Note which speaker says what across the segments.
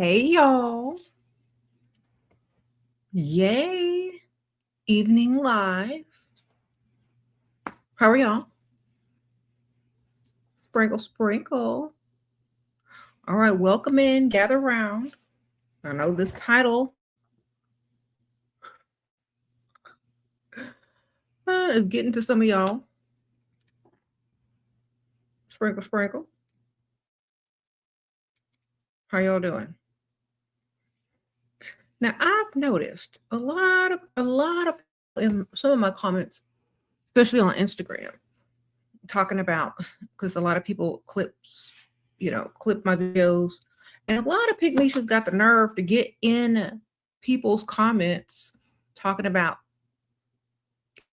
Speaker 1: Hey y'all. Yay. Evening live. How are y'all? Sprinkle, sprinkle. All right, welcome in, gather around. I know this title is getting to some of y'all. Sprinkle, sprinkle. How y'all doing? Now I've noticed a lot of in some of my comments, especially on Instagram, talking about because a lot of people clip my videos, and a lot of pygmies got the nerve to get in people's comments talking about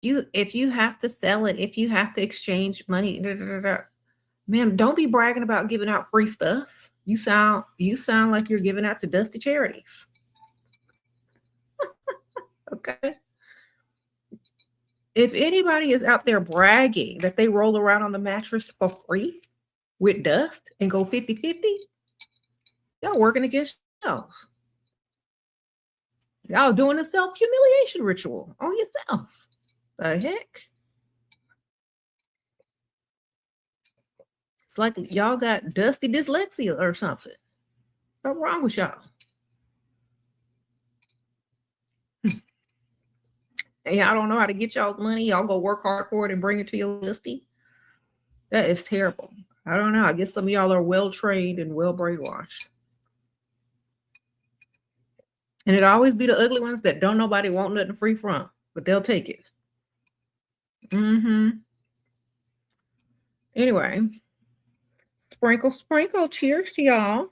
Speaker 1: if you have to sell it, if you have to exchange money, da, da, da, da. Ma'am, don't be bragging about giving out free stuff. You sound like you're giving out to dusty charities. Okay. If anybody is out there bragging that they roll around on the mattress for free with dust and go 50-50, y'all working against yourselves. Y'all doing a self-humiliation ritual on yourself. The heck? It's like y'all got dusty dyslexia or something. What's wrong with y'all? And y'all don't know how to get y'all's money. Y'all go work hard for it and bring it to your dusty. That is terrible. I don't know. I guess some of y'all are well trained and well brainwashed. And it always be the ugly ones that don't nobody want nothing free from, but they'll take it. Anyway, sprinkle, sprinkle. Cheers to y'all.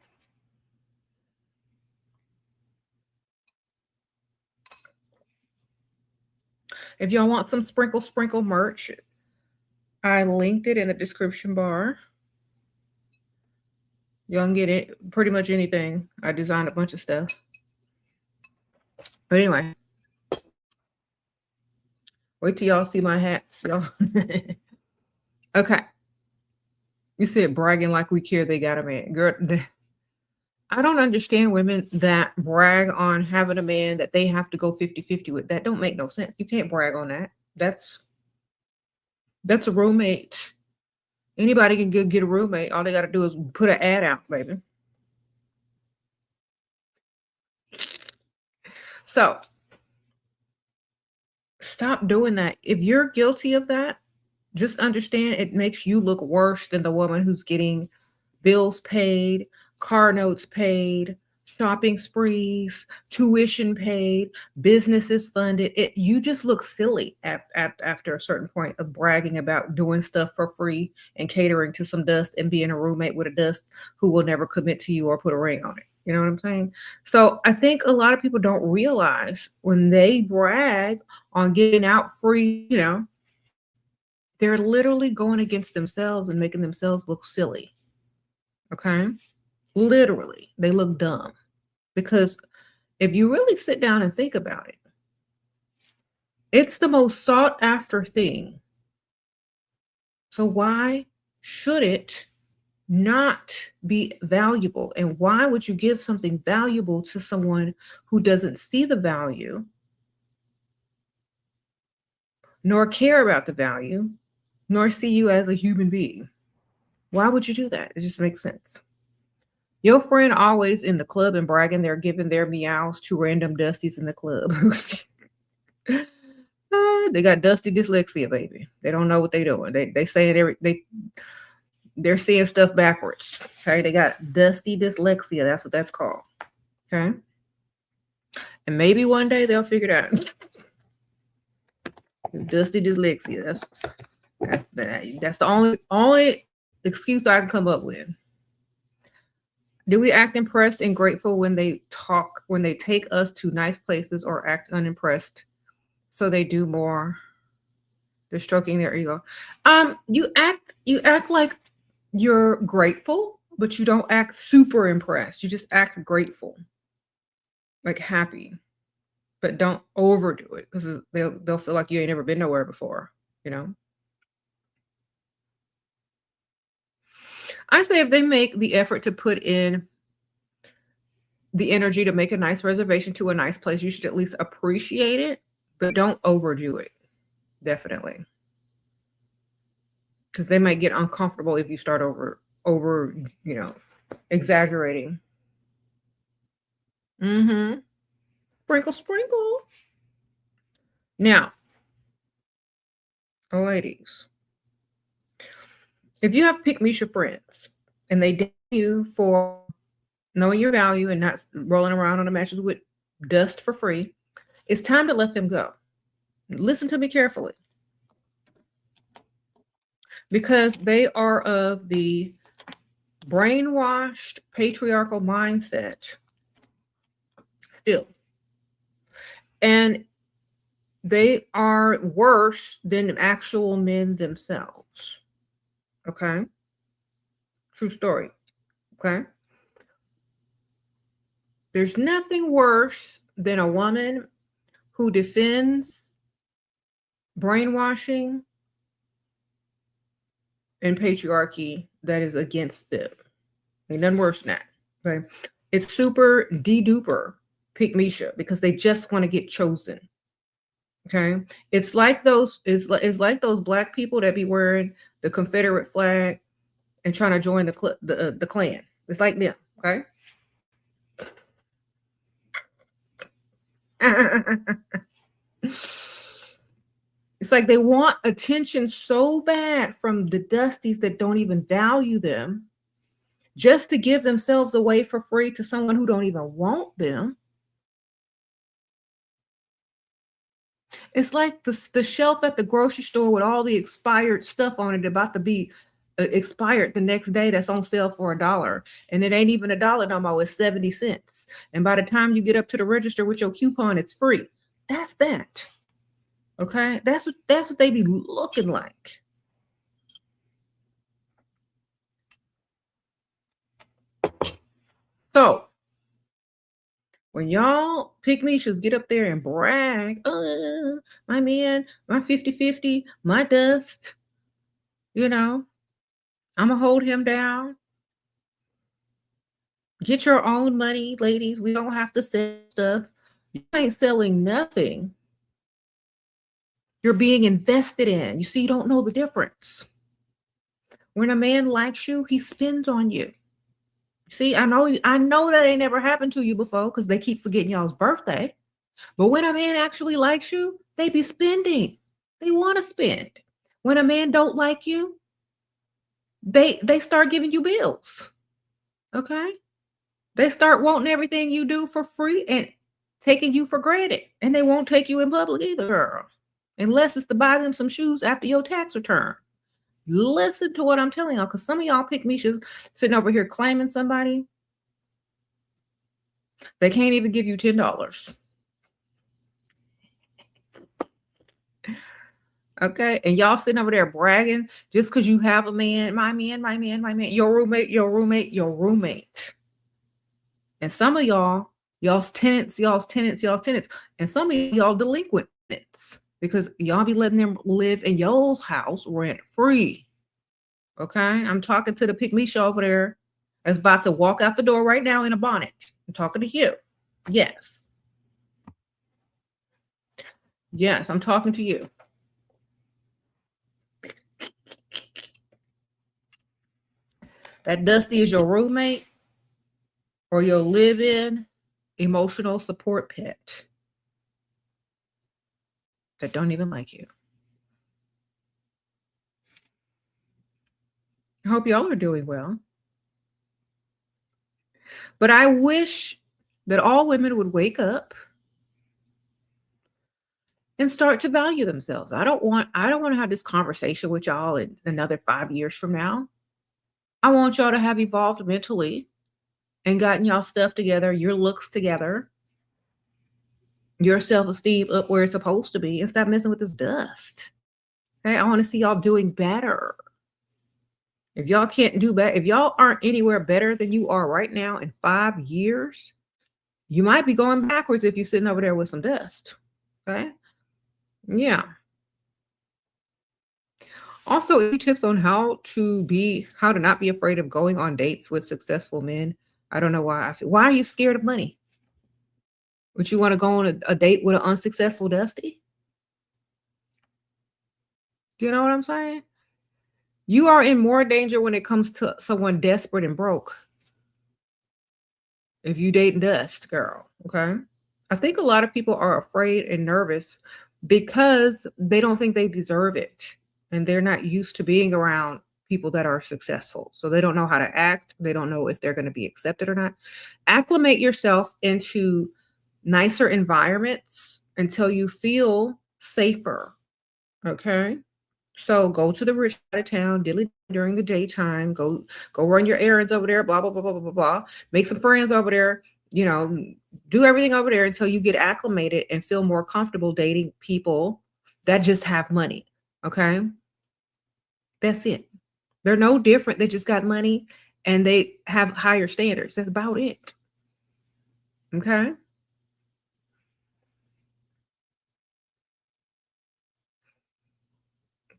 Speaker 1: If y'all want some sprinkle, sprinkle merch, I linked it in the description bar. Y'all can get it pretty much anything. I designed a bunch of stuff. But anyway, wait till y'all see my hats, y'all. Okay. You said bragging like we care they got a man. Girl, I don't understand women that brag on having a man that they have to go 50-50 with. That don't make no sense. You can't brag on that. That's a roommate. Anybody can get a roommate. All they got to do is put an ad out, baby. So stop doing that. If you're guilty of that, just understand it makes you look worse than the woman who's getting bills paid, car notes paid, shopping sprees, tuition paid, businesses funded. You just look silly after a certain point of bragging about doing stuff for free and catering to some dust and being a roommate with a dust who will never commit to you or put a ring on it. You know what I'm saying? So I think a lot of people don't realize when they brag on getting out free, they're literally going against themselves and making themselves look silly. Okay? Literally, they look dumb. Because if you really sit down and think about it, it's the most sought after thing. So why should it not be valuable? And why would you give something valuable to someone who doesn't see the value, nor care about the value, nor see you as a human being? Why would you do that? It just makes sense. Your friend always in the club and bragging they're giving their meows to random dusties in the club. They got dusty dyslexia, baby. They don't know what they're doing. They say it they're seeing stuff backwards. Okay, they got dusty dyslexia. That's what that's called. Okay, and maybe one day they'll figure it out. Dusty dyslexia. That's the only excuse I can come up with. Do we act impressed and grateful when they take us to nice places, or act unimpressed so they do more? They're stroking their ego. You act like you're grateful, but you don't act super impressed. You just act grateful, like happy, but don't overdo it because they'll feel like you ain't never been nowhere before, I say if they make the effort to put in the energy to make a nice reservation to a nice place. You should at least appreciate it, but don't overdo it. Definitely. Because they might get uncomfortable if you start over, exaggerating. Mm-hmm. Sprinkle, sprinkle. Now, ladies, if you have pick Misha friends and they date you for knowing your value and not rolling around on the mattress with dust for free, it's time to let them go. Listen to me carefully. Because they are of the brainwashed patriarchal mindset still. And they are worse than actual men themselves. Okay? True story. Okay? There's nothing worse than a woman who defends brainwashing and patriarchy that is against them. Ain't nothing worse than that. Okay? It's super de-duper pick Misha because they just want to get chosen. Okay, it's like those black people that be wearing the Confederate flag and trying to join the Klan. It's like them. Okay. It's like they want attention so bad from the dusties that don't even value them, just to give themselves away for free to someone who don't even want them. It's like the shelf at the grocery store with all the expired stuff on it about to be expired the next day that's on sale for $1. And it ain't even $1 no more, it's 70 cents. And by the time you get up to the register with your coupon, it's free. That's that. Okay? That's what they be looking like. So when y'all pick me should get up there and brag, my man, my 50-50, my dust, I'm gonna hold him down. Get your own money, ladies. We don't have to sell stuff. You ain't selling nothing. You're being invested in. You see, you don't know the difference. When a man likes you, he spends on you. See, I know that ain't never happened to you before because they keep forgetting y'all's birthday. But when a man actually likes you, they be spending. They want to spend. When a man don't like you, they start giving you bills. Okay? They start wanting everything you do for free and taking you for granted. And they won't take you in public either, girl. Unless it's to buy them some shoes after your tax return. Listen to what I'm telling y'all, because some of y'all pick me sitting over here claiming somebody. They can't even give you $10. Okay, and y'all sitting over there bragging just because you have a man, my man, your roommate. And some of y'all's tenants, and some of y'all delinquents because y'all be letting them live in y'all's house rent free. Okay, I'm talking to the pick me show over there that's about to walk out the door right now in a bonnet. I'm talking to you. Yes, I'm talking to you. That Dusty is your roommate or your live-in emotional support pet that don't even like you. I hope y'all are doing well. But I wish that all women would wake up and start to value themselves. I don't want to have this conversation with y'all in another 5 years from now. I want y'all to have evolved mentally and gotten y'all stuff together, your looks together, your self-esteem up where it's supposed to be, and stop messing with this dust. Okay, I want to see y'all doing better. If y'all can't do better, if y'all aren't anywhere better than you are right now in 5 years, you might be going backwards if you're sitting over there with some dust. Okay? Yeah. Also, any tips on how to not be afraid of going on dates with successful men? I don't know why I feel. Why are you scared of money? Would you want to go on a date with an unsuccessful Dusty? You know what I'm saying? You are in more danger when it comes to someone desperate and broke if you date Dust, girl. Okay. I think a lot of people are afraid and nervous because they don't think they deserve it. And they're not used to being around people that are successful. So they don't know how to act. They don't know if they're going to be accepted or not. Acclimate yourself into nicer environments until you feel safer. Okay. So go to the rich side of town, dilly during the daytime. Go run your errands over there. Blah blah blah blah blah blah blah. Make some friends over there. You know, do everything over there until you get acclimated and feel more comfortable dating people that just have money. Okay, that's it. They're no different. They just got money and they have higher standards. That's about it. Okay.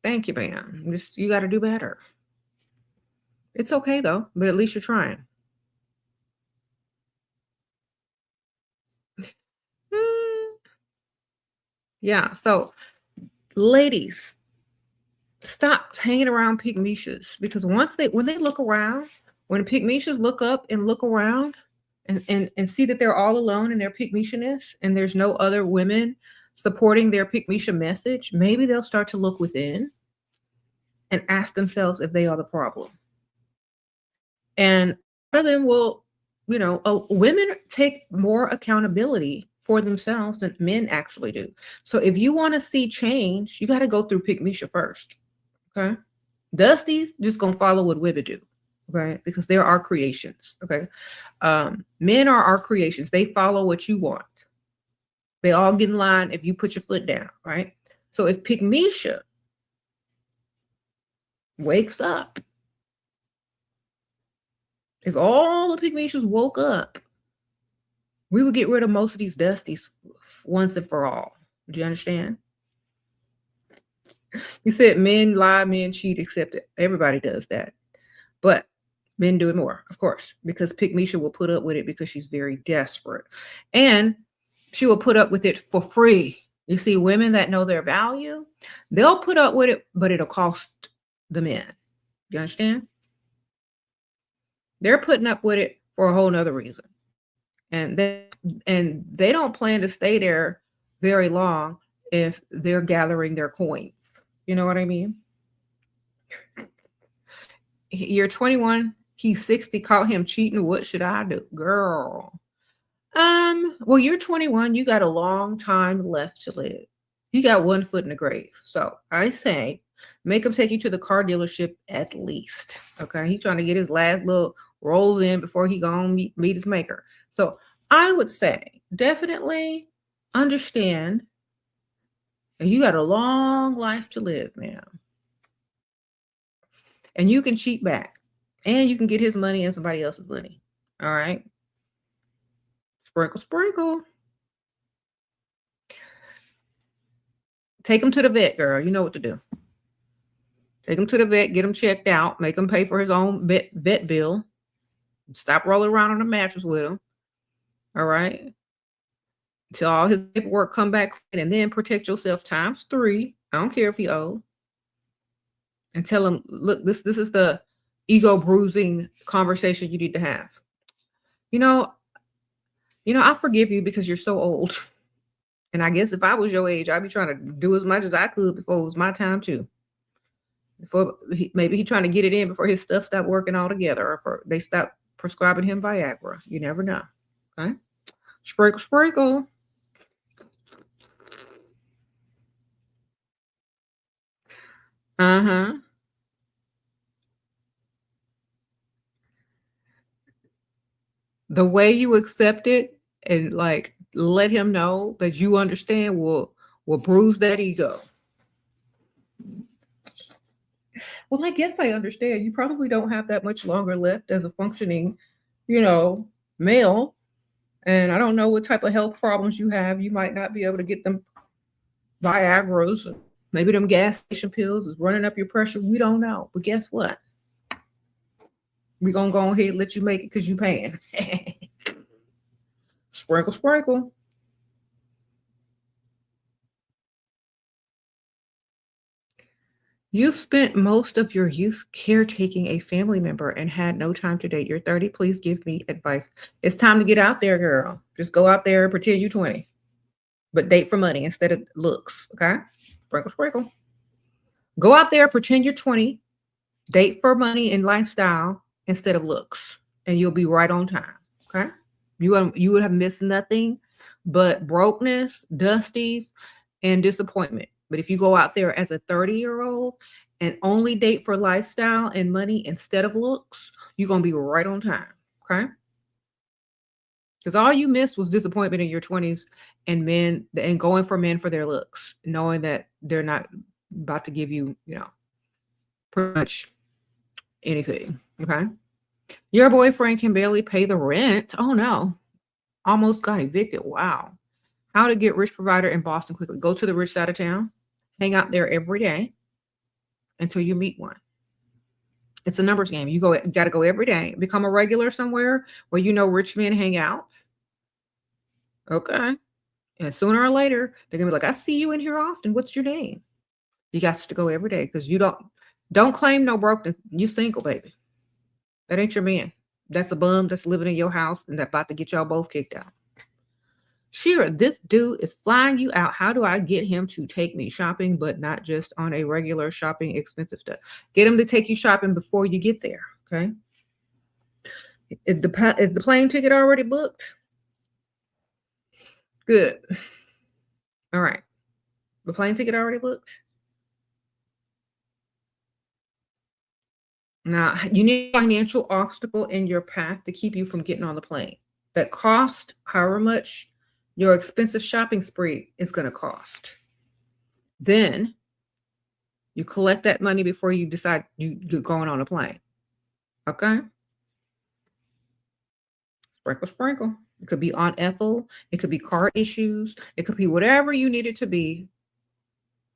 Speaker 1: Thank you, ma'am. Just you got to do better. It's okay though, but at least you're trying. Mm, yeah. So, ladies, stop hanging around pygmishas because when they look around, when pygmishas look up and look around and see that they're all alone in their pygmishness and there's no other women supporting their pygmisha message, maybe they'll start to look within and ask themselves if they are the problem. And a lot of them will, women take more accountability for themselves than men actually do. So if you want to see change, you got to go through Pygmisha first. Okay. Dusty's just gonna follow what women do. Okay, because they're our creations. Okay. Men are our creations. They follow what you want. They all get in line if you put your foot down, right? So if Pygmisha wakes up, if all the Pygmishas woke up, we would get rid of most of these Dusties once and for all. Do you understand? You said men lie, men cheat, except everybody does that. But men do it more, of course, because Pygmisha will put up with it because she's very desperate. And she will put up with it for free. You see, women that know their value, they'll put up with it, but it'll cost the men. You understand? They're putting up with it for a whole nother reason. And they don't plan to stay there very long if they're gathering their coins. You know what I mean? You're 21, he's 60, caught him cheating. What should I do? Girl. Well, you're 21, you got a long time left to live. You got one foot in the grave. So I say make him take you to the car dealership at least. Okay. He's trying to get his last little rolls in before he gonna meet his maker. So I would say definitely understand that you got a long life to live, ma'am. And you can cheat back. And you can get his money and somebody else's money. All right. Sprinkle, sprinkle. Take him to the vet, girl. You know what to do. Take him to the vet, get him checked out, make him pay for his own vet bill. Stop rolling around on the mattress with him. All right. Until all his paperwork come back and then protect yourself ×3. I don't care if you owe. And tell him, look, this is the ego bruising conversation you need to have. I forgive you because you're so old. And I guess if I was your age, I'd be trying to do as much as I could before it was my time too. Maybe he's trying to get it in before his stuff stopped working altogether, or they stop prescribing him Viagra. You never know. Okay? Sprinkle, sprinkle. Uh-huh. The way you accept it and like let him know that you understand will bruise that ego. Well, I guess I understand. You probably don't have that much longer left as a functioning, male. And I don't know what type of health problems you have. You might not be able to get them Viagra's. Maybe them gas station pills is running up your pressure. We don't know. But guess what? We're gonna go ahead and let you make it because you paying. Sprinkle, sprinkle. You spent most of your youth caretaking a family member and had no time to date. You're 30. Please give me advice. It's time to get out there, girl. Just go out there and pretend you're 20, but date for money instead of looks. Okay? Sprinkle, sprinkle. Go out there, pretend you're 20, date for money and lifestyle instead of looks, and you'll be right on time. Okay? You would have missed nothing but brokenness, dusties, and disappointment. But if you go out there as a 30-year-old and only date for lifestyle and money instead of looks, you're gonna be right on time. Okay? Because all you missed was disappointment in your 20s and men and going for men for their looks, knowing that they're not about to give you, pretty much anything. Okay. Your boyfriend can barely pay the rent. Oh no. Almost got evicted. Wow. How to get rich provider in Boston quickly. Go to the rich side of town. Hang out there every day until you meet one. It's a numbers game. You got to go every day. Become a regular somewhere where rich men hang out. Okay. And sooner or later, they're gonna be like, I see you in here often. What's your name? You got to go every day because you don't claim no brokenness. You single, baby. That ain't your man. That's a bum that's living in your house and that's about to get y'all both kicked out. Shera, this dude is flying you out. How do I get him to take me shopping, but not just on a regular shopping expensive stuff? Get him to take you shopping before you get there. Okay. Is the plane ticket already booked? Good. All right. The plane ticket already booked? Now, you need a financial obstacle in your path to keep you from getting on the plane. That cost however much your expensive shopping spree is going to cost. Then you collect that money before you decide you're going on a plane. Okay? Sprinkle, sprinkle. It could be unethical. It could be car issues. It could be whatever you need it to be.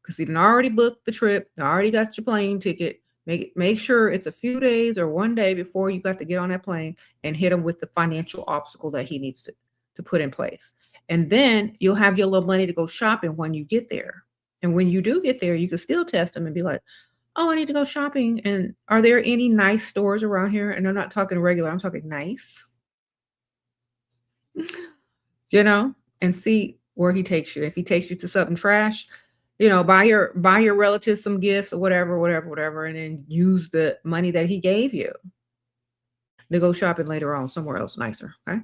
Speaker 1: Because you already booked the trip. You already got your plane ticket. Make sure it's a few days or one day before you got to get on that plane and hit him with the financial obstacle that he needs to put in place. And then you'll have your little money to go shopping when you get there. And when you do get there, you can still test them and be like, oh, I need to go shopping. And are there any nice stores around here? And I'm not talking regular, I'm talking nice. And see where he takes you. If he takes you to something trash, buy your relatives some gifts or whatever, and then use the money that he gave you to go shopping later on somewhere else nicer. Okay.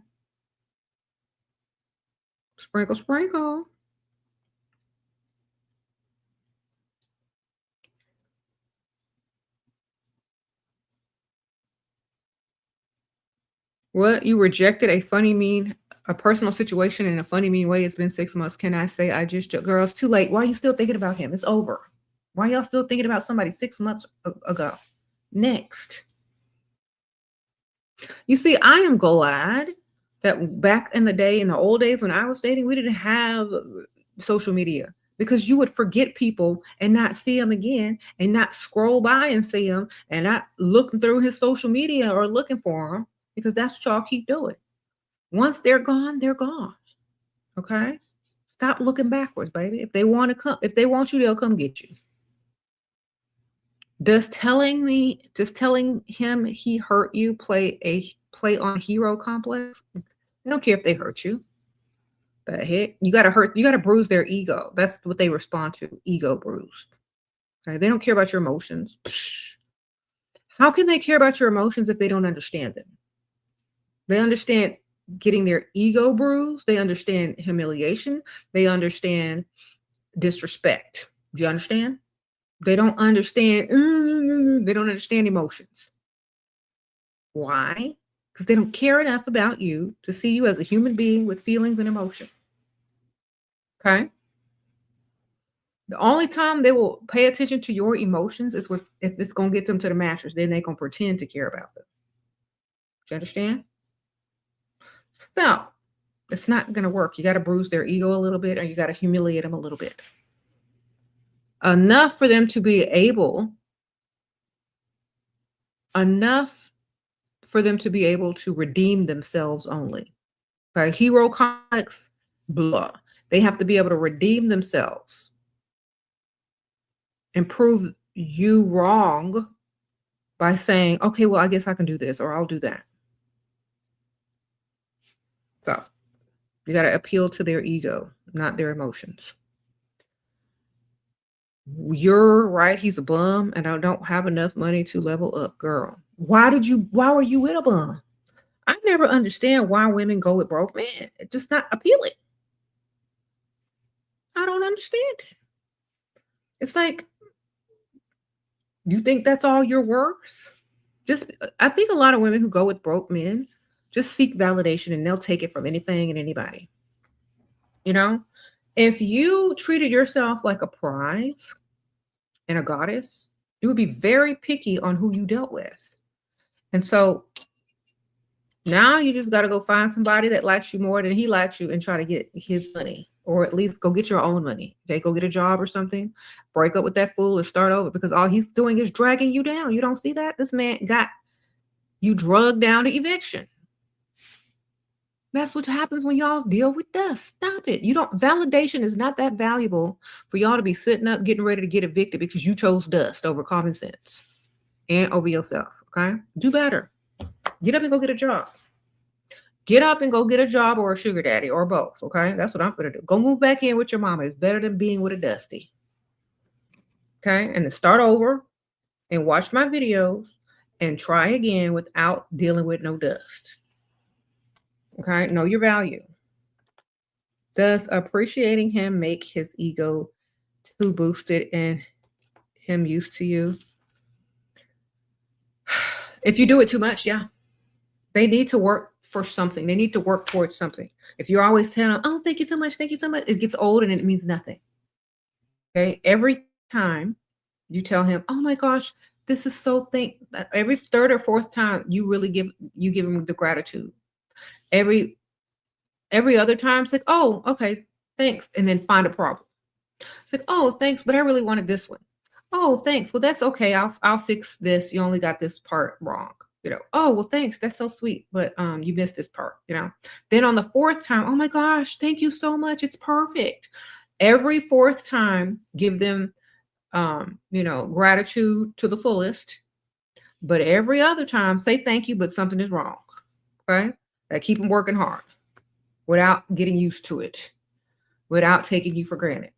Speaker 1: Sprinkle, sprinkle. What? You rejected a personal situation in a funny, mean way. It's been 6 months. Can I say I just girl, it's too late. Why are you still thinking about him? It's over. Why y'all still thinking about somebody 6 months ago? Next. You see, I am glad that back in the day, in the old days when I was dating, we didn't have social media because you would forget people and not see them again and not scroll by and see them and not looking through his social media or looking for them because that's what y'all keep doing. Once they're gone, they're gone. Okay? Stop looking backwards, baby. If they want you, they'll come get you. Does telling him he hurt you play on hero complex? I don't care if they hurt you. The heck? You gotta bruise their ego. That's what they respond to. Ego bruised. Okay? They don't care about your emotions. Psh. How can they care about your emotions if they don't understand them? They understand getting their ego bruised. They understand humiliation. They understand disrespect. Do you understand? They don't understand. They don't understand emotions. Why? Because they don't care enough about you to see you as a human being with feelings and emotions. Okay? The only time they will pay attention to your emotions is if it's going to get them to the mattress. Then they're going to pretend to care about them. Do you understand? So, it's not going to work. You got to bruise their ego a little bit or you got to humiliate them a little bit. Enough for them to be able, enough for them to be able to redeem themselves only. Okay, hero comics, blah. They have to be able to redeem themselves and prove you wrong by saying, okay, well, I guess I can do this or I'll do that. So you got to appeal to their ego, not their emotions. You're right. He's a bum and I don't have enough money to level up. Girl, why were you with a bum? I never understand why women go with broke men. It's just not appealing. I don't understand it. It's like, you think that's all you're worth? I think a lot of women who go with broke men just seek validation and they'll take it from anything and anybody. You know, if you treated yourself like a prize and a goddess, you would be very picky on who you dealt with. And so now you just got to go find somebody that likes you more than he likes you and try to get his money, or at least go get your own money. Okay, go get a job or something, break up with that fool and start over, because all he's doing is dragging you down. You don't see that? This man got you drugged down to eviction. That's what happens when y'all deal with dust. Stop it. Validation is not that valuable for y'all to be sitting up getting ready to get evicted because you chose dust over common sense and over yourself. Okay, do better. Get up and go get a job. Get up and go get a job or a sugar daddy or both. Okay, that's what I'm going to do. Go move back in with your mama. It's better than being with a dusty. Okay, and then start over and watch my videos and try again without dealing with no dust. Okay, know your value. Does appreciating him make his ego too boosted and him used to you? If you do it too much, yeah. They need to work for something. They need to work towards something. If you're always telling them, oh, thank you so much, it gets old and it means nothing. Okay, every time you tell him, oh my gosh, this is so every third or fourth time you really give him the gratitude. Every other time it's like, oh, okay, thanks, and then find a problem. It's like, oh, thanks, but I really wanted this one. Oh, thanks. Well, that's okay. I'll fix this. You only got this part wrong. You know, oh, well, thanks. That's so sweet. But you missed this part, you know. Then on the fourth time, oh my gosh, thank you so much. It's perfect. Every fourth time, give them gratitude to the fullest. But every other time, say thank you, but something is wrong. Okay? That keep them working hard without getting used to it, without taking you for granted.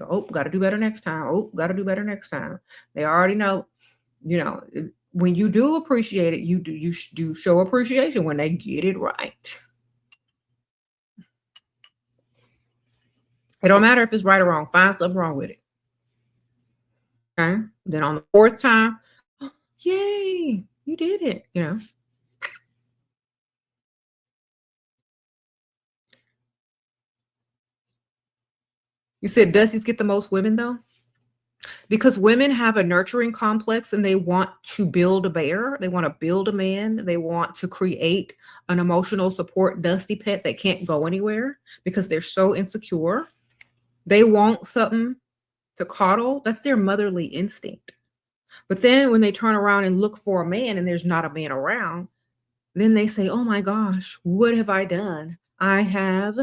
Speaker 1: Oh, got to do better next time. Oh, got to do better next time. They already know, when you do appreciate it, you do show appreciation when they get it right. It don't matter if it's right or wrong. Find something wrong with it. Okay. Then on the fourth time, oh, yay, you did it. You said Dusty's get the most women though? Because women have a nurturing complex and they want to build a bear. They want to build a man. They want to create an emotional support dusty pet that can't go anywhere because they're so insecure. They want something to coddle. That's their motherly instinct. But then when they turn around and look for a man and there's not a man around, then they say, oh my gosh, what have I done? I have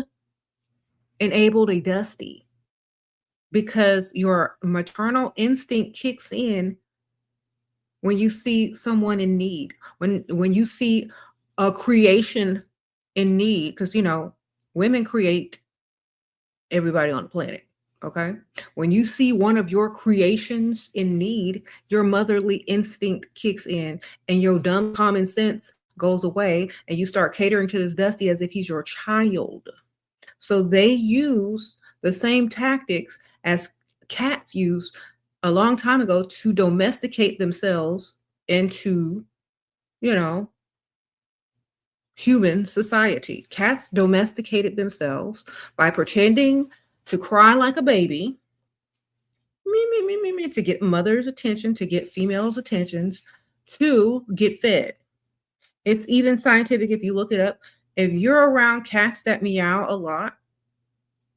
Speaker 1: enabled a dusty. Because your maternal instinct kicks in when you see someone in need, when you see a creation in need, because women create everybody on the planet. Okay, when you see one of your creations in need, your motherly instinct kicks in, and your dumb common sense goes away, and you start catering to this dusty as if he's your child. So they use the same tactics as cats used a long time ago to domesticate themselves into, human society. Cats domesticated themselves by pretending to cry like a baby, to get mother's attention, to get females' attentions, to get fed. It's even scientific if you look it up. If you're around cats that meow a lot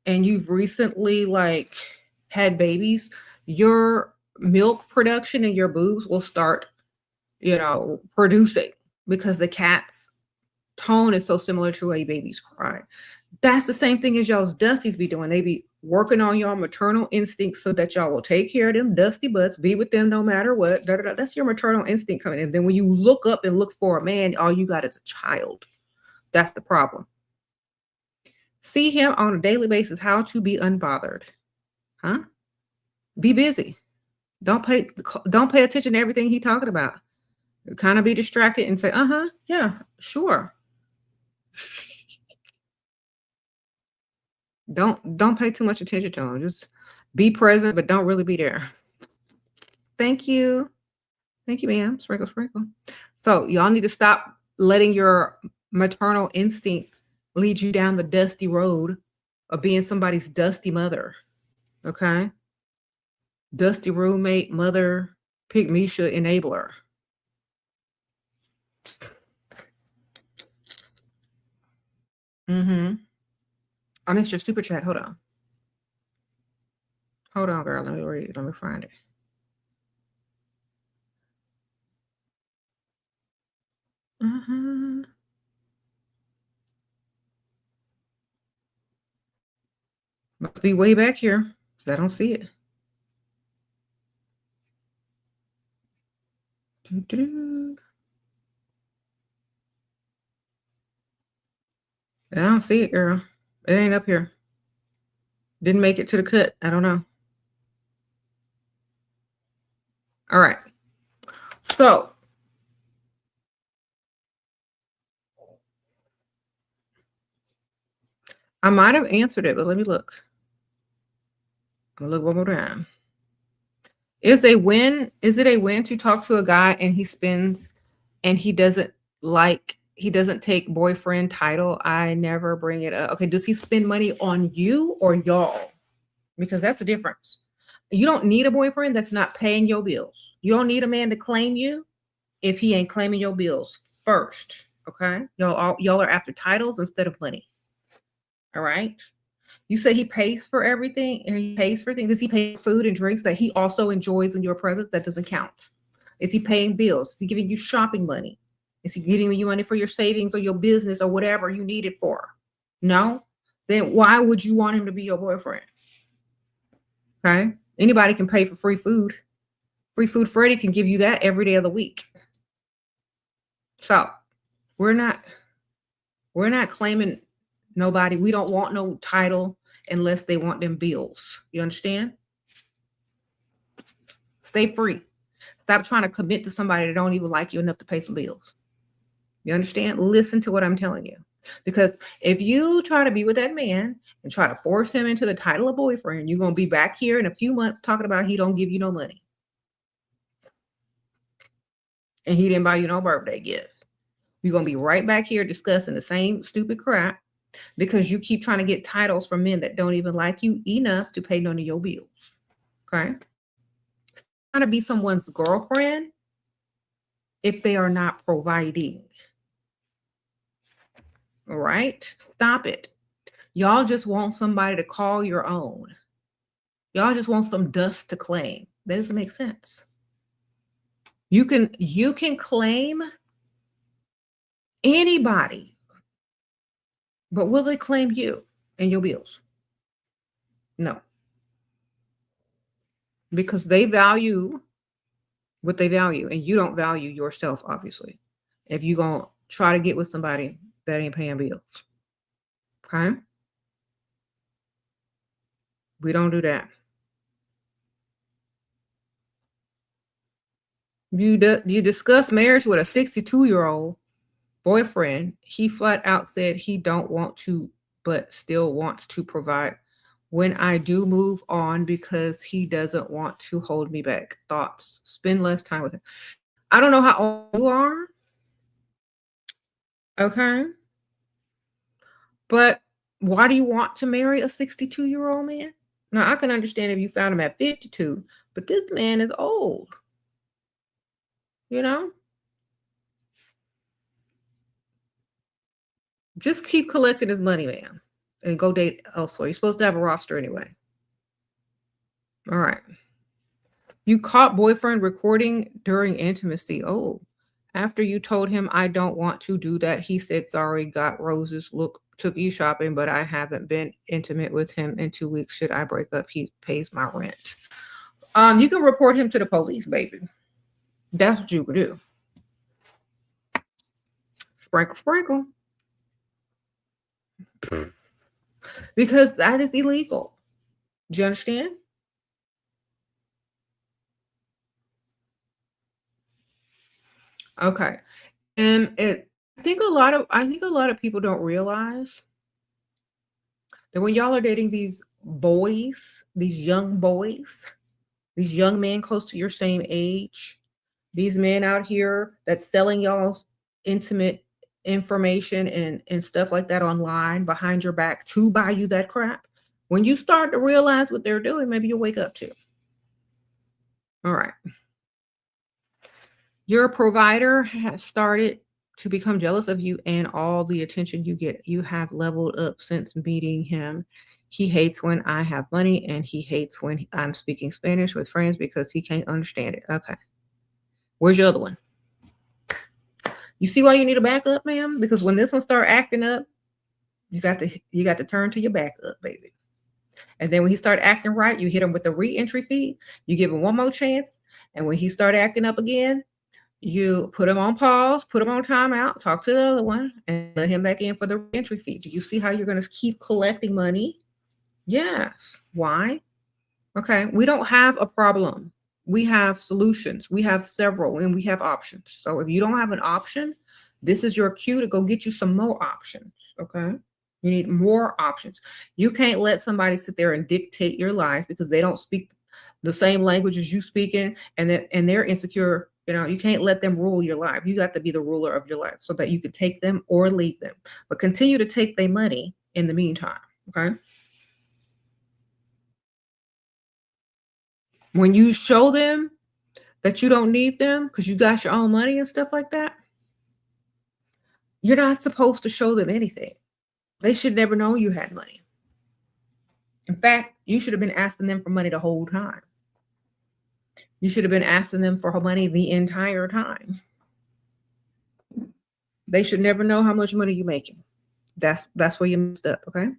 Speaker 1: and you've recently had babies, your milk production in your boobs will start, producing because the cat's tone is so similar to a baby's cry. That's the same thing as y'all's dusties be doing. They be working on y'all maternal instincts so that y'all will take care of them dusty butts, be with them no matter what. Da, da, da. That's your maternal instinct coming in. Then when you look up and look for a man, all you got is a child. That's the problem. See him on a daily basis, how to be unbothered. Huh? Be busy. Don't pay attention to everything he's talking about. Kind of be distracted and say, yeah, sure. Don't pay too much attention to him. Just be present, but don't really be there. Thank you. Thank you, ma'am. Sprinkle, sprinkle. So y'all need to stop letting your maternal instinct lead you down the dusty road of being somebody's dusty mother. Okay? Dusty roommate, mother, pygmisha, enabler. I missed your super chat. Hold on. Hold on, girl. Let me read. Let me find it. Must be way back here. I don't see it. I don't see it, girl. It ain't up here. Didn't make it to the cut. I don't know. All right. So I might have answered it, but let me look. I'm gonna look one more time. Is it a win to talk to a guy and he spends and he doesn't take boyfriend title? I never bring it up. Okay, does he spend money on you or y'all? Because that's the difference. You don't need a boyfriend that's not paying your bills. You don't need a man to claim you if he ain't claiming your bills first. Okay, y'all are after titles instead of money. All right. You say he pays for everything and he pays for things. Does he pay for food and drinks that he also enjoys in your presence? That doesn't count. Is he paying bills? Is he giving you shopping money? Is he giving you money for your savings or your business or whatever you need it for? No? Then why would you want him to be your boyfriend? Okay? Anybody can pay for free food. Free Food Freddy can give you that every day of the week. So we're not claiming nobody. We don't want no title unless they want them bills. You understand? Stay free. Stop trying to commit to somebody that don't even like you enough to pay some bills. You understand? Listen to what I'm telling you. Because if you try to be with that man and try to force him into the title of boyfriend, you're going to be back here in a few months talking about he don't give you no money. And he didn't buy you no birthday gift. You're going to be right back here discussing the same stupid crap because you keep trying to get titles from men that don't even like you enough to pay none of your bills. Okay? Trying to be someone's girlfriend if they are not providing. All right? Stop it. Y'all just want somebody to call your own. Y'all just want some dust to claim. That doesn't make sense. You can claim anybody, but will they claim you and your bills? No. Because they value what they value, and you don't value yourself, obviously, if you're going to try to get with somebody that ain't paying bills. Okay? We don't do that. You discuss marriage with a 62-year-old boyfriend. He flat out said he don't want to, but still wants to provide. When I do move on because he doesn't want to hold me back. Thoughts? Spend less time with him. I don't know how old you are. Okay. But why do you want to marry a 62-year-old man? Now, I can understand if you found him at 52, but this man is old. You know? Just keep collecting his money, man, and go date elsewhere. You're supposed to have a roster anyway. All right. You caught boyfriend recording during intimacy. Oh, After you told him I don't want to do that, he said sorry, got roses, look, took you shopping, but I haven't been intimate with him in 2 weeks. Should I break up? He pays my rent. You can report him to the police, baby. That's what you could do. Sprinkle, sprinkle. Because that is illegal. Do you understand? Okay. And I think a lot of people don't realize that when y'all are dating these boys, these young men close to your same age, these men out here that's selling y'all's intimate information and stuff like that online behind your back to buy you that crap. When you start to realize what they're doing, maybe you'll wake up too. All right. Your provider has started to become jealous of you and all the attention you get. You have leveled up since meeting him. He hates when I have money and he hates when I'm speaking Spanish with friends because he can't understand it. Okay. Where's your other one? You see why you need a backup, ma'am? Because when this one start acting up, you got to turn to your backup, baby. And then when he start acting right, you hit him with the re-entry fee. You give him one more chance. And when he start acting up again, you put him on pause, put him on timeout, talk to the other one, and let him back in for the re-entry fee. Do you see how you're going to keep collecting money? Yes. Why? Okay. We don't have a problem. We have solutions. We have several, and we have options. So if you don't have an option, this is your cue to go get you some more options. Okay. You need more options. You can't let somebody sit there and dictate your life because they don't speak the same language as you speaking, and they're insecure. You know, you can't let them rule your life. You got to be the ruler of your life so that you can take them or leave them, but continue to take their money in the meantime. Okay. When you show them that you don't need them because you got your own money and stuff like that, you're not supposed to show them anything. They should never know you had money. In fact, you should have been asking them for money the whole time. You should have been asking them for money the entire time. They should never know how much money you're making. That's where you messed up, okay?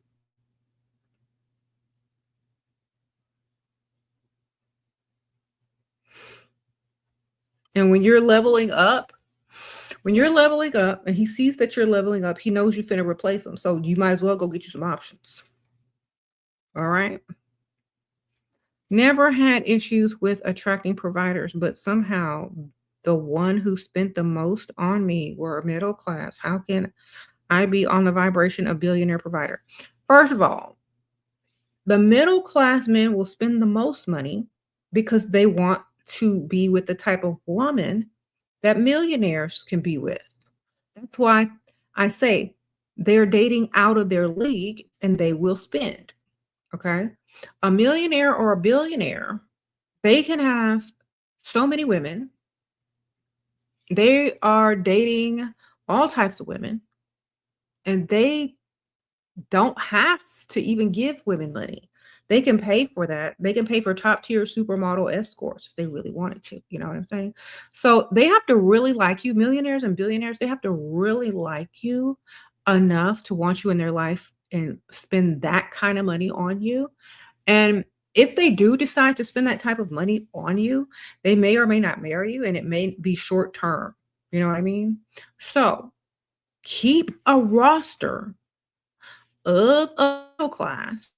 Speaker 1: And when you're leveling up and he sees that you're leveling up, he knows you're finna replace him. So you might as well go get you some options. All right. Never had issues with attracting providers, but somehow the one who spent the most on me were middle class. How can I be on the vibration of billionaire provider? First of all, the middle class men will spend the most money because they want to be with the type of woman that millionaires can be with. That's why I say they're dating out of their league and they will spend. Okay. A millionaire or a billionaire, they can have so many women. They are dating all types of women and they don't have to even give women money. They can pay for that. They can pay for top tier supermodel escorts if they really wanted to. You know what I'm saying? So they have to really like you. Millionaires and billionaires, they have to really like you enough to want you in their life and spend that kind of money on you. And if they do decide to spend that type of money on you, they may or may not marry you, and it may be short term. You know what I mean? So keep a roster of a middle class.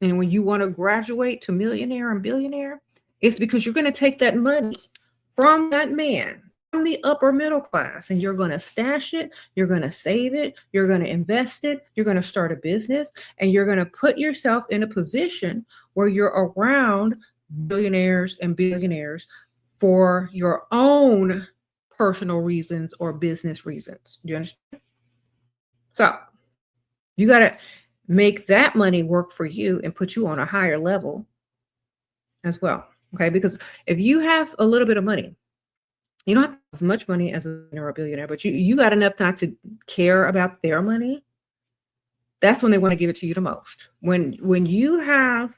Speaker 1: And when you want to graduate to millionaire and billionaire, it's because you're going to take that money from that man, from the upper middle class, and you're going to stash it, you're going to save it, you're going to invest it, you're going to start a business, and you're going to put yourself in a position where you're around billionaires and billionaires for your own personal reasons or business reasons. Do you understand? So you got to make that money work for you and put you on a higher level as well. Okay. Because if you have a little bit of money, you don't have as much money as a billionaire, but you got enough not to care about their money. That's when they want to give it to you the most. When you have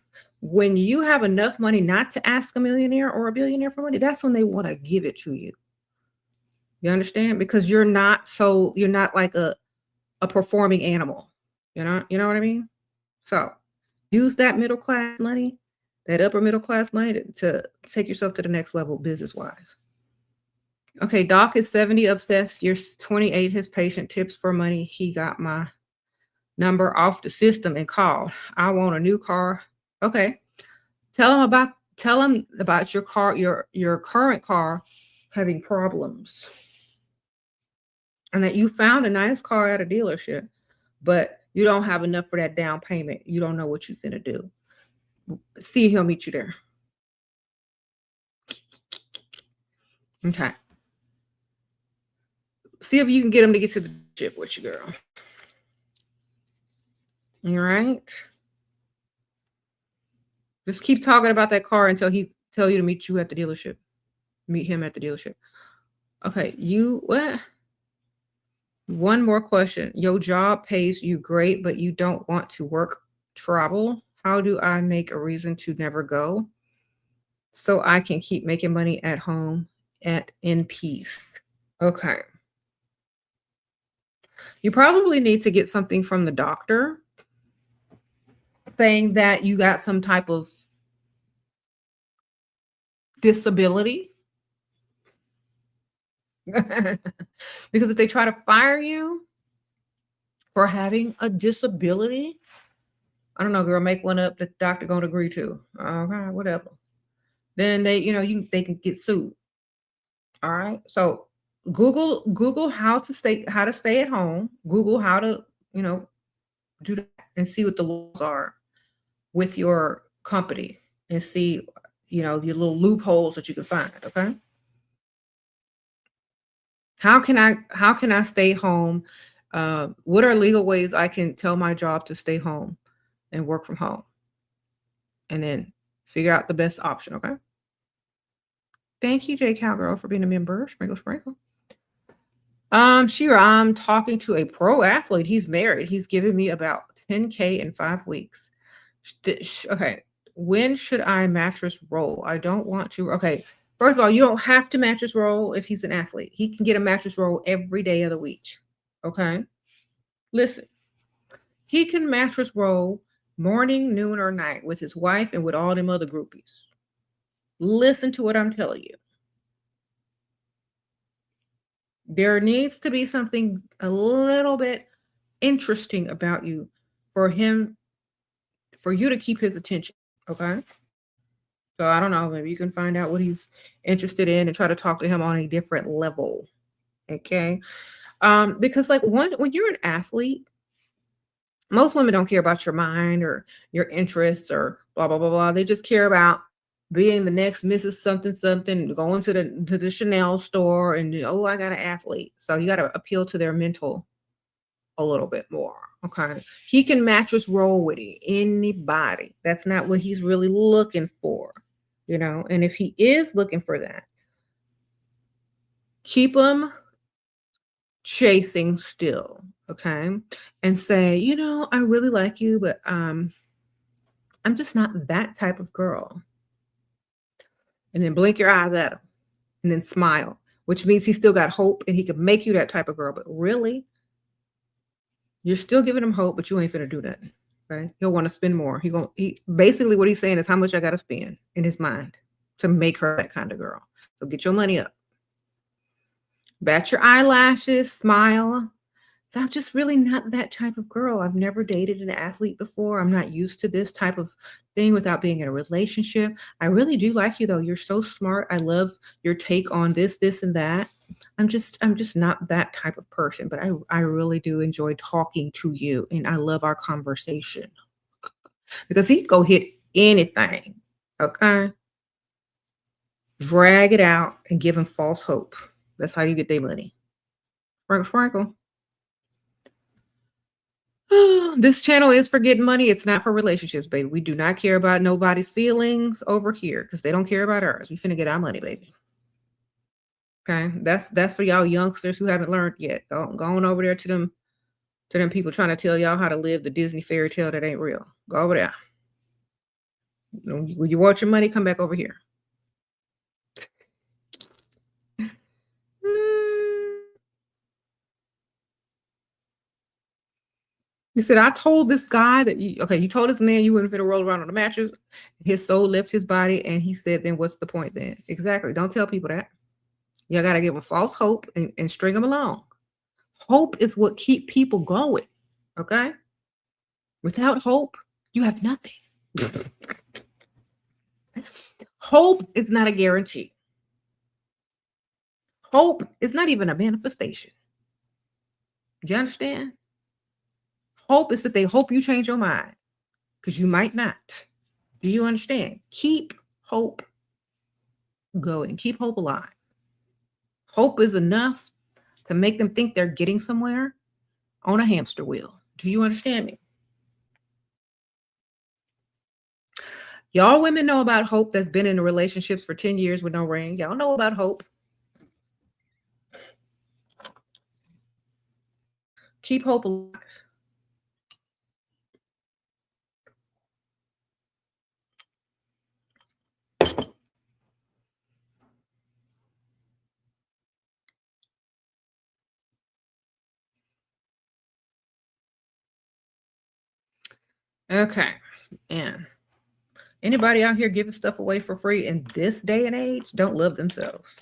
Speaker 1: enough money not to ask a millionaire or a billionaire for money, that's when they want to give it to you. You understand? Because you're not like a performing animal. You know what I mean? So use that middle class money, that upper middle class money to take yourself to the next level business wise. Okay, Doc is 70, obsessed. You're 28. His patient tips for money. He got my number off the system and called. I want a new car. Okay. Tell him about your car, your current car having problems. And that you found a nice car at a dealership, but you don't have enough for that down payment. You don't know what you're finna do. See if he'll meet you there. Okay. See if you can get him to get to the ship with you, girl. All right. Just keep talking about that car until he tell you to meet you at the dealership. Meet him at the dealership. Okay, what? One more question. Your job pays you great, but you don't want to work travel. How do I make a reason to never go so I can keep making money at home in peace? Okay. You probably need to get something from the doctor saying that you got some type of disability. Because if they try to fire you for having a disability, I don't know, girl, make one up that the doctor gonna agree to. Okay, whatever. Then they can get sued. All right. So Google how to stay at home. Google how to, do that and see what the laws are with your company and see, your little loopholes that you can find. Okay. How can I stay home? What are legal ways I can tell my job to stay home and work from home? And then figure out the best option. Okay. Thank you, J Cowgirl, for being a member. Sprinkle, sprinkle. Shera, I'm talking to a pro athlete. He's married. He's giving me about 10K in 5 weeks. Okay. When should I mattress roll? I don't want to. Okay. First of all, you don't have to mattress roll if he's an athlete. He can get a mattress roll every day of the week. Okay. Listen, he can mattress roll morning, noon, or night with his wife and with all them other groupies. Listen to what I'm telling you. There needs to be something a little bit interesting about you for you to keep his attention. Okay. So I don't know, maybe you can find out what he's interested in and try to talk to him on a different level. Okay. Because like when you're an athlete, most women don't care about your mind or your interests or blah blah blah blah. They just care about being the next Mrs. Something something, going to the Chanel store and I got an athlete. So you got to appeal to their mental a little bit more. Okay. He can mattress roll with anybody. That's not what he's really looking for, and if he is looking for that, keep him chasing still. Okay. And say, I really like you, but I'm just not that type of girl. And then blink your eyes at him and then smile, which means he still got hope and he can make you that type of girl. But really, you're still giving him hope, but you ain't finna do that. Okay. He'll want to spend more. He basically what he's saying is how much I got to spend in his mind to make her that kind of girl. So get your money up. Bat your eyelashes, smile. So I'm just really not that type of girl. I've never dated an athlete before. I'm not used to this type of thing without being in a relationship. I really do like you though. You're so smart. I love your take on this, and that. I'm just not that type of person, but I really do enjoy talking to you and I love our conversation. Because he'd go hit anything. Okay. Drag it out and give him false hope. That's how you get their money. Sprinkle, sprinkle. This channel is for getting money. It's not for relationships, baby. We do not care about nobody's feelings over here because they don't care about ours. We finna get our money, baby. Okay, that's for y'all youngsters who haven't learned yet. Go on over there to them people trying to tell y'all how to live the Disney fairy tale that ain't real. Go over there. When you want your money, come back over here. He said, I told this guy that you told this man you wouldn't fit a roll around on the mattress. His soul left his body. And he said, then what's the point then? Exactly. Don't tell people that. You got to give them false hope and string them along. Hope is what keep people going. Okay. Without hope, you have nothing. Hope is not a guarantee. Hope is not even a manifestation. Do you understand? Hope is that they hope you change your mind because you might not. Do you understand? Keep hope going. Keep hope alive. Hope is enough to make them think they're getting somewhere on a hamster wheel. Do you understand me? Y'all women know about Hope that's been in relationships for 10 years with no ring. Y'all know about Hope. Keep hope alive. Okay. And anybody out here giving stuff away for free in this day and age don't love themselves.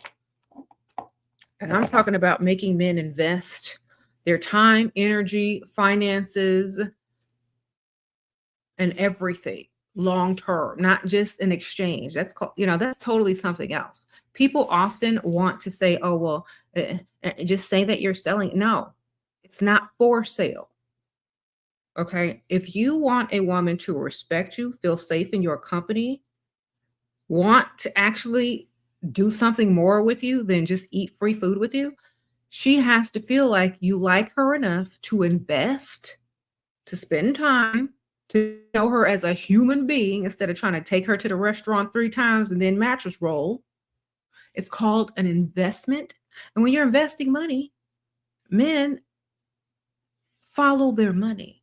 Speaker 1: And I'm talking about making men invest their time, energy, finances, and everything long term, not just an exchange. That's called, that's totally something else. People often want to say, oh, well, just say that you're selling. No, it's not for sale. Okay. If you want a woman to respect you, feel safe in your company, want to actually do something more with you than just eat free food with you, she has to feel like you like her enough to invest, to spend time, to know her as a human being instead of trying to take her to the restaurant 3 times and then mattress roll. It's called an investment. And when you're investing money, men follow their money.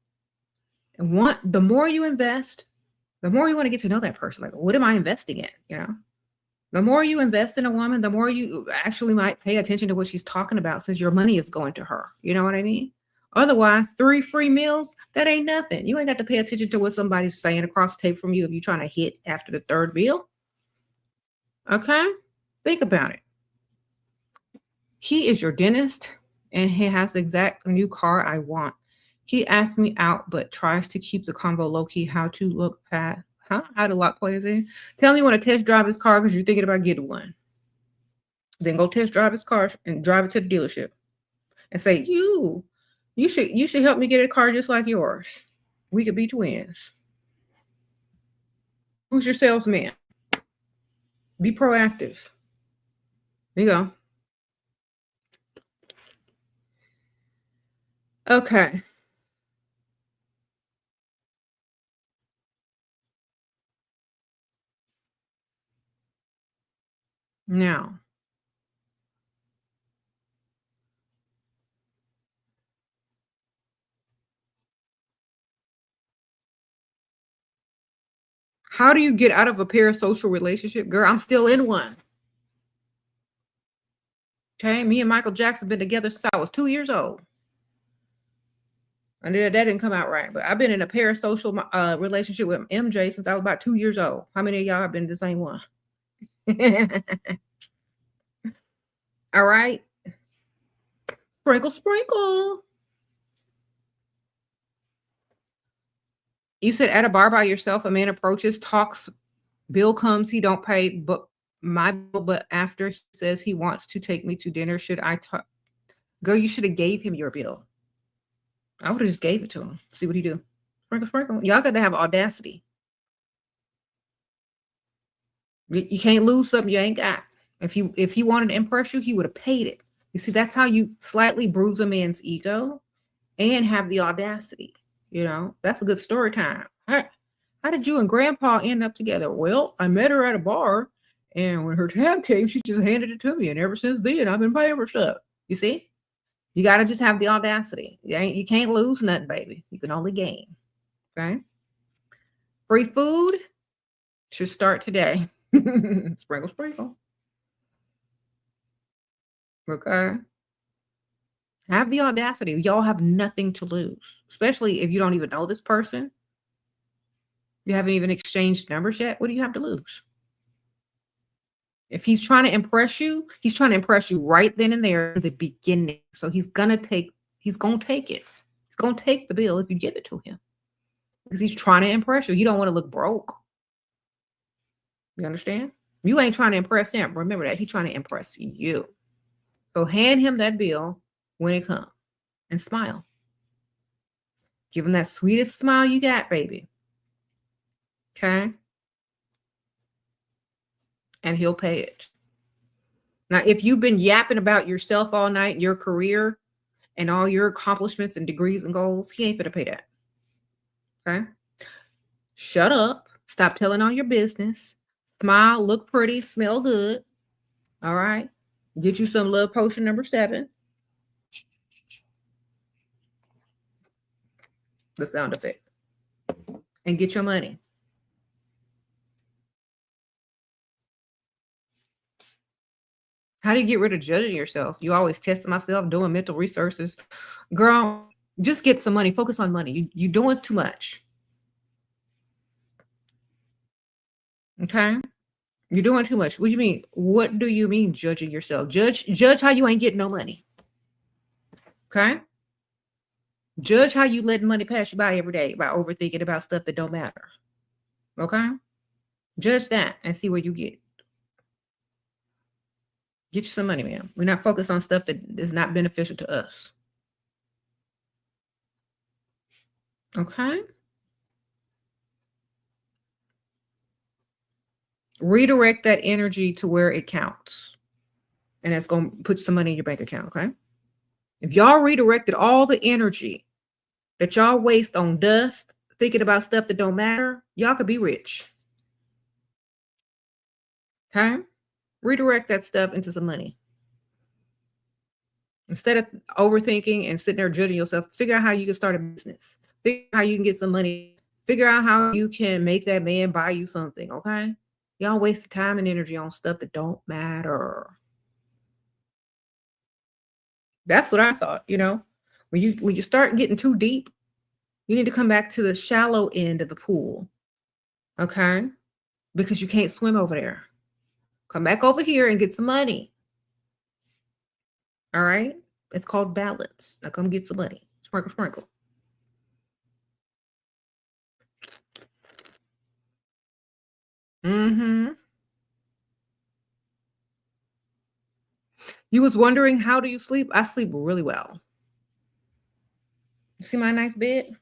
Speaker 1: And the more you invest, the more you want to get to know that person. Like, what am I investing in? The more you invest in a woman, the more you actually might pay attention to what she's talking about, since your money is going to her. You know what I mean? Otherwise, 3 free meals, that ain't nothing. You ain't got to pay attention to what somebody's saying across the tape from you if you're trying to hit after the 3rd meal. Okay? Think about it. He is your dentist, and he has the exact new car I want. He asked me out, but tries to keep the convo low-key. How to look past, how to lock players in. Tell him you want to test drive his car because you're thinking about getting one. Then go test drive his car and drive it to the dealership and say, you should help me get a car just like yours. We could be twins. Who's your salesman? Be proactive. There you go. Okay. Now, how do you get out of a parasocial relationship? Girl, I'm still in one. Okay, me and Michael Jackson been together since I was 2 years old. And that didn't come out right. But I've been in a parasocial relationship with MJ since I was about 2 years old. How many of y'all have been in the same one? All right. Sprinkle, sprinkle. You said at a bar by yourself, a man approaches, talks, bill comes, he don't pay, but after he says he wants to take me to dinner, should I talk? Girl, you should have gave him your bill. I would have just gave it to him. See what he do. Sprinkle, sprinkle. Y'all got to have audacity. You can't lose something you ain't got. If he wanted to impress you, he would have paid it. You see, that's how you slightly bruise a man's ego and have the audacity. That's a good story time. How did you and Grandpa end up together? Well, I met her at a bar, and when her tab came, she just handed it to me. And ever since then, I've been paying for stuff. You see? You got to just have the audacity. You can't lose nothing, baby. You can only gain. Okay? Free food should start today. Sprinkle, sprinkle. Okay? Have the audacity. Y'all have nothing to lose, especially if you don't even know this person. You haven't even exchanged numbers yet. What do you have to lose? If he's trying to impress you, he's trying to impress you right then and there in the beginning. So he's gonna take it. He's gonna take the bill if you give it to him. Because he's trying to impress you. You don't want to look broke. You understand? You ain't trying to impress him. Remember that. He's trying to impress you. So hand him that bill when it comes and smile. Give him that sweetest smile you got, baby. Okay? And he'll pay it. Now, if you've been yapping about yourself all night, your career, and all your accomplishments and degrees and goals, he ain't finna pay that. Okay? Shut up. Stop telling all your business. Smile, look pretty, smell good. All right? Get you some love potion number 7. The sound effects. And get your money. How do you get rid of judging yourself? You always testing myself, doing mental resources. Girl, just get some money. Focus on money. You're doing too much. Okay? You're doing too much. What do you mean? What do you mean judging yourself? Judge how you ain't getting no money. Okay? Judge how you letting money pass you by every day by overthinking about stuff that don't matter. Okay? Judge that and see where you get. Get you some money, ma'am. We're not focused on stuff that is not beneficial to us. Okay? Redirect that energy to where it counts. And that's going to put some money in your bank account, okay? If y'all redirected all the energy that y'all waste on dust, thinking about stuff that don't matter, y'all could be rich. Okay? Redirect that stuff into some money. Instead of overthinking and sitting there judging yourself, figure out how you can start a business. Figure out how you can get some money. Figure out how you can make that man buy you something, okay? Y'all waste time and energy on stuff that don't matter. That's what I thought, When you start getting too deep, you need to come back to the shallow end of the pool, okay? Because you can't swim over there. Come back over here and get some money. All right? It's called balance. Now come get some money. Sprinkle, sprinkle. Mm-hmm. You was wondering, how do you sleep? I sleep really well. You see my nice bed?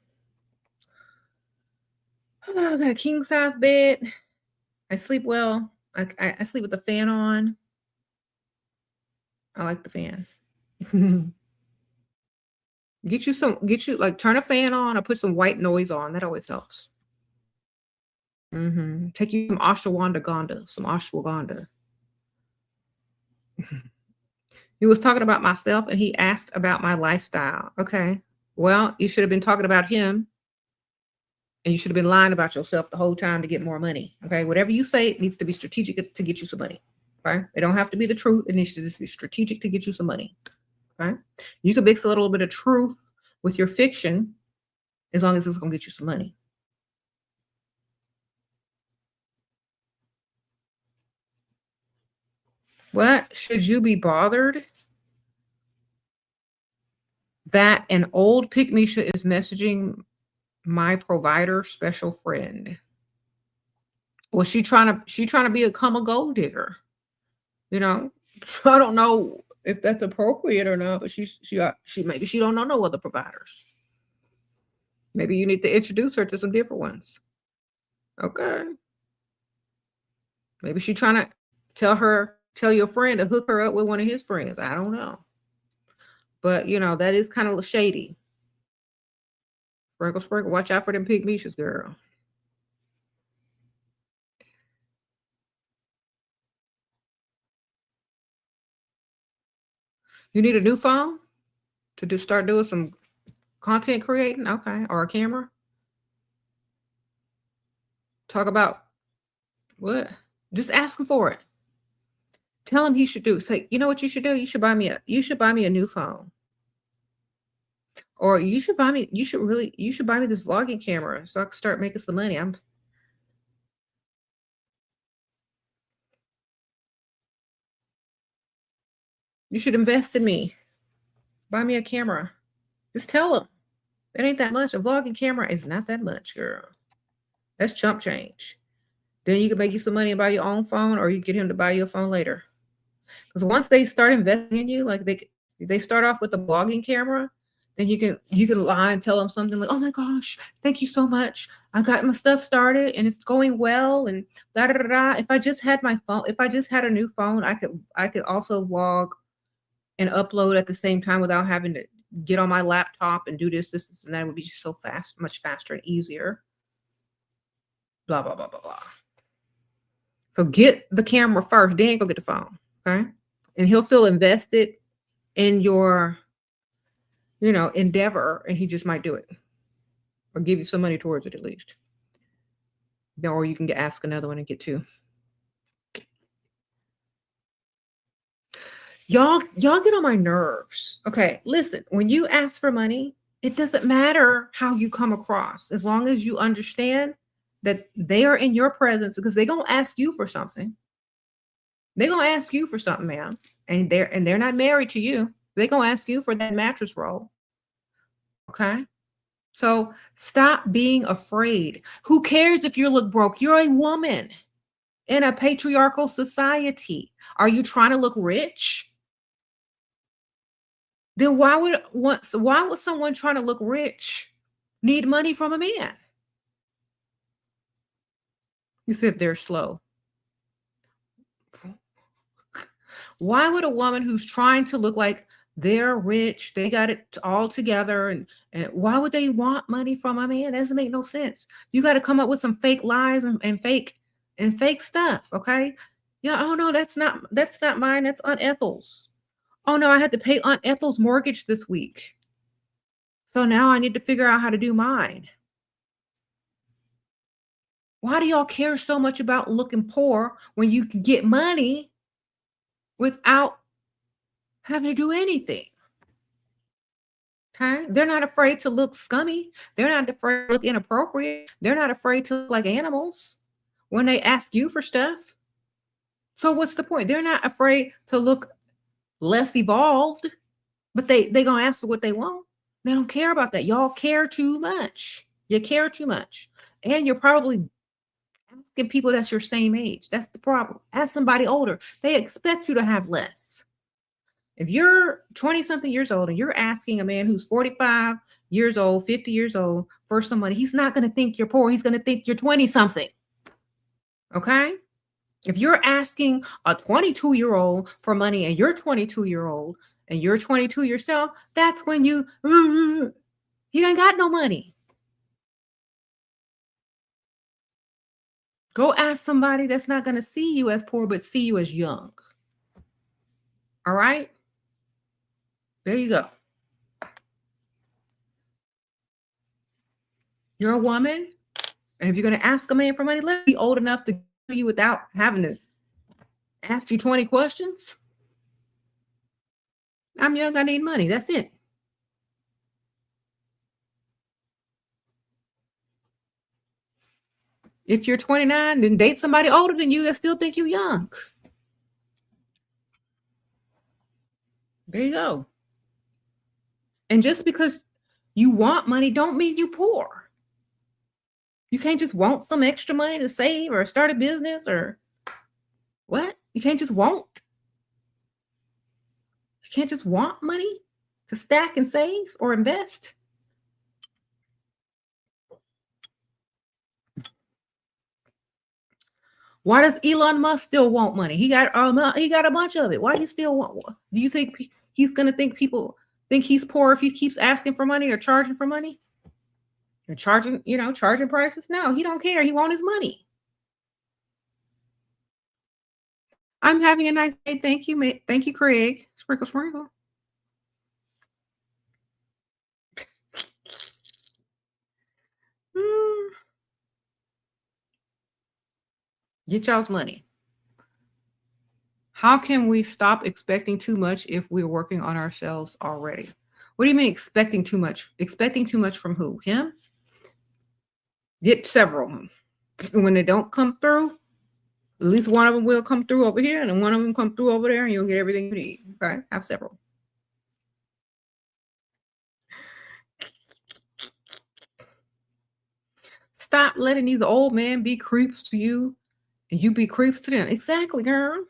Speaker 1: Oh, I got a king size bed. I sleep well. I sleep with the fan on. I like the fan. Get you like turn a fan on or put some white noise on. That always helps. Take you some ashwagandha. He was talking about myself and he asked about my lifestyle. Okay. Well, you should have been talking about him and you should have been lying about yourself the whole time to get more money. Okay. Whatever you say, it needs to be strategic to get you some money. Okay. It don't have to be the truth. It needs to just be strategic to get you some money. Okay. You can mix a little bit of truth with your fiction as long as it's going to get you some money. What? Should you be bothered that an old Pygmisha is messaging my provider special friend? Well, she trying to become a gold digger. I don't know if that's appropriate or not, but she maybe she don't know no other providers. Maybe you need to introduce her to some different ones. Okay. Maybe she trying to tell your friend to hook her up with one of his friends. I don't know. But, that is kind of shady. Sprinkle, sprinkle. Watch out for them Pygmishas, girl. You need a new phone to start doing some content creating? Okay. Or a camera? Talk about what? Just ask him for it. Tell him he should do. Say, you know what you should do? You should buy me a new phone. Or you should buy me. You should buy me this vlogging camera so I can start making some money. You should invest in me. Buy me a camera. Just tell them it ain't that much. A vlogging camera is not that much, girl. That's chump change. Then you can make you some money and buy your own phone, or you get him to buy you a phone later. Because once they start investing in you, like they start off with a vlogging camera, then you can lie and tell them something like, "Oh my gosh, thank you so much. I got my stuff started and it's going well." And da da da da. If I just had my phone, if I just had a new phone, I could also vlog and upload at the same time without having to get on my laptop and do this, and that. Would be just so fast, much faster and easier. Blah blah blah blah blah. So get the camera first, then go get the phone. Okay. And he'll feel invested in your, endeavor, and he just might do it or give you some money towards it at least. Or you can ask another one and get two. Y'all get on my nerves. Okay, listen, when you ask for money, it doesn't matter how you come across, as long as you understand that they are in your presence, because they're gonna ask you for something. They're gonna ask you for something, ma'am, and they're not married to you. They're gonna ask you for that mattress roll. Okay, so stop being afraid. Who cares if you look broke? You're a woman in a patriarchal society. Are you trying to look rich? Then why would someone trying to look rich need money from a man? You said they're slow. Why would a woman who's trying to look like they're rich, they got it all together, and why would they want money from a man? That doesn't make no sense. You got to come up with some fake lies and fake stuff, okay? Yeah, oh no, that's not mine. That's Aunt Ethel's. Oh no, I had to pay Aunt Ethel's mortgage this week. So now I need to figure out how to do mine. Why do y'all care so much about looking poor when you can get money without having to do anything? Okay? They're not afraid to look scummy. They're not afraid to look inappropriate. They're not afraid to look like animals when they ask you for stuff. So what's the point? They're not afraid to look less evolved, but they gonna ask for what they want. They don't care about that. Y'all care too much. You care too much. And you're probably asking people that's your same age. That's the problem. Ask somebody older. They expect you to have less. If you're 20 something years old and you're asking a man who's 45 years old, 50 years old for some money, he's not going to think you're poor. He's going to think you're 20 something. Okay? If you're asking a 22-year-old for money and you're 22-year-old and you're 22 yourself, that's when you ain't got no money. Go ask somebody that's not going to see you as poor, but see you as young. All right? There you go. You're a woman, and if you're going to ask a man for money, let him be old enough to give you without having to ask you 20 questions. I'm young, I need money. That's it. If you're 29, then date somebody older than you that still think you're young. There you go. And just because you want money don't mean you poor. You can't just want some extra money to save or start a business or what? You can't just want. You can't just want money to stack and save or invest. Why does Elon Musk still want money? He got a bunch of it. Why do you still want one? Do you think he's going to think people think he's poor if he keeps asking for money or charging for money? Or charging prices? No, he don't care. He wants his money. I'm having a nice day. Thank you, thank you, Craig. Sprinkle, sprinkle. Get y'all's money. How can we stop expecting too much if we're working on ourselves already? What do you mean expecting too much? Expecting too much from who? Him? Get several of them. When they don't come through, at least one of them will come through over here, and then one of them come through over there, and you'll get everything you need. Okay, have several. Stop letting these old men be creeps to you, and you be creeps to them. Exactly, girl.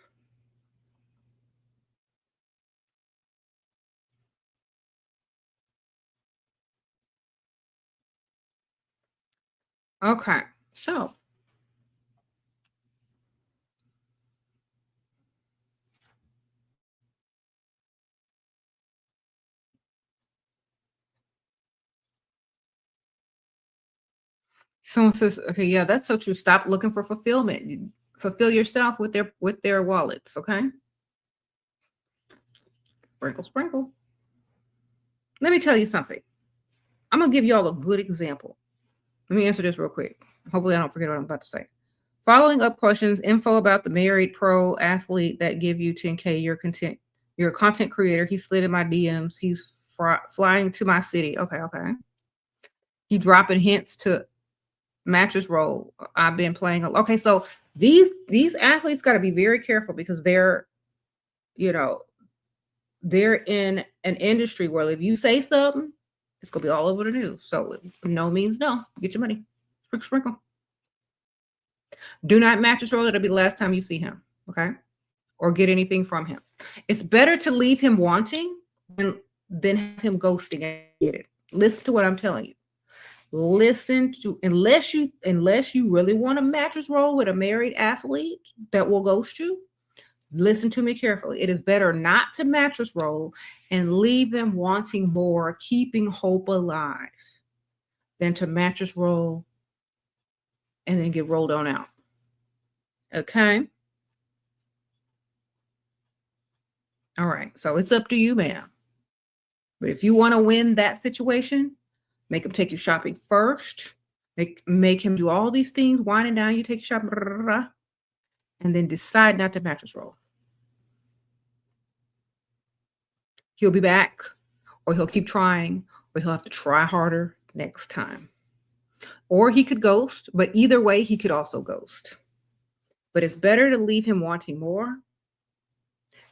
Speaker 1: Okay, so someone says, okay, yeah, that's so true. Stop looking for fulfillment. Fulfill yourself with their wallets. Okay, sprinkle, sprinkle. Let me tell you something. I'm gonna give y'all a good example. Let me answer this real quick. Hopefully, I don't forget what I'm about to say. Following up questions, info about the married pro athlete that give you 10K. You're a content creator. He slid in my DMs. He's flying to my city. Okay, okay. He dropping hints to mattress roll. I've been playing. Okay, so these athletes got to be very careful because you know, they're in an industry where if you say something, it's gonna be all over the news. So no means no. Get your money. Sprinkle, sprinkle. Do not mattress roll. It'll be the last time you see him. Okay, or get anything from him. It's better to leave him wanting than have him ghosting and get it. Listen to what I'm telling you. Listen to unless you really want a mattress roll with a married athlete that will ghost you. Listen to me carefully. It is better not to mattress roll and leave them wanting more, keeping hope alive, than to mattress roll and then get rolled on out. Okay. All right. So it's up to you, ma'am. But if you want to win that situation, make him take you shopping first. Make him do all these things, winding down. You take you shopping, and then decide not to mattress roll. He'll be back, or he'll keep trying, or he'll have to try harder next time. Or he could ghost, but either way, he could also ghost. But it's better to leave him wanting more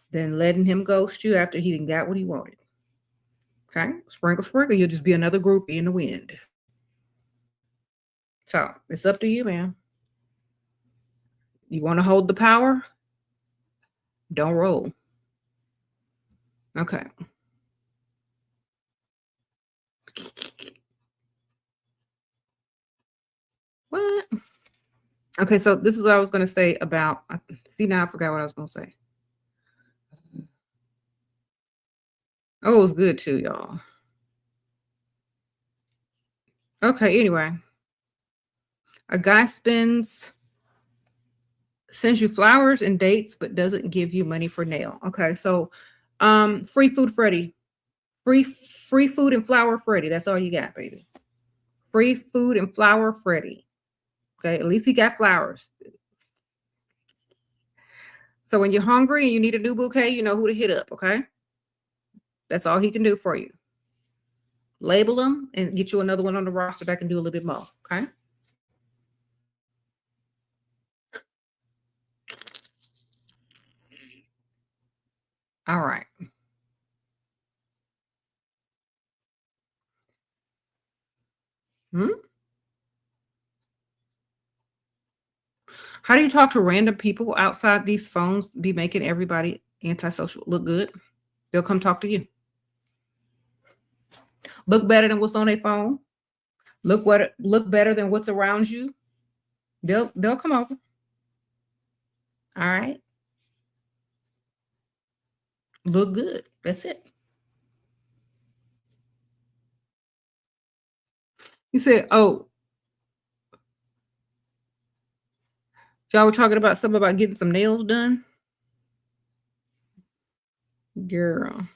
Speaker 1: than letting him ghost you after he didn't got what he wanted. Okay? Sprinkle, sprinkle. You'll just be another groupie in the wind. So it's up to you, man. You want to hold the power? Don't roll. Okay. What? Okay, so this is what I was going to say about. See, now I forgot what I was going to say. Oh, it was good too, y'all. Okay, anyway. A guy sends you flowers and dates, but doesn't give you money for nail. Okay, so free food Freddy. Free food and flour Freddy. That's all you got, baby. Free food and flour Freddy. Okay, at least he got flowers. So when you're hungry and you need a new bouquet, you know who to hit up, okay? That's all he can do for you. Label them and get you another one on the roster that can do a little bit more, okay? All right. How do you talk to random people outside these phones be making everybody antisocial? Look good. They'll come talk to you. Look better than what's on their phone. Look better than what's around you. They'll come over. All right. Look good. That's it. You said, oh, y'all were talking about something about getting some nails done. Girl,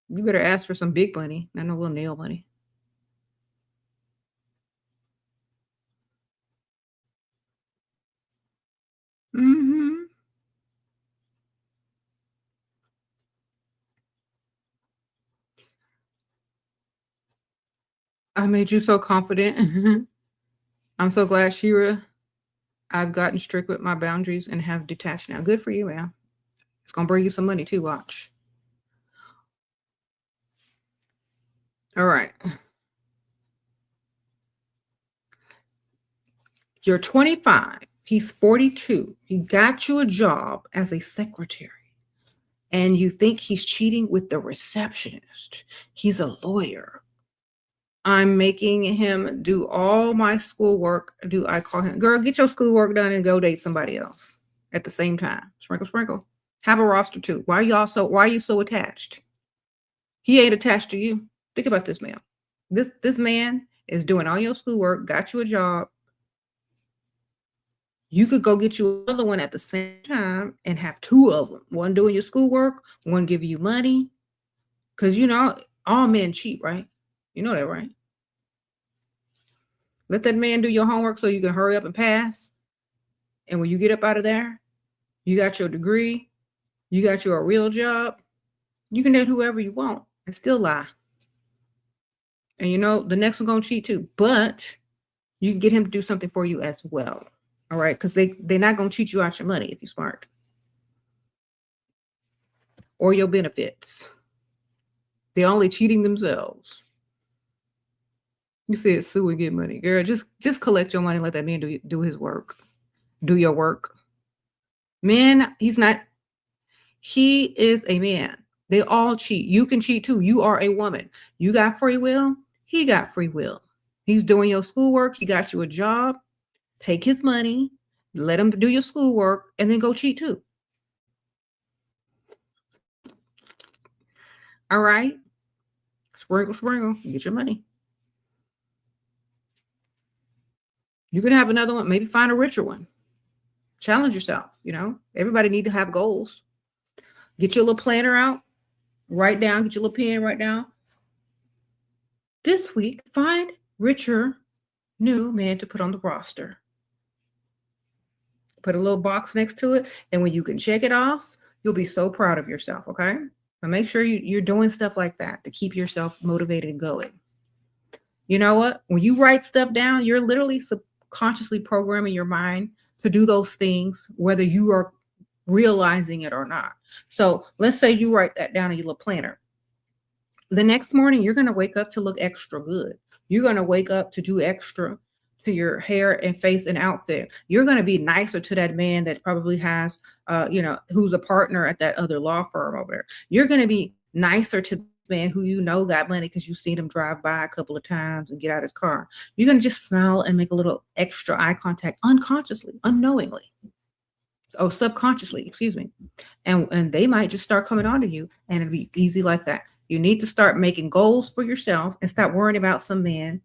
Speaker 1: you better ask for some big money, not no little nail money. Mm-hmm. I made you so confident. I'm so glad, Shera. I've gotten strict with my boundaries and have detached now. Good for you, man. It's going to bring you some money too. Watch. All right. You're 25. He's 42. He got you a job as a secretary. And you think he's cheating with the receptionist. He's a lawyer. I'm making him do all my schoolwork. I call him, girl, get your schoolwork done and go date somebody else at the same time. Sprinkle, sprinkle. Have a roster too. Why are you so attached? He ain't attached to you. Think about this, man. This man is doing all your schoolwork, got you a job. You could go get you another one at the same time and have two of them. One doing your schoolwork, one giving you money. Because, all men cheat, right? You know that, right? Let that man do your homework so you can hurry up and pass. And when you get up out of there, you got your degree, you got your real job. You can date whoever you want and still lie. And the next one going to cheat too. But you can get him to do something for you as well. All right, because they're not going to cheat you out your money if you're smart. Or your benefits. They're only cheating themselves. You said sue and get money. Girl, just collect your money and let that man do his work. Do your work. Man, he is a man. They all cheat. You can cheat too. You are a woman. You got free will. He got free will. He's doing your schoolwork. He got you a job. Take his money, let him do your schoolwork, and then go cheat too. All right? Sprinkle, sprinkle, get your money. You can have another one, maybe find a richer one. Challenge yourself, Everybody need to have goals. Get your little planner out. Write down, get your little pen, write down. This week, find richer new man to put on the roster. Put a little box next to it, and when you can check it off, you'll be so proud of yourself, okay? But make sure you're doing stuff like that to keep yourself motivated and going. You know what? When you write stuff down, you're literally subconsciously programming your mind to do those things, whether you are realizing it or not. So let's say you write that down in your little planner. The next morning, you're going to wake up to look extra good. You're going to wake up to do extra to your hair and face and outfit. You're going to be nicer to that man that probably has, who's a partner at that other law firm over there. You're going to be nicer to this man who got money because you've seen him drive by a couple of times and get out of his car. You're going to just smile and make a little extra eye contact unconsciously, unknowingly. Oh, subconsciously, excuse me. And they might just start coming on to you, and it'll be easy like that. You need to start making goals for yourself and stop worrying about some man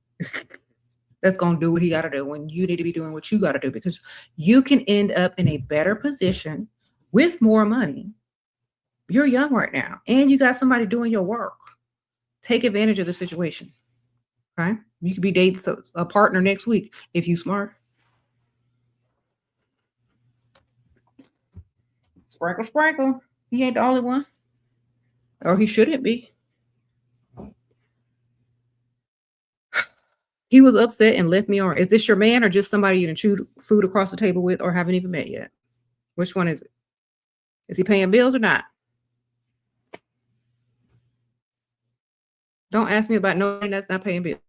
Speaker 1: that's going to do what he got to do when you need to be doing what you got to do, because you can end up in a better position with more money. You're young right now, and you got somebody doing your work. Take advantage of the situation. Okay? You could be dating a partner next week if you smart. Sprinkle, sprinkle. He ain't the only one. Or he shouldn't be. He was upset and left me on. Is this your man or just somebody you done chewed food across the table with or haven't even met yet? Which one is it? Is he paying bills or not? Don't ask me about nobody that's not paying bills.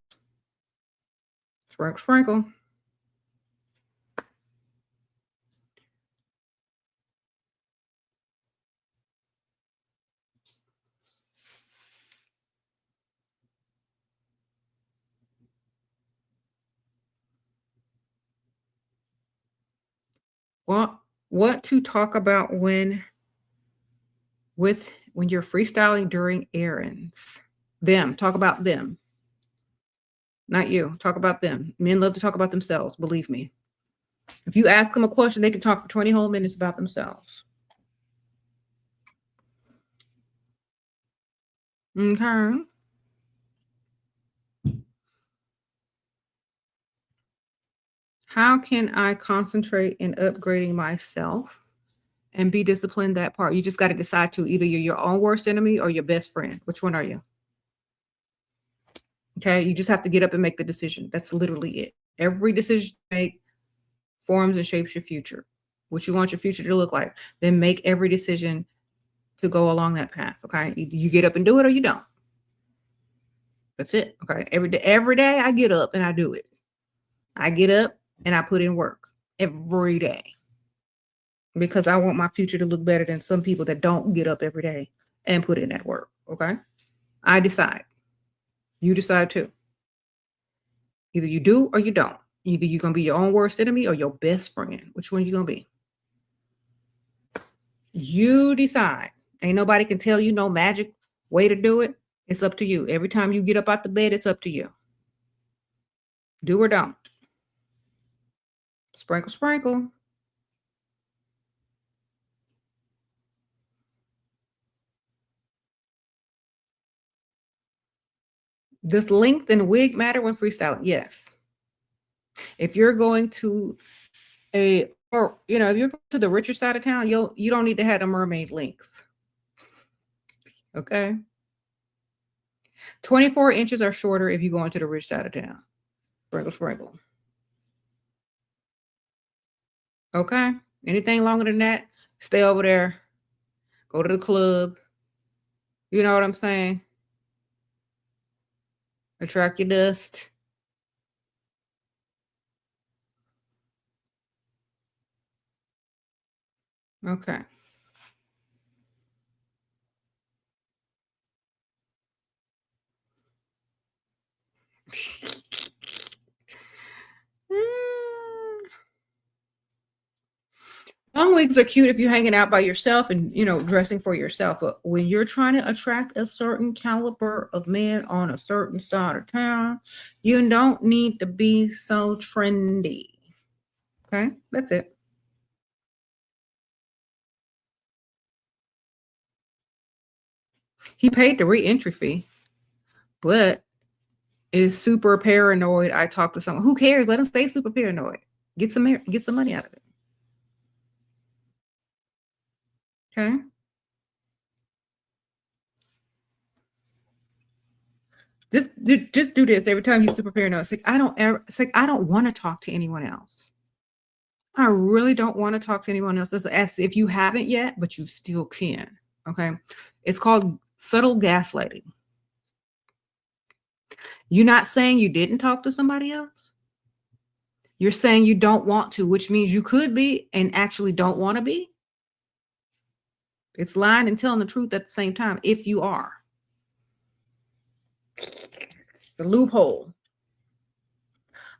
Speaker 1: Sprinkle, sprinkle. What to talk about when you're freestyling during errands? Talk about them. Not you. Talk about them. Men love to talk about themselves, believe me. If you ask them a question, they can talk for 20 whole minutes about themselves. Okay. How can I concentrate in upgrading myself and be disciplined? That part. You just got to decide to either you're your own worst enemy or your best friend. Which one are you? Okay. You just have to get up and make the decision. That's literally it. Every decision you make forms and shapes your future. What you want your future to look like. Then make every decision to go along that path. Okay. You get up and do it or you don't. That's it. Okay. Every day I get up and I do it. I get up and I put in work every day because I want my future to look better than some people that don't get up every day and put in that work. Okay. I decide. You decide too. Either you do or you don't. Either you're going to be your own worst enemy or your best friend. Which one you going to be? You decide. Ain't nobody can tell you no magic way to do it. It's up to you. Every time you get up out the bed, it's up to you. Do or don't. Sprinkle, sprinkle. Does length and wig matter when freestyling? Yes. If you're going to if you're going to the richer side of town, you don't need to have a mermaid length. Okay. 24 inches or shorter if you go into the rich side of town. Sprinkle, sprinkle. Okay. Anything longer than that, stay over there. Go to the club. You know what I'm saying? Attract your dust. Okay. Long wigs are cute if you're hanging out by yourself and dressing for yourself. But when you're trying to attract a certain caliber of man on a certain side of town, you don't need to be so trendy. Okay, that's it. He paid the re-entry fee, but is super paranoid. I talked to someone. Who cares? Let him stay super paranoid. Get some money out of it. Okay. Just do this every time you super paranoid. It's like I don't want to talk to anyone else. I really don't want to talk to anyone else. It's as if you haven't yet, but you still can. Okay. It's called subtle gaslighting. You're not saying you didn't talk to somebody else. You're saying you don't want to, which means you could be and actually don't want to be. It's lying and telling the truth at the same time if you are. The loophole.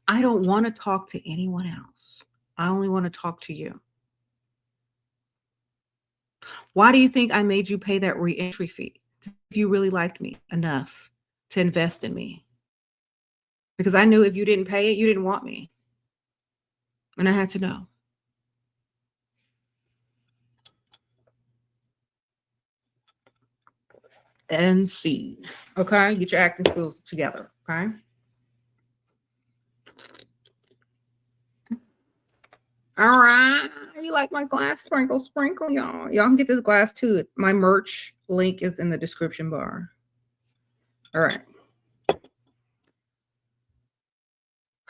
Speaker 1: I don't want to talk to anyone else. I only want to talk to you. Why do you think I made you pay that re-entry fee? If you really liked me enough to invest in me. Because I knew if you didn't pay it, you didn't want me. And I had to know. And see. Okay? Get your acting skills together. Okay? All right. You like my glass? Sprinkle, sprinkle, y'all. Y'all can get this glass too. My merch link is in the description bar. All right.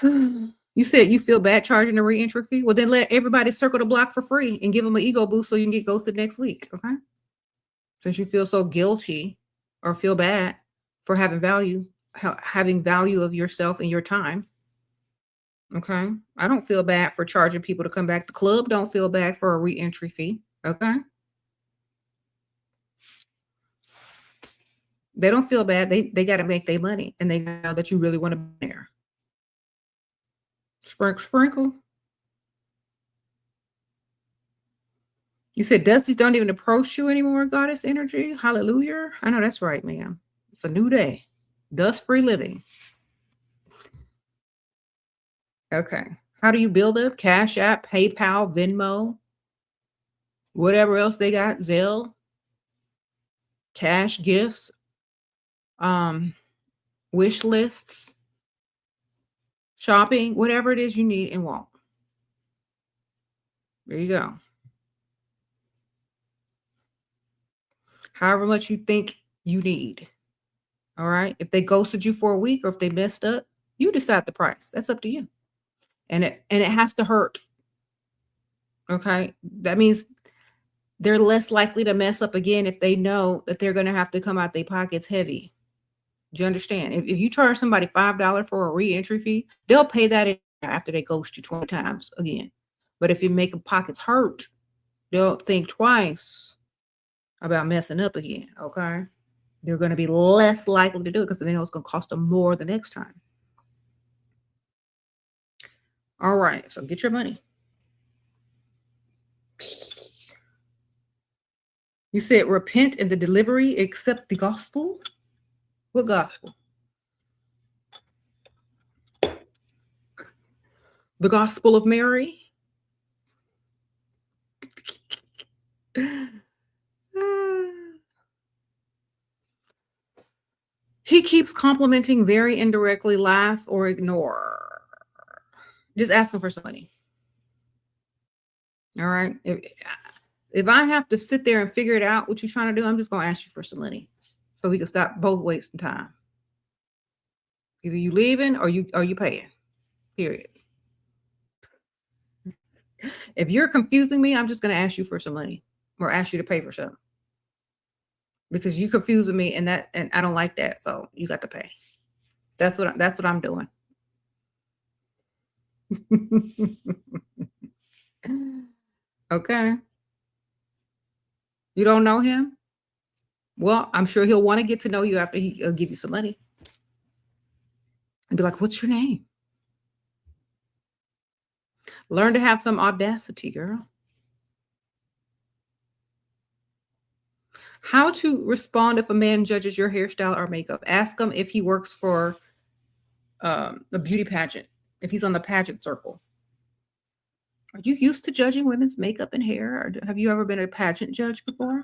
Speaker 1: You said you feel bad charging a re-entry fee? Well, then let everybody circle the block for free and give them an ego boost so you can get ghosted next week. Okay? Since you feel so guilty or feel bad for having value of yourself and your time. Okay. I don't feel bad for charging people to come back. The club don't feel bad for a re-entry fee. Okay. They don't feel bad. They got to make their money and they know that you really want to be there. Sprinkle, sprinkle. You said Dusties don't even approach you anymore, goddess energy. Hallelujah. I know that's right, ma'am. It's a new day. Dust-free living. Okay. How do you build it? Cash App, PayPal, Venmo, whatever else they got, Zelle, cash gifts, wish lists, shopping, whatever it is you need and want. There you go. However much you think you need. All right. If they ghosted you for a week or if they messed up, you decide the price. That's up to you. And it has to hurt. Okay. That means they're less likely to mess up again if they know that they're going to have to come out their pockets heavy. Do you understand? If you charge somebody $5 for a re-entry fee, they'll pay that after they ghost you 20 times again. But if you make them pockets hurt, they'll think twice about messing up again. Okay. They're going to be less likely to do it because they know it's going to cost them more the next time. All right. So get your money. You said repent in the delivery, accept the gospel. What gospel? The gospel of Mary. He keeps complimenting very indirectly, laugh or ignore. Just ask him for some money. All right. If I have to sit there and figure it out what you're trying to do, I'm just going to ask you for some money so we can stop both wasting time. Either you leaving or you paying. Period. If you're confusing me, I'm just going to ask you for some money or ask you to pay for something because you confusing me and I don't like that. So you got to pay. That's what I'm doing. Okay. You don't know him? Well, I'm sure he'll want to get to know you after he'll give you some money. And be like, what's your name? Learn to have some audacity, girl. How to respond if a man judges your hairstyle or makeup. Ask him if he works for a beauty pageant, if he's on the pageant circle. Are you used to judging women's makeup and hair? Or have you ever been a pageant judge before?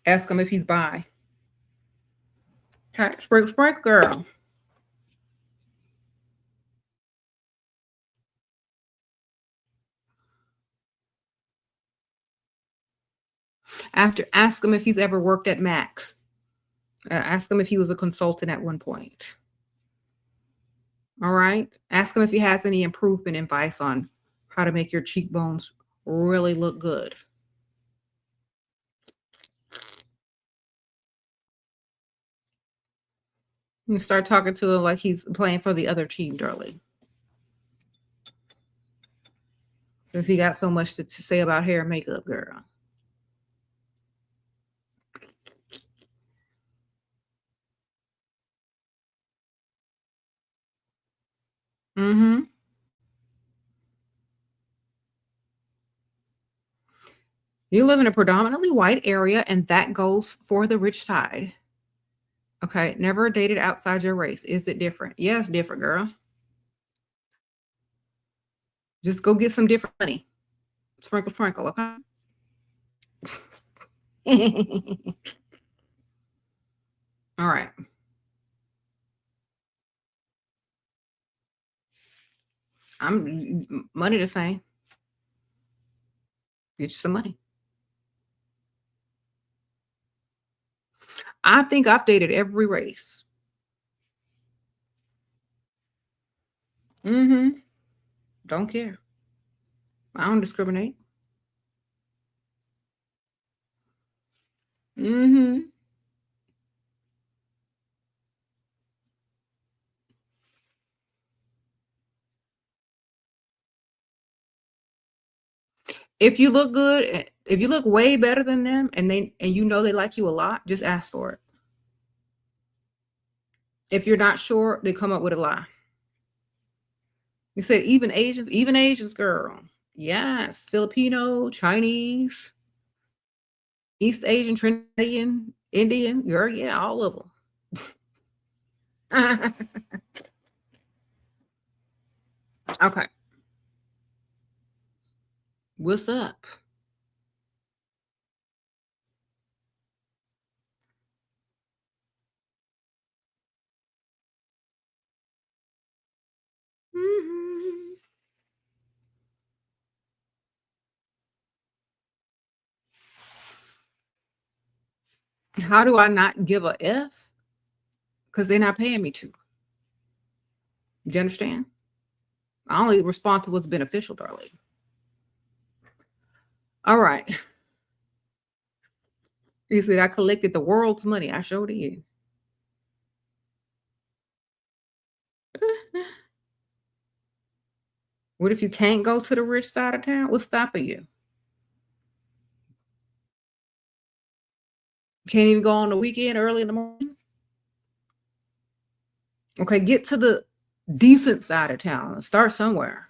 Speaker 1: Ask him if he's bi. Sprite girl. After, ask him if he's ever worked at Mac. Ask him if he was a consultant at one point. All right. Ask him if he has any improvement advice on how to make your cheekbones really look good. You start talking to him like he's playing for the other team, darling. Since he got so much to say about hair and makeup, girl. Mm-hmm. You live in a predominantly white area, and that goes for the rich side. Okay. Never dated outside your race. Is it different? Yeah, it's different, girl. Just go get some different money. Sprinkle, sprinkle, okay? All right. I'm money the same. Get you some money. I think I've dated every race. Mm-hmm. Don't care. I don't discriminate. Mm-hmm. If you look good, if you look way better than them and you know they like you a lot, just ask for it. If you're not sure, then come up with a lie. You said even Asians, girl. Yes. Filipino, Chinese, East Asian, Trinidadian, Indian, girl, yeah, all of them. Okay. What's up? Mhm. How do I not give a F? Because they're not paying me to. You understand? I only respond to what's beneficial, darling. All right. You said I collected the world's money. I showed you. What if you can't go to the rich side of town? What's stopping you? Can't even go on the weekend early in the morning? Okay, get to the decent side of town. Start somewhere.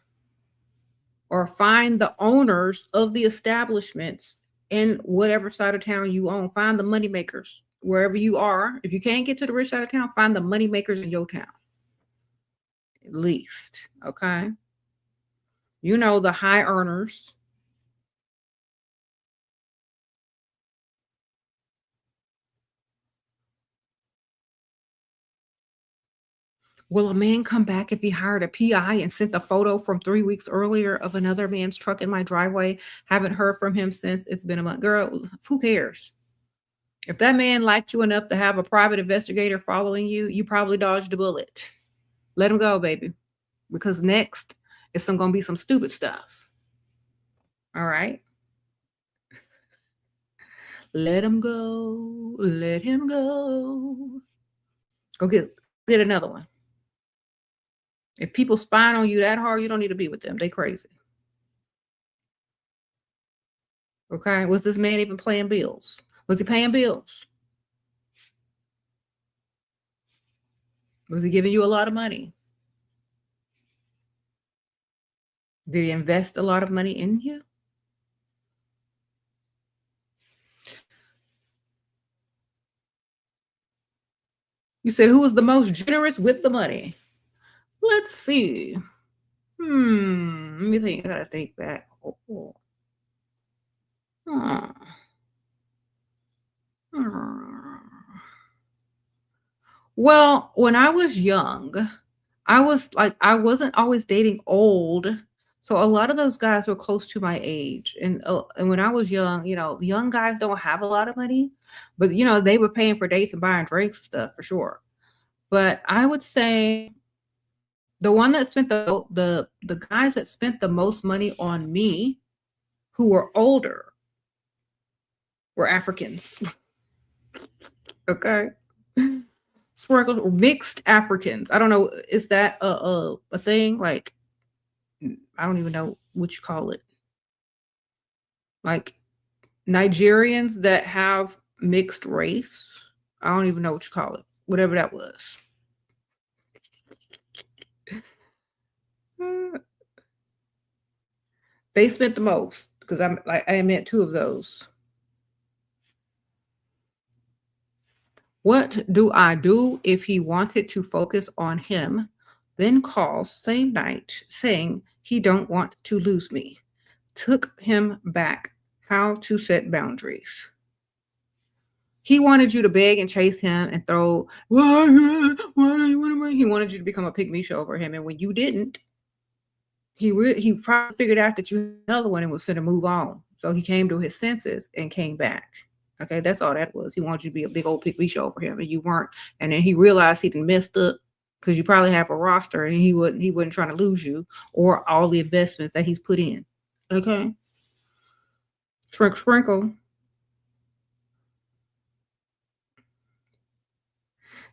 Speaker 1: Or find the owners of the establishments in whatever side of town you own. Find the money makers wherever you are. If you can't get to the rich side of town, find the money makers in your town. At least. Okay. You know, the high earners. Will a man come back if he hired a PI and sent a photo from 3 weeks earlier of another man's truck in my driveway? Haven't heard from him since. It's been a month. Girl, who cares? If that man liked you enough to have a private investigator following you, you probably dodged a bullet. Let him go, baby. Because next it's going to be some stupid stuff. All right? Let him go. Let him go. Go get another one. If people spying on you that hard, you don't need to be with them. They crazy. Okay? Was this man even paying bills? Was he paying bills? Was he giving you a lot of money? Did he invest a lot of money in you? You said, who was the most generous with the money? Let's see. Let me think. I gotta think back. Oh. Huh. Well, when I was young, I wasn't always dating old. So a lot of those guys were close to my age. And when I was young, young guys don't have a lot of money, but they were paying for dates and buying drinks and stuff for sure. But I would say the one that spent the guys that spent the most money on me who were older were Africans. Okay. Sprinkles or mixed Africans. I don't know. Is that a thing? Like, I don't even know what you call it. Like Nigerians that have mixed race. I don't even know what you call it. Whatever that was. They spent the most because I met two of those. What do I do if he wanted to focus on him, then calls same night saying he don't want to lose me? Took him back. How to set boundaries. He wanted you to beg and chase him and throw, why do you want to? He wanted you to become a pygmy show over him. And when you didn't, he probably figured out that you had another one and was going to move on. So he came to his senses and came back. Okay, that's all that was. He wanted you to be a big old pygmy show for him, and you weren't. And then he realized he done messed up because you probably have a roster, and he wasn't trying to lose you or all the investments that he's put in. Okay, sprinkle.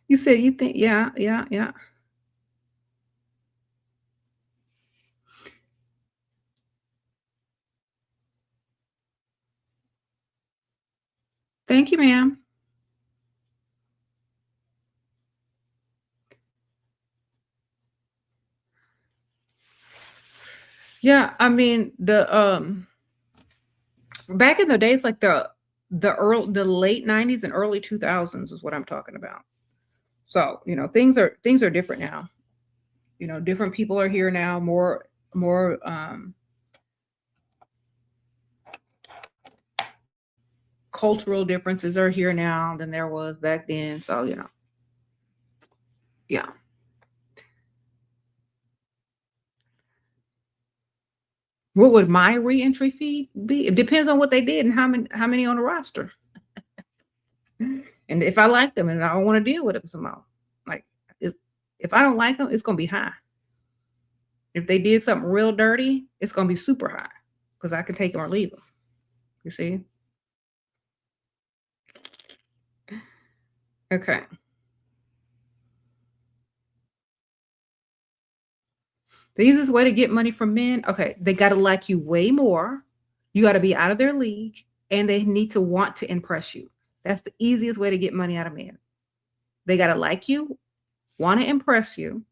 Speaker 1: You said you think, yeah. Thank you, ma'am. Yeah, I mean the back in the days, like the late 90s and early 2000s is what I'm talking about. So, things are different now. Different people are here now, more cultural differences are here now than there was back then. So, yeah. What would my reentry fee be? It depends on what they did and how many on the roster. And if I like them and I don't want to deal with them somehow, like if I don't like them, it's gonna be high. If they did something real dirty, it's gonna be super high because I can take them or leave them. You see? Okay. The easiest way to get money from men, okay, they gotta like you way more. You gotta be out of their league, and they need to want to impress you. That's the easiest way to get money out of men. They gotta like you, want to impress you,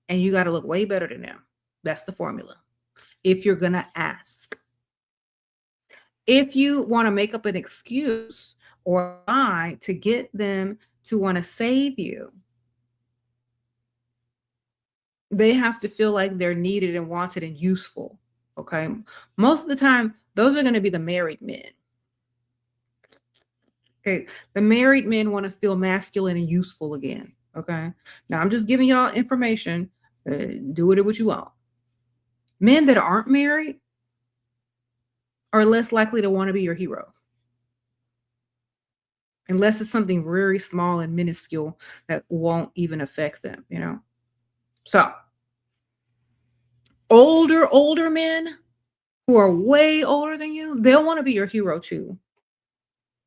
Speaker 1: and you gotta look way better than them. That's the formula. If you're gonna ask. If you want to make up an excuse or lie to get them to want to save you, they have to feel like they're needed and wanted and useful. Okay. Most of the time, those are going to be the married men. Okay. The married men want to feel masculine and useful again. Okay. Now, I'm just giving y'all information. Do with it what you want. Men that aren't married are less likely to want to be your hero. Unless it's something very small and minuscule that won't even affect them, you know? So, older men who are way older than you, they'll want to be your hero too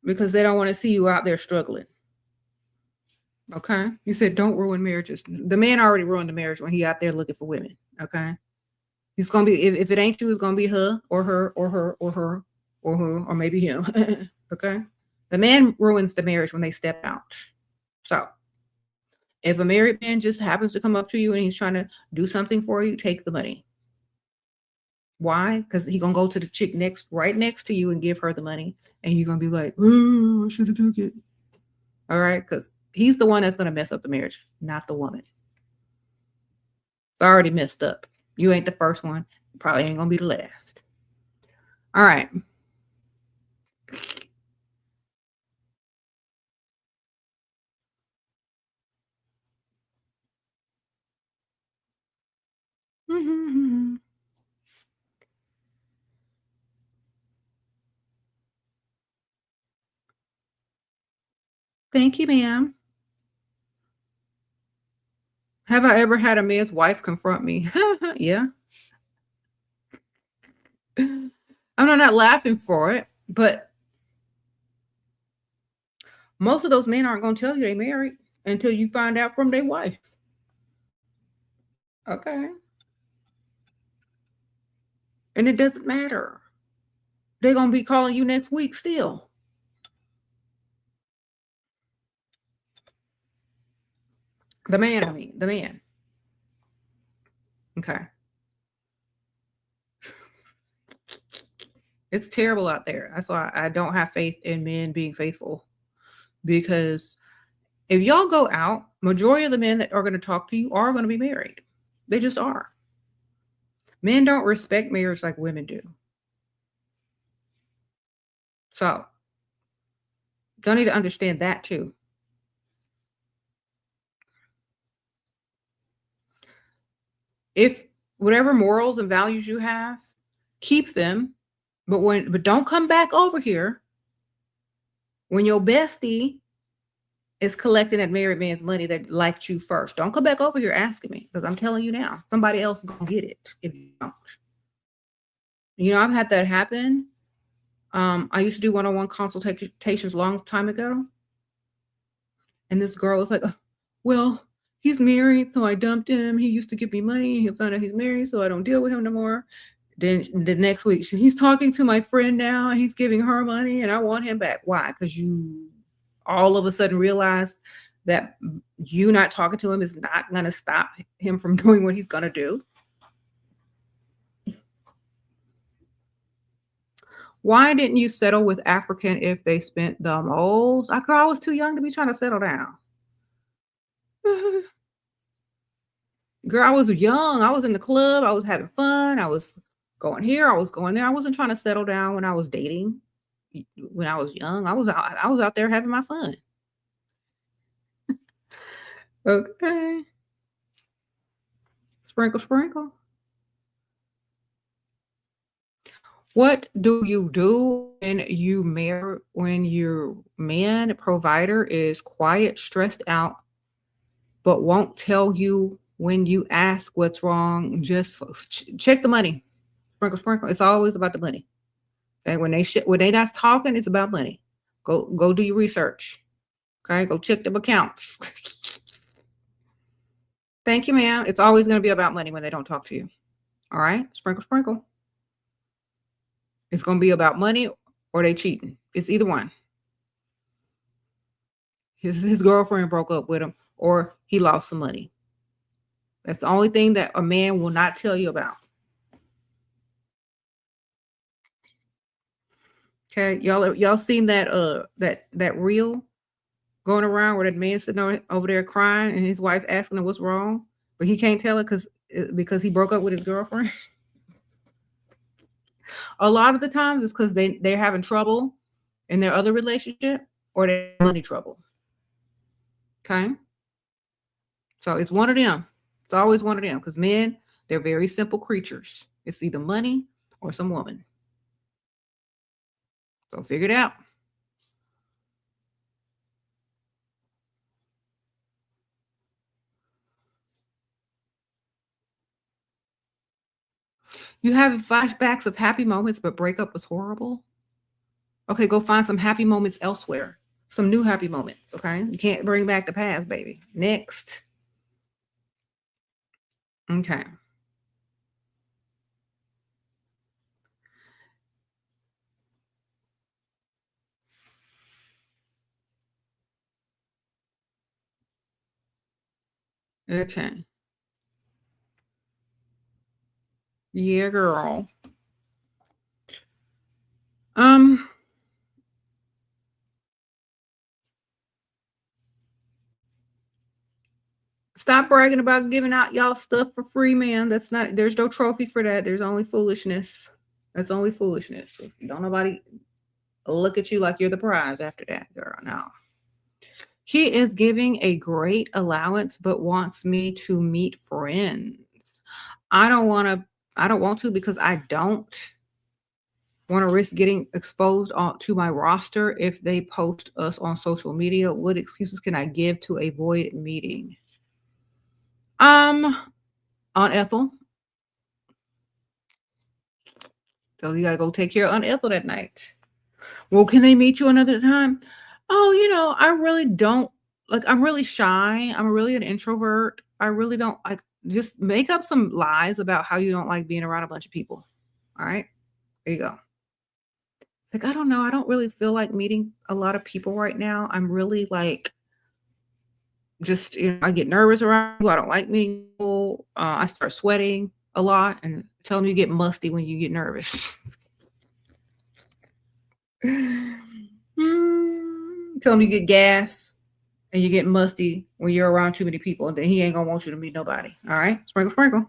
Speaker 1: because they don't want to see you out there struggling. Okay? You said don't ruin marriages. The man already ruined the marriage when he out there looking for women. Okay? He's gonna be if it ain't you, it's gonna be her or her or her or her or her or maybe him. Okay? The man ruins the marriage when they step out. So if a married man just happens to come up to you and he's trying to do something for you, take the money. Why? Because he's gonna go to the chick right next to you and give her the money, and you're gonna be like, "Oh, I should have took it." All right, because he's the one that's gonna mess up the marriage, not the woman. It's already messed up. You ain't the first one. You probably ain't gonna be the last. All right. Thank you, ma'am. Have I ever had a man's wife confront me? Yeah. I'm not laughing for it, but most of those men aren't gonna tell you they married until you find out from their wife. Okay. And it doesn't matter. They're gonna be calling you next week still. The man, I mean, the man. Okay. It's terrible out there. That's why I don't have faith in men being faithful. Because if y'all go out, majority of the men that are going to talk to you are going to be married. They just are. Men don't respect marriage like women do. So, y'all need to understand that too. If whatever morals and values you have, keep them, but don't come back over here when your bestie is collecting that married man's money that liked you first. Don't come back over here asking me because I'm telling you now, somebody else is gonna get it if you don't. You know, I've had that happen. I used to do one-on-one consultations a long time ago, and this girl was like, "Well, he's married, so I dumped him. He used to give me money. He found out he's married, so I don't deal with him no more." Then the next week, he's talking to my friend now. And he's giving her money, and I want him back. Why? Because you all of a sudden realize that you not talking to him is not going to stop him from doing what he's going to do. Why didn't you settle with African if they spent the most? I was too young to be trying to settle down. Girl, I was young. I was in the club. I was having fun. I was going here. I was going there. I wasn't trying to settle down when I was dating. When I was young, I was out there having my fun. Okay. Sprinkle, sprinkle. What do you do when your man provider is quiet, stressed out, but won't tell you when you ask what's wrong? Just check the money. Sprinkle, sprinkle. It's always about the money. And when they not talking, it's about money. Go do your research. Okay, go check them accounts. Thank you, ma'am. It's always going to be about money when they don't talk to you. All right, sprinkle, sprinkle. It's going to be about money or they cheating. It's either one. His girlfriend broke up with him or he lost some money. That's the only thing that a man will not tell you about. Okay, y'all seen that reel going around where that man sitting over there crying and his wife asking him what's wrong, but he can't tell her because he broke up with his girlfriend. A lot of the times it's because they're having trouble in their other relationship or they have money trouble. Okay, so it's one of them. It's always one of them because men, they're very simple creatures. It's either money or some woman. So figure it out. You have flashbacks of happy moments, but breakup was horrible. Okay, go find some happy moments elsewhere. Some new happy moments. Okay, you can't bring back the past, baby. Next. Okay. Okay. Yeah, girl. Um, Stop bragging about giving out y'all stuff for free, man. That's not there's no trophy for that. There's only foolishness. That's only foolishness. Don't nobody look at you like you're the prize after that, girl. No. He is giving a great allowance, but wants me to meet friends. I don't want to. I don't want to because I don't want to risk getting exposed to my roster if they post us on social media. What excuses can I give to avoid meeting? Um, Aunt Ethel. So you gotta go take care of Aunt Ethel that night. Well, can they meet you another time? Oh, I really don't like. I'm really shy. I'm really an introvert. I really don't like. Just make up some lies about how you don't like being around a bunch of people. All right, there you go. It's like I don't know. I don't really feel like meeting a lot of people right now. I'm really like just I get nervous around people. I don't like meeting people. I start sweating a lot, and tell them you get musty when you get nervous. Tell him you get gas and you get musty when you're around too many people, and then he ain't gonna want you to meet nobody. All right, sprinkle, sprinkle.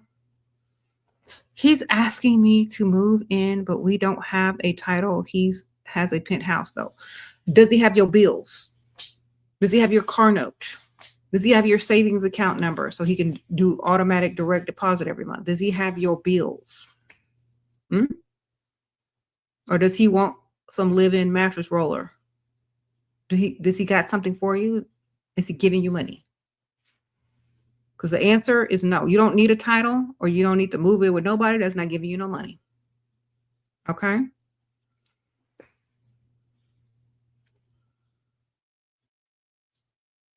Speaker 1: He's asking me to move in, but we don't have a title. He's has a penthouse though. Does he have your bills? Does he have your car note? Does he have your savings account number so he can do automatic direct deposit every month? Does he have your bills? Hmm? Or does he want some live-in mattress roller? Does he got something for you? Is he giving you money? Because the answer is no. You don't need a title or you don't need to move in with nobody that's not giving you no money. Okay?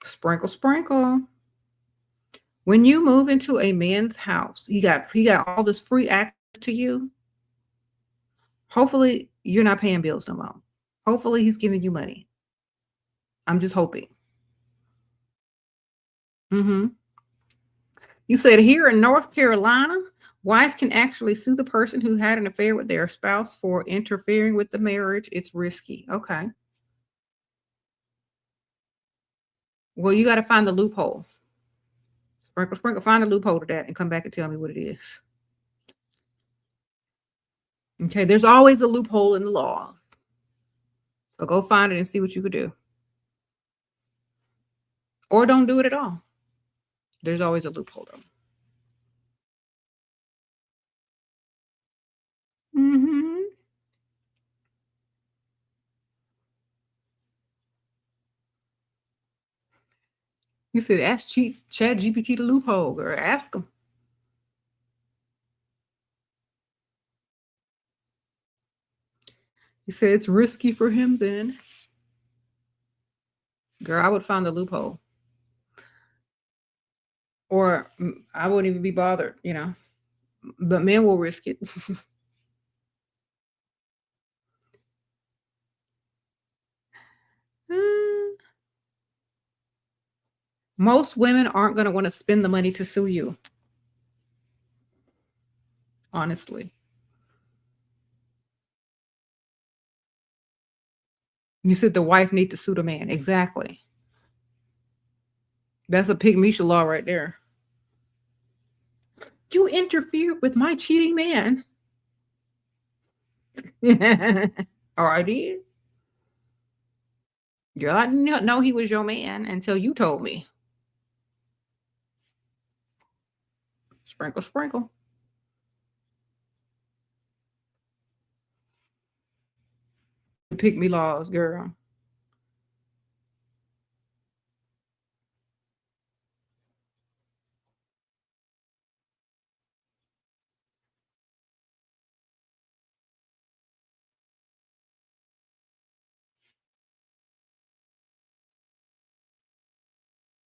Speaker 1: Sprinkle, sprinkle. When you move into a man's house, he got all this free access to you. Hopefully, you're not paying bills no more. Hopefully, he's giving you money. I'm just hoping. Mm-hmm. You said here in North Carolina, wife can actually sue the person who had an affair with their spouse for interfering with the marriage. It's risky. Okay. Well, you got to find the loophole. Sprinkle, sprinkle, find the loophole to that and come back and tell me what it is. Okay. There's always a loophole in the law. So go find it and see what you could do. Or don't do it at all. There's always a loophole though. Mm-hmm. You said ask Chat GPT the loophole, or ask him. You said it's risky for him then. Girl, I would find the loophole. Or I wouldn't even be bothered, you know. But men will risk it. Most women aren't going to want to spend the money to sue you. Honestly. You said the wife need to sue the man. Exactly. That's a pygmisha law right there. You interfered with my cheating man. Or I did. Girl, I didn't know he was your man until you told me. Sprinkle, sprinkle. Pick me laws, girl.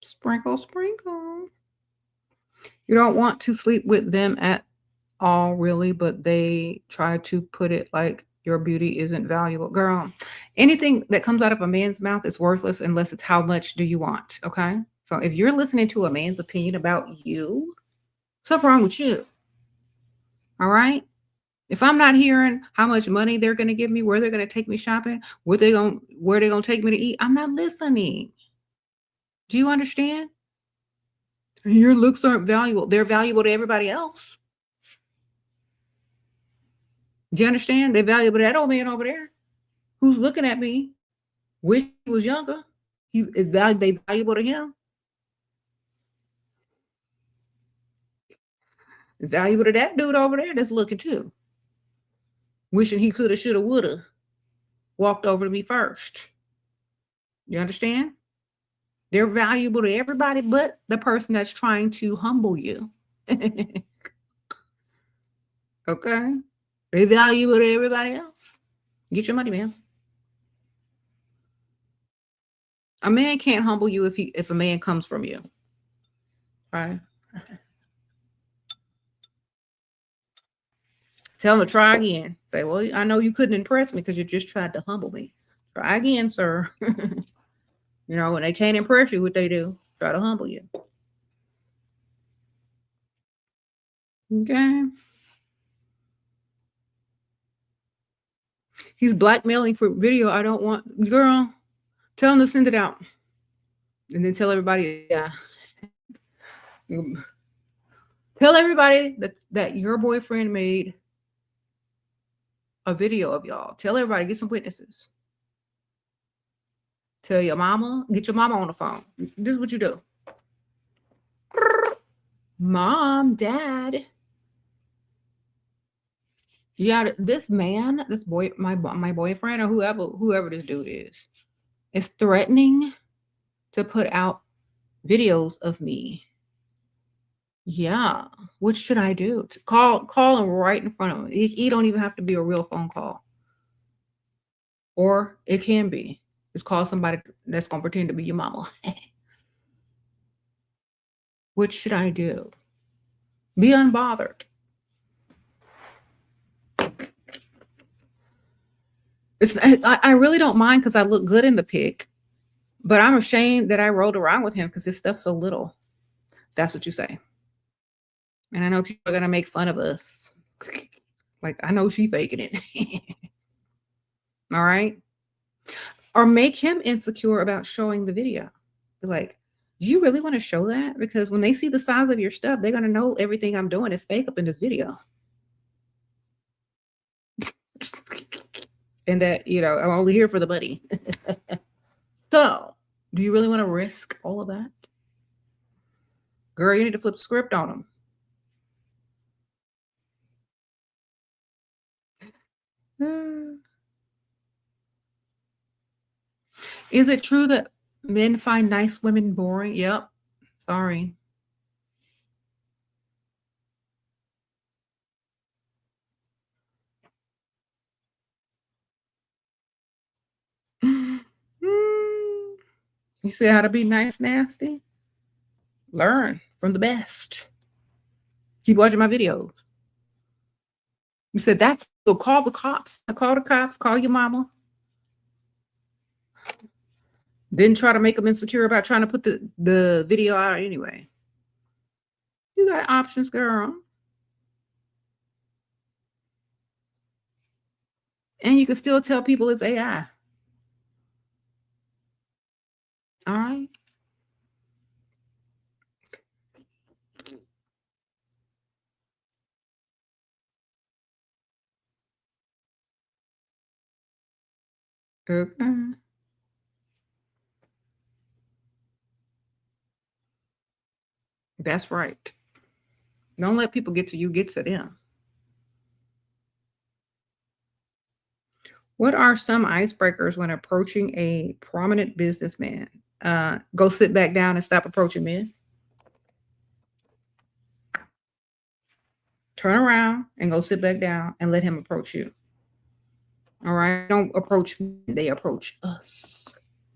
Speaker 1: Sprinkle, sprinkle. You don't want to sleep with them at all, really, but they try to put it like your beauty isn't valuable. Girl, anything that comes out of a man's mouth is worthless unless it's how much do you want, okay? So if you're listening to a man's opinion about you, something wrong with you, all right? If I'm not hearing how much money they're going to give me, where they're going to take me shopping, where they're going to take me to eat, I'm not listening. Do you understand? Your looks aren't valuable. They're valuable to everybody else. Do you understand? They're valuable to that old man over there who's looking at me. Wish he was younger. They valuable to him. It's valuable to that dude over there that's looking too. Wishing he coulda, shoulda, woulda walked over to me first. You understand? They're valuable to everybody but the person that's trying to humble you. Okay? They're valuable to everybody else. Get your money, man. A man can't humble you if a man comes from you. Right? Tell him to try again. Say, well, I know you couldn't impress me because you just tried to humble me. Try again, sir. You know, when they can't impress you, what they do, try to humble you. Okay. He's blackmailing for video. I don't want, girl, tell him to send it out. And then tell everybody, yeah. Tell everybody that your boyfriend made a video of y'all. Tell everybody, get some witnesses. Tell your mama, get your mama on the phone. This is what you do. Mom, dad. Yeah, this man, this boy, my boyfriend, or whoever this dude is threatening to put out videos of me. Yeah. What should I do? To call him right in front of him. He don't even have to be a real phone call. Or it can be. Just call somebody that's gonna pretend to be your mama. What should I do? Be unbothered. I really don't mind because I look good in the pic, but I'm ashamed that I rolled around with him because his stuff's so little. That's what you say. And I know people are gonna make fun of us. Like, I know she faking it. All right. Or make him insecure about showing the video. Be like, do you really want to show that? Because when they see the size of your stuff, they're gonna know everything I'm doing is fake up in this video. And that, you know, I'm only here for the money. So, do you really want to risk all of that? Girl, you need to flip the script on them. Is it true that men find nice women boring? Yep. Sorry. Mm. You see how to be nice, nasty? Learn from the best. Keep watching my videos. You said that's so call the cops. Call the cops. Call your mama. Then try to make them insecure about trying to put the video out anyway. You got options, girl. And you can still tell people it's AI. All right. Okay. That's right. Don't let people get to you, get to them. What are some icebreakers when approaching a prominent businessman? Go sit back down and stop approaching men. Turn around and go sit back down and let him approach you. All right. Don't approach me, they approach us.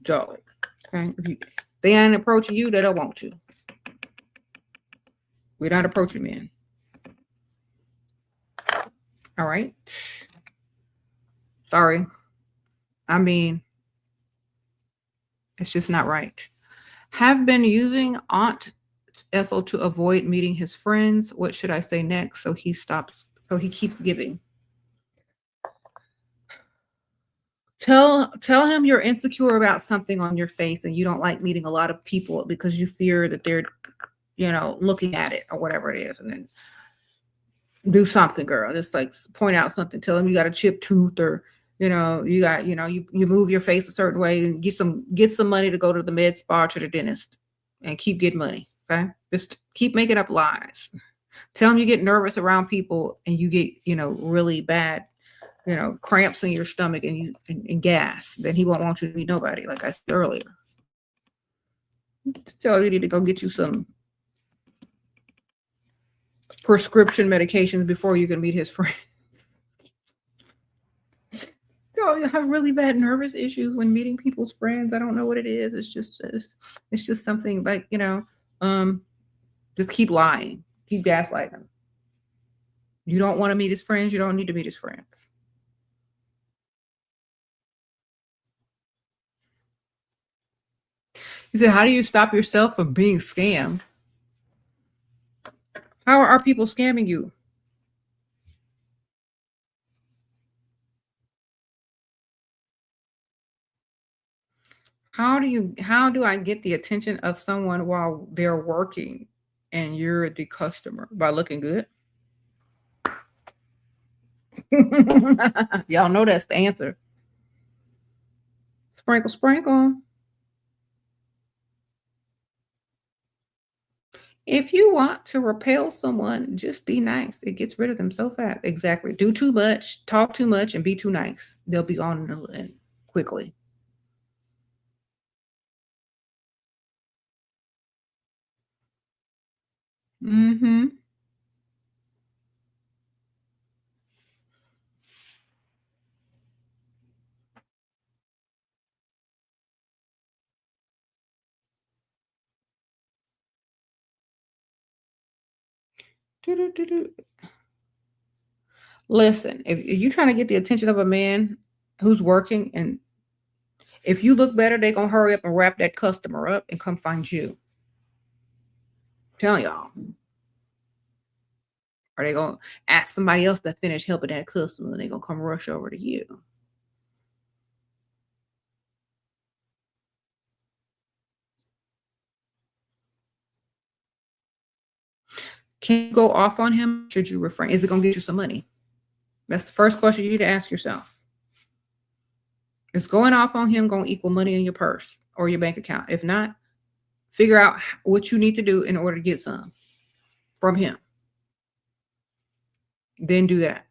Speaker 1: Darling. Okay. If they ain't approaching you, they don't want to. We're not approaching men. All right. Sorry. I mean, it's just not right. Have been using Aunt Ethel to avoid meeting his friends. What should I say next? So he keeps giving. Tell him you're insecure about something on your face and you don't like meeting a lot of people because you fear that they're, looking at it or whatever it is. And then do something, girl. Just like point out something. Tell him you got a chipped tooth or, you got, you move your face a certain way and get some money to go to the med spa, to the dentist, and keep getting money. Okay. Just keep making up lies. Tell him you get nervous around people and you get, really bad, cramps in your stomach and gas. Then he won't want you to meet nobody, like I said earlier. Just tell you need to go get you some prescription medications before you can meet his friend. So you have really bad nervous issues when meeting people's friends. I don't know what it is. It's just something like, just keep lying, keep gaslighting him. You don't want to meet his friends. You don't need to meet his friends. He said, how do you stop yourself from being scammed? How are people scamming you? How do I get the attention of someone while they're working and you're the customer? By looking good? Y'all know that's the answer. Sprinkle, sprinkle. If you want to repel someone, just be nice. It gets rid of them so fast. Exactly. Do too much, talk too much, and be too nice. They'll be on quickly. Mm-hmm. Listen, if you're trying to get the attention of a man who's working, and if you look better, they're gonna hurry up and wrap that customer up and come find you. I'm telling y'all. Or they gonna ask somebody else to finish helping that customer and they're gonna come rush over to you. Can you go off on him? Should you refrain? Is it gonna get you some money? That's the first question you need to ask yourself. Is going off on him gonna equal money in your purse or your bank account? If not, figure out what you need to do in order to get some from him. Then do that.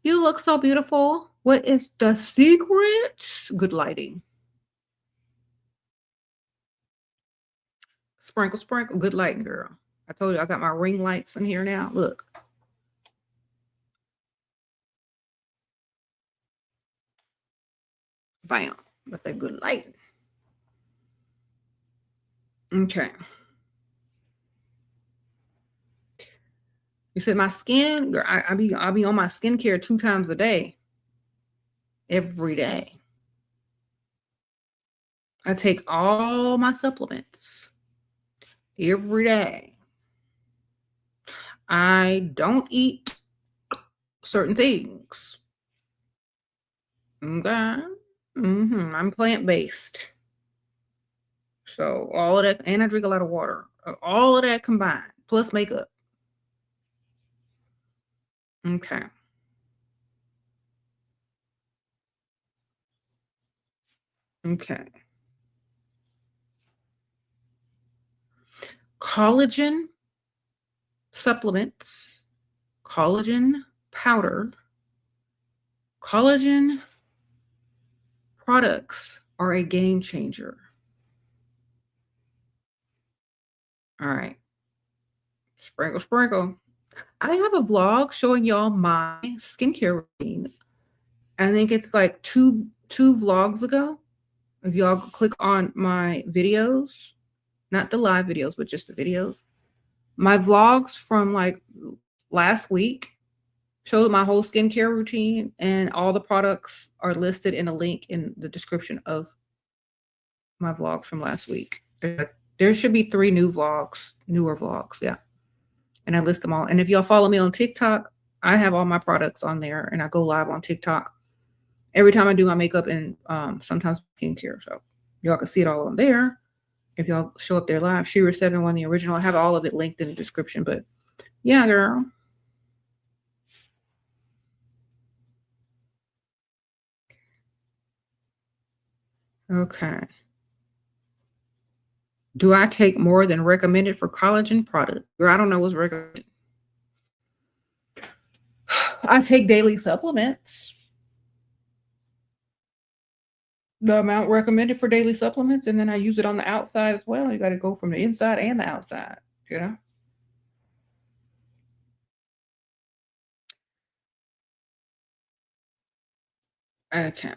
Speaker 1: You look so beautiful. What is the secret? Good lighting. Sprinkle, sprinkle. Good lighting, girl. I told you I got my ring lights in here now. Look. Bam. Got that good light. Okay. You said my skin, girl, I'll be on my skincare 2 times a day. Every day. I take all my supplements every day. I don't eat certain things. Okay. I'm plant-based. So all of that, and I drink a lot of water. All of that combined, plus makeup. Okay. Okay. Collagen supplements, collagen powder, collagen products are a game changer. All right. Sprinkle, sprinkle. I have a vlog showing y'all my skincare routine. I think it's like two vlogs ago. If y'all click on my videos, not the live videos, but just the videos. My vlogs from like last week show my whole skincare routine, and all the products are listed in a link in the description of my vlogs from last week. There should be 3 newer vlogs, yeah. And I list them all. And if y'all follow me on TikTok, I have all my products on there, and I go live on TikTok every time I do my makeup and sometimes skincare. So y'all can see it all on there. If y'all show up there live, SheraSeven, the original, I have all of it linked in the description. But yeah, girl. Okay. Do I take more than recommended for collagen product? Girl, I don't know what's recommended. I take daily supplements. The amount recommended for daily supplements, and then I use it on the outside as well. You got to go from the inside and the outside, you know? Okay.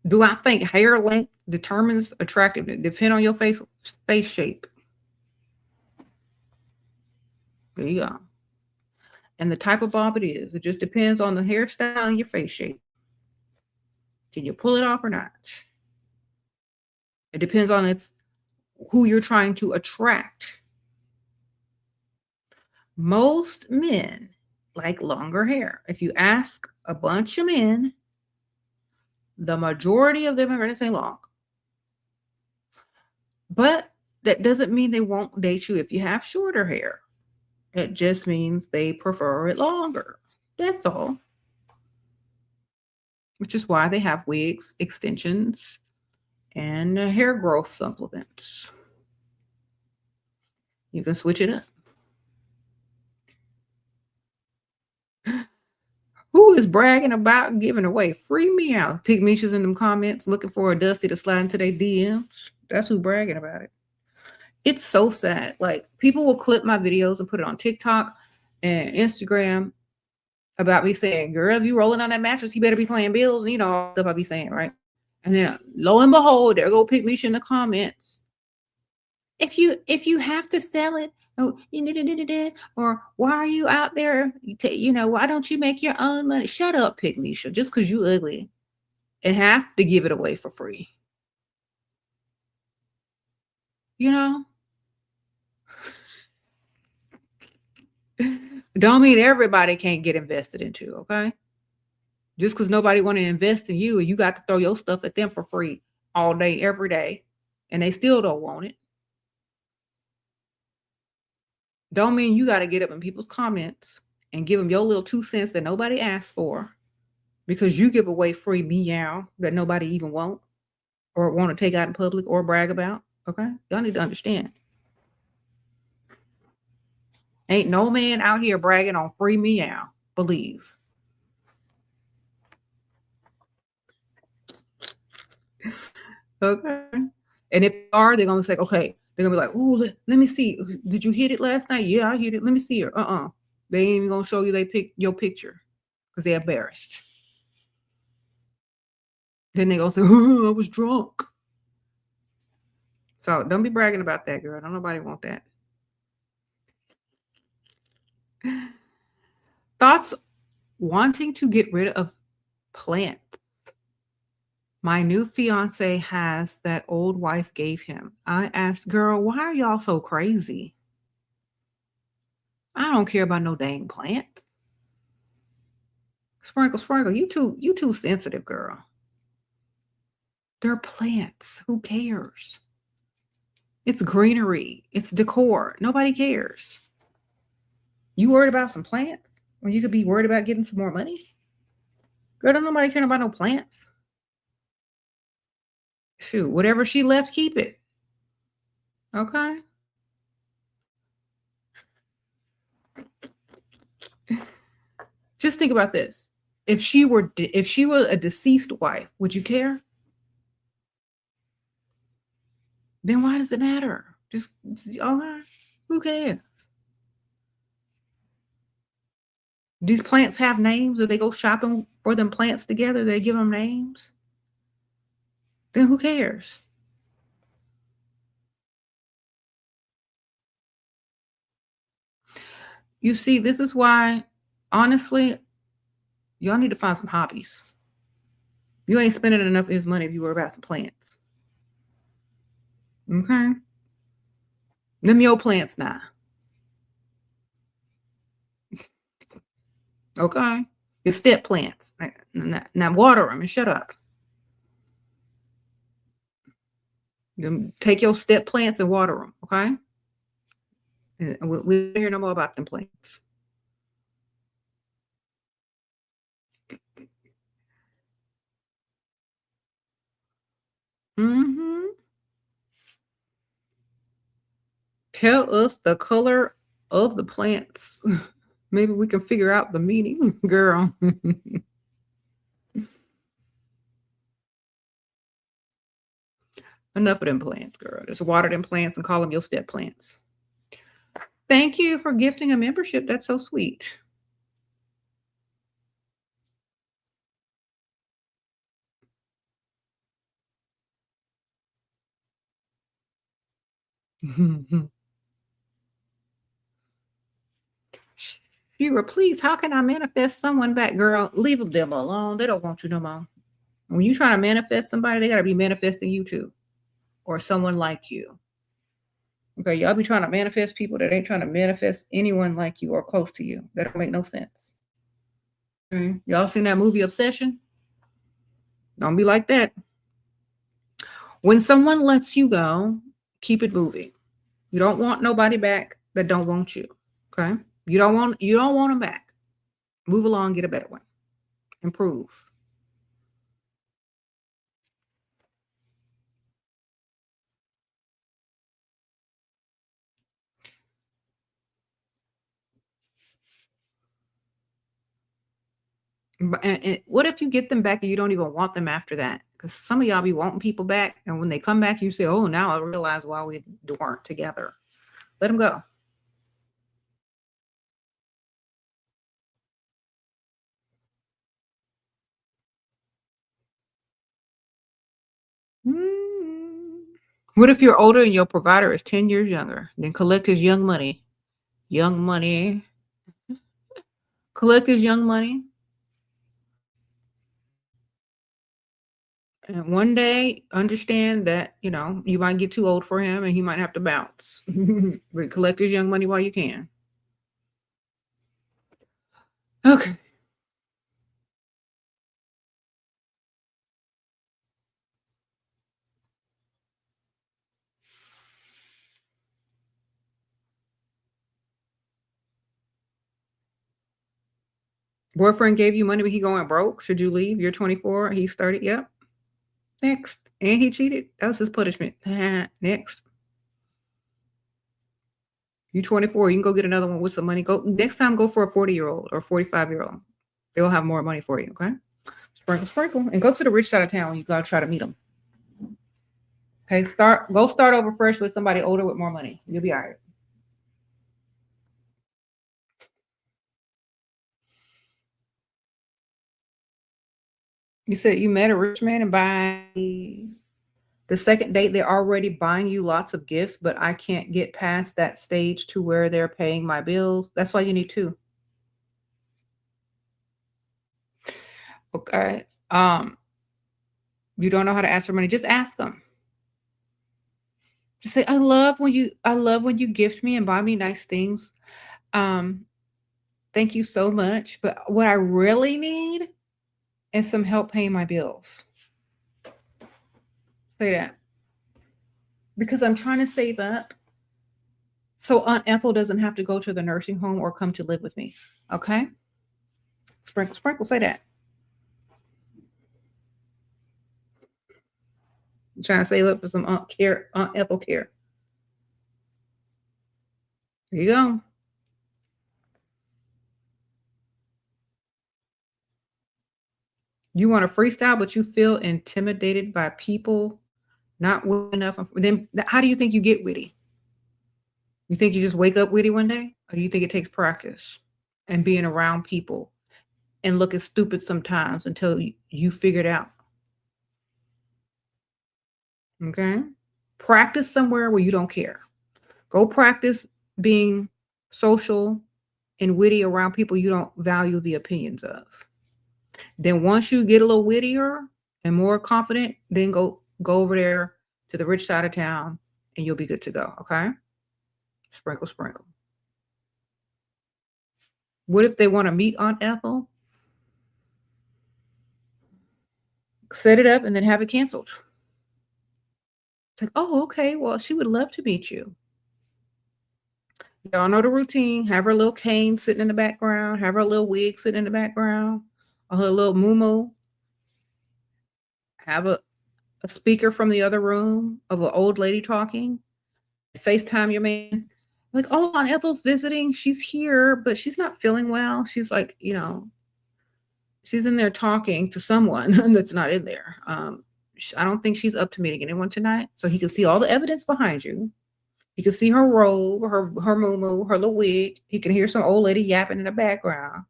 Speaker 1: Do I think hair length determines attractiveness? Depend on your face shape. There you go. And the type of bob it is. It just depends on the hairstyle and your face shape. Can you pull it off or not? It depends on who you're trying to attract. Most men like longer hair. If you ask a bunch of men, the majority of them are going to say long. But that doesn't mean they won't date you if you have shorter hair. It just means they prefer it longer. That's all. Which is why they have wigs, extensions, and hair growth supplements. You can switch it up. Who is bragging about giving away free Meow? Pygmicia's in them comments looking for a Dusty to slide into their DMs. That's who bragging about it. It's so sad. Like, people will clip my videos and put it on TikTok and Instagram about me saying, girl, if you rolling on that mattress, you better be playing bills, and all stuff I be saying, right? And then lo and behold, there go Pygmisha in the comments. If you have to sell it, oh, or why are you out there? Why don't you make your own money? Shut up, Pygmisha. Just because you ugly and have to give it away for free. Don't mean everybody can't get invested into, okay? Just because nobody want to invest in you, and you got to throw your stuff at them for free all day, every day, and they still don't want it. Don't mean you got to get up in people's comments and give them your little 2 cents that nobody asked for because you give away free Meow that nobody even want or want to take out in public or brag about. Okay? Y'all need to understand. Ain't no man out here bragging on free Meow. Believe. Okay. And if they are, they're gonna say, okay, they're gonna be like, "Ooh, let me see. Did you hit it last night? Yeah, I hit it. Let me see her." They ain't even gonna show you your picture because they're embarrassed. Then they gonna say, "Oh, I was drunk." So don't be bragging about that, girl. Don't nobody want that. Thoughts wanting to get rid of plants. My new fiance has that old wife gave him. I asked, girl, why are y'all so crazy? I don't care about no dang plant. Sprinkle, sprinkle. You too sensitive, girl. They're plants. Who cares? It's greenery. It's decor. Nobody cares. You worried about some plants when you could be worried about getting some more money? Girl, don't nobody care about no plants. Shoot, whatever she left, keep it. Okay. Just think about this. If she were a deceased wife, would you care? Then why does it matter? Just okay. Who cares? These plants have names? Do they go shopping for them plants together? They give them names? Then who cares? You see, this is why, honestly, y'all need to find some hobbies. You ain't spending enough of his money if you worry about some plants. Okay? Them your plants now. Okay? Your step plants. Now water them and shut up. Take your step plants and water them, okay? And we don't hear no more about them plants. Mm-hmm. Tell us the color of the plants. Maybe we can figure out the meaning, girl. Enough of them plants, girl. Just water them plants and call them your step plants. Thank you for gifting a membership. That's so sweet. Shira, please, how can I manifest someone back, girl? Leave them alone. They don't want you no more. When you try to manifest somebody, they got to be manifesting you too, or someone like you. Okay, y'all be trying to manifest people that ain't trying to manifest anyone like you or close to you. That don't make no sense. Okay. Y'all seen that movie Obsession? Don't be like that. When someone lets you go, keep it moving. You don't want nobody back that don't want you. Okay? You don't want them back. Move along, get a better one. Improve. And what if you get them back and you don't even want them after that? Because some of y'all be wanting people back, and when they come back, you say, "Oh, now I realize why we weren't together." Let them go. Mm. What if you're older and your provider is 10 years younger? Then collect his young money. Young money. Collect his young money. And one day, understand that, you might get too old for him and he might have to bounce. But collect his young money while you can. Okay. Boyfriend gave you money, but he going broke. Should you leave? You're 24. He's 30. Yep. Next. And he cheated. That was his punishment. Next. You 24. You can go get another one with some money. Go next time. Go for a 40-year-old or 45-year-old. They'll have more money for you. Okay. Sprinkle, sprinkle, and go to the rich side of town when you go try to meet them. Okay, go start over fresh with somebody older with more money. You'll be all right. You said you met a rich man and by the second date, they're already buying you lots of gifts, but I can't get past that stage to where they're paying my bills. That's why you need two. Okay. You don't know how to ask for money. Just ask them. Just say, I love when you gift me and buy me nice things. Um, thank you so much. But what I really need is some help paying my bills. Say that. Because I'm trying to save up so Aunt Ethel doesn't have to go to the nursing home or come to live with me. Okay? Sprinkle, sprinkle, say that. I'm trying to save up for some Aunt Ethel care. There you go. You want to freestyle, but you feel intimidated by people not witty enough. Then how do you think you get witty? You think you just wake up witty one day? Or you think it takes practice and being around people and looking stupid sometimes until you figure it out? Okay? Practice somewhere where you don't care. Go practice being social and witty around people you don't value the opinions of. Then once you get a little wittier and more confident, then go over there to the rich side of town and you'll be good to go. Okay? Sprinkle, sprinkle. What if they want to meet Aunt Ethel? Set it up and then have it canceled. It's like, oh, okay. Well, she would love to meet you. Y'all know the routine. Have her little cane sitting in the background. Have her little wig sitting in the background. Or her little moo. Have a speaker from the other room of an old lady talking. FaceTime your man. Like, oh, Aunt Ethel's visiting. She's here, but she's not feeling well. She's like, she's in there talking to someone that's not in there. I don't think she's up to meeting anyone tonight. So he can see all the evidence behind you. He can see her robe, her moo, her little wig. He can hear some old lady yapping in the background.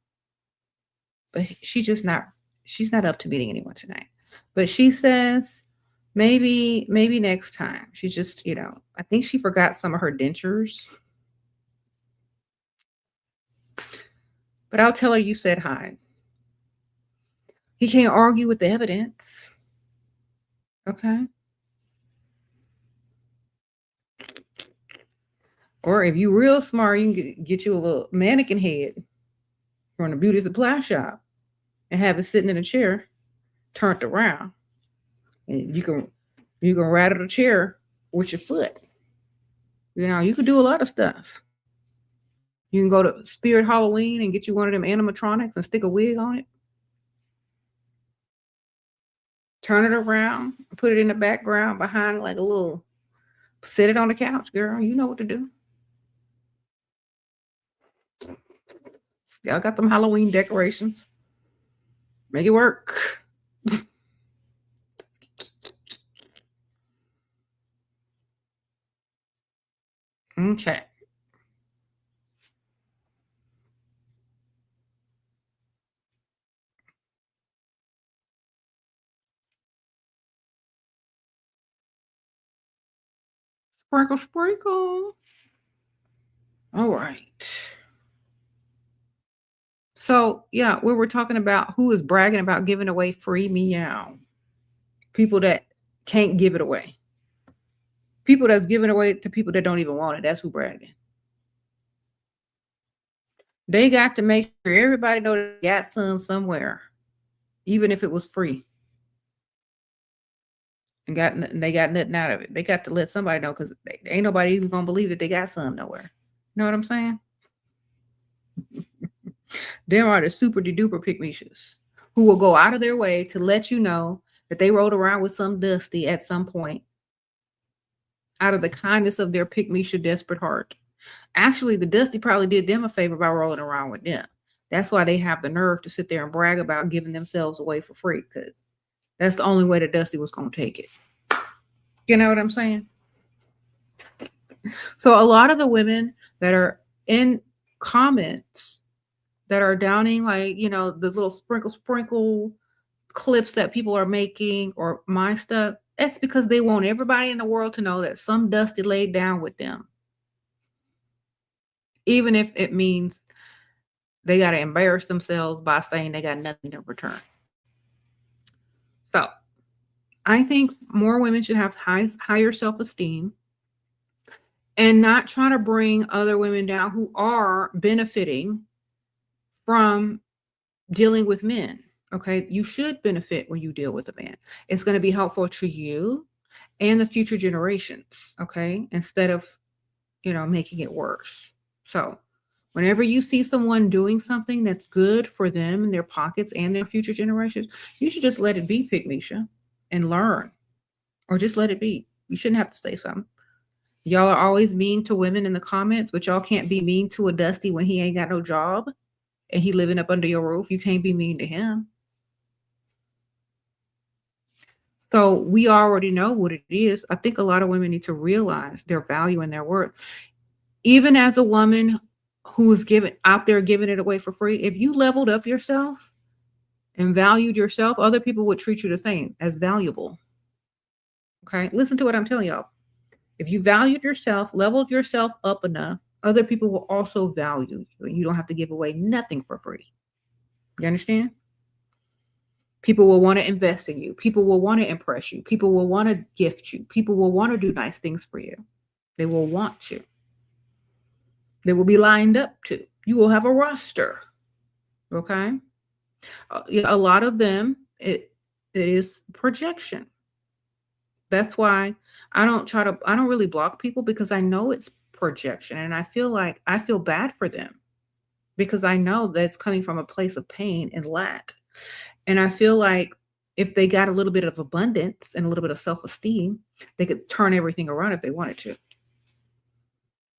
Speaker 1: But she's not up to meeting anyone tonight. But she says maybe next time. She's just, I think she forgot some of her dentures. But I'll tell her you said hi. He can't argue with the evidence. Okay. Or if you real smart, you can get you a little mannequin head from the beauty supply shop and have it sitting in a chair, turned around. And you can rattle the chair with your foot. You can do a lot of stuff. You can go to Spirit Halloween and get you one of them animatronics and stick a wig on it. Turn it around, put it in the background behind like a little, sit it on the couch, girl. You know what to do. Y'all got them Halloween decorations. Make it work. Okay. Sprinkle, sprinkle. All right. So, yeah, we were talking about who is bragging about giving away free Meow. People that can't give it away. People that's giving away to people that don't even want it. That's who bragging. They got to make sure everybody know they got some somewhere, even if it was free. And they got nothing out of it. They got to let somebody know because ain't nobody even gonna believe that they got some nowhere. You know what I'm saying? Them are the super duper pick-me-shoes who will go out of their way to let you know that they rode around with some dusty at some point out of the kindness of their pick-me-shoe desperate heart. Actually, the dusty probably did them a favor by rolling around with them. That's why they have the nerve to sit there and brag about giving themselves away for free, because that's the only way that Dusty was going to take it. You know what I'm saying? So a lot of the women that are in comments that are downing, like, you know, the little sprinkle clips that people are making or my stuff, that's because they want everybody in the world to know that some dusty laid down with them, even if it means they got to embarrass themselves by saying they got nothing in return. So I think more women should have higher self-esteem and not try to bring other women down who are benefiting from dealing with men. Okay. You should benefit when you deal with a man. It's going to be helpful to you and the future generations. Okay. Instead of, you know, making it worse. So whenever you see someone doing something that's good for them and their pockets and their future generations, you should just let it be, Pygmisha, and learn, or just let it be. You shouldn't have to say something. Y'all are always mean to women in the comments, but y'all can't be mean to a Dusty when he ain't got no job and he living up under your roof. You can't be mean to him. So we already know what it is. I think a lot of women need to realize their value and their worth. Even as a woman who is out there giving it away for free, if you leveled up yourself and valued yourself, other people would treat you the same as valuable. Okay, listen to what I'm telling y'all. If you valued yourself, leveled yourself up enough, other people will also value you. You don't have to give away nothing for free. You understand? People will want to invest in you. People will want to impress you. People will want to gift you. People will want to do nice things for you. They will want to. They will be lined up to. You will have a roster. Okay? A lot of them, it is projection. That's why I don't really block people, because I know it's projection, and I feel bad for them because I know that it's coming from a place of pain and lack. And I feel like if they got a little bit of abundance and a little bit of self-esteem, they could turn everything around if they wanted to.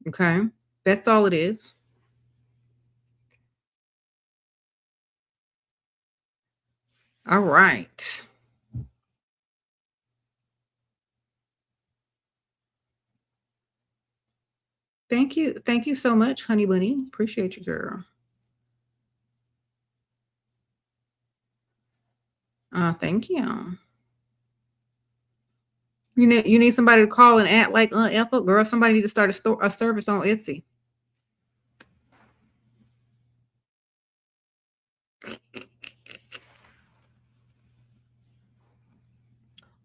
Speaker 1: Okay? That's all it is. All right. Thank you. Thank you so much, Honey Bunny. Appreciate you, girl. Thank you. You need somebody to call and act like Ethel, girl. Somebody need to start a service on Etsy.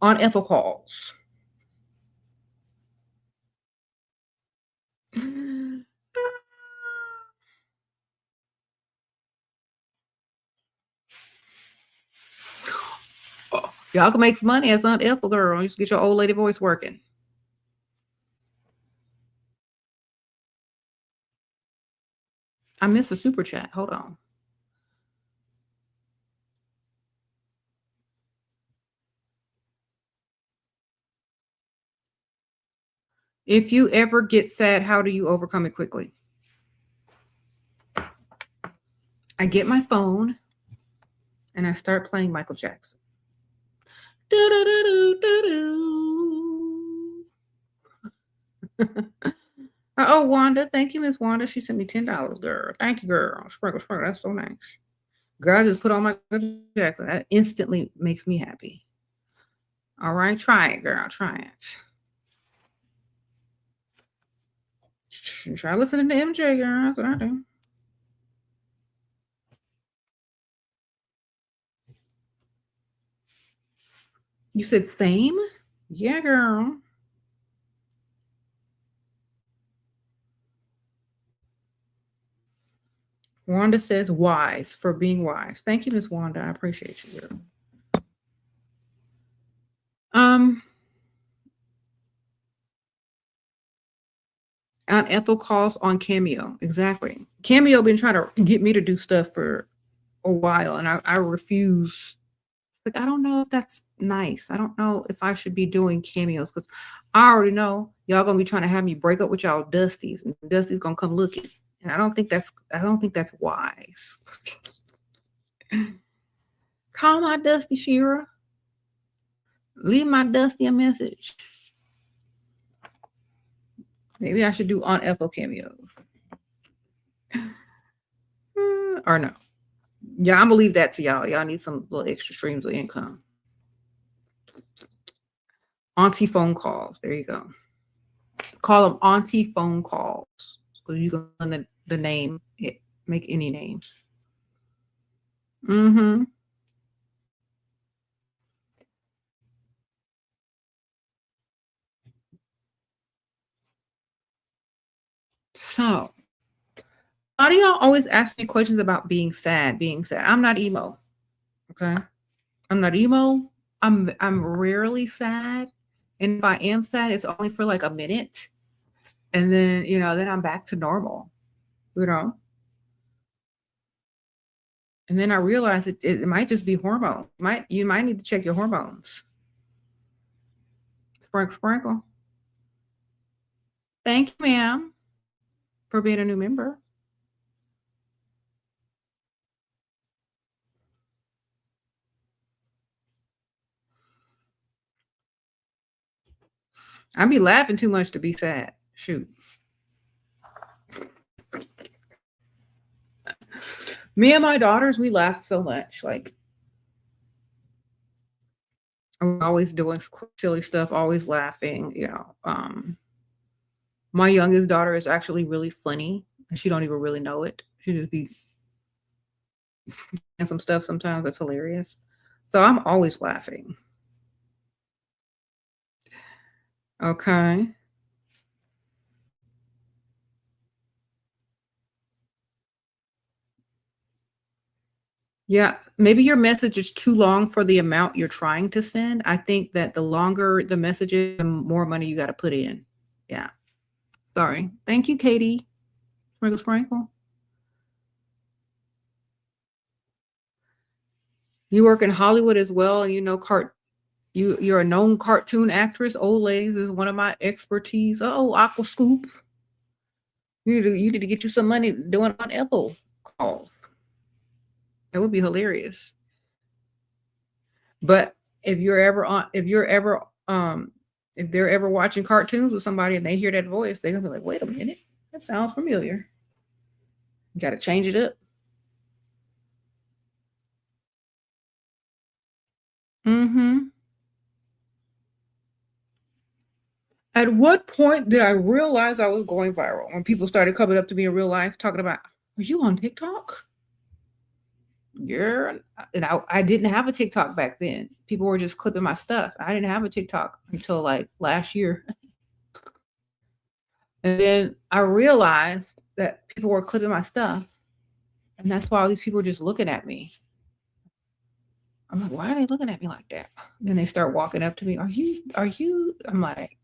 Speaker 1: On Ethel calls. Y'all can make some money as Aunt Ethel, girl. You just get your old lady voice working. I missed a super chat. Hold on. If you ever get sad, how do you overcome it quickly? I get my phone and I start playing Michael Jackson. Oh, Wanda. Thank you, Miss Wanda. She sent me $10, girl. Thank you, girl. Sprinkle. That's so nice. Girl, I just put on Michael Jackson. That instantly makes me happy. All right, try it, girl. Try it. Try listening to MJ, girl. That's what I do. You said same? Yeah, girl. Wanda says wise, for being wise. Thank you, Miss Wanda. I appreciate you, girl. Aunt Ethel calls on Cameo. Exactly. Cameo been trying to get me to do stuff for a while, and I refuse. Like, I don't know if that's nice. I don't know if I should be doing cameos, because I already know y'all gonna be trying to have me break up with y'all Dusties, and Dusty's gonna come looking. And I don't think that's wise. Call my Dusty, SHERA. Leave my Dusty a message. Maybe I should do on Ethel cameos. Or no. Yeah, I'm gonna leave that to y'all. Y'all need some little extra streams of income. Auntie phone calls. There you go. Call them auntie phone calls. So you can run the name, make any name. Mm-hmm. So, a lot of y'all always ask me questions about being sad. Being sad. I'm not emo. Okay. I'm not emo. I'm rarely sad. And if I am sad, it's only for like a minute. And then, then I'm back to normal. You know? And then I realized it might just be hormone. You might need to check your hormones. Sprinkle, sprinkle. Thank you, ma'am, for being a new member. I be laughing too much to be sad. Shoot. Me and my daughters, we laugh so much. Like, I'm always doing silly stuff, always laughing. My youngest daughter is actually really funny, and she don't even really know it. She just be and some stuff sometimes that's hilarious. So I'm always laughing. Okay. Yeah, maybe your message is too long for the amount you're trying to send. I think that the longer the message is, the more money you got to put in. Yeah. Sorry. Thank you, Katie. Sprinkle, sprinkle. You work in Hollywood as well, and you're a known cartoon actress. Old ladies is one of my expertise. Oh, Aqua Scoop. You need to get you some money doing on Apple calls. It would be hilarious. But if they're ever watching cartoons with somebody and they hear that voice, they're gonna be like, wait a minute, that sounds familiar. You gotta change it up. Mm-hmm. At what point did I realize I was going viral? When people started coming up to me in real life talking about, are you on TikTok? Yeah. And I didn't have a TikTok back then. People were just clipping my stuff. I didn't have a TikTok until like last year. And then I realized that people were clipping my stuff. And that's why all these people were just looking at me. I'm like, why are they looking at me like that? Then they start walking up to me. Are you? I'm like,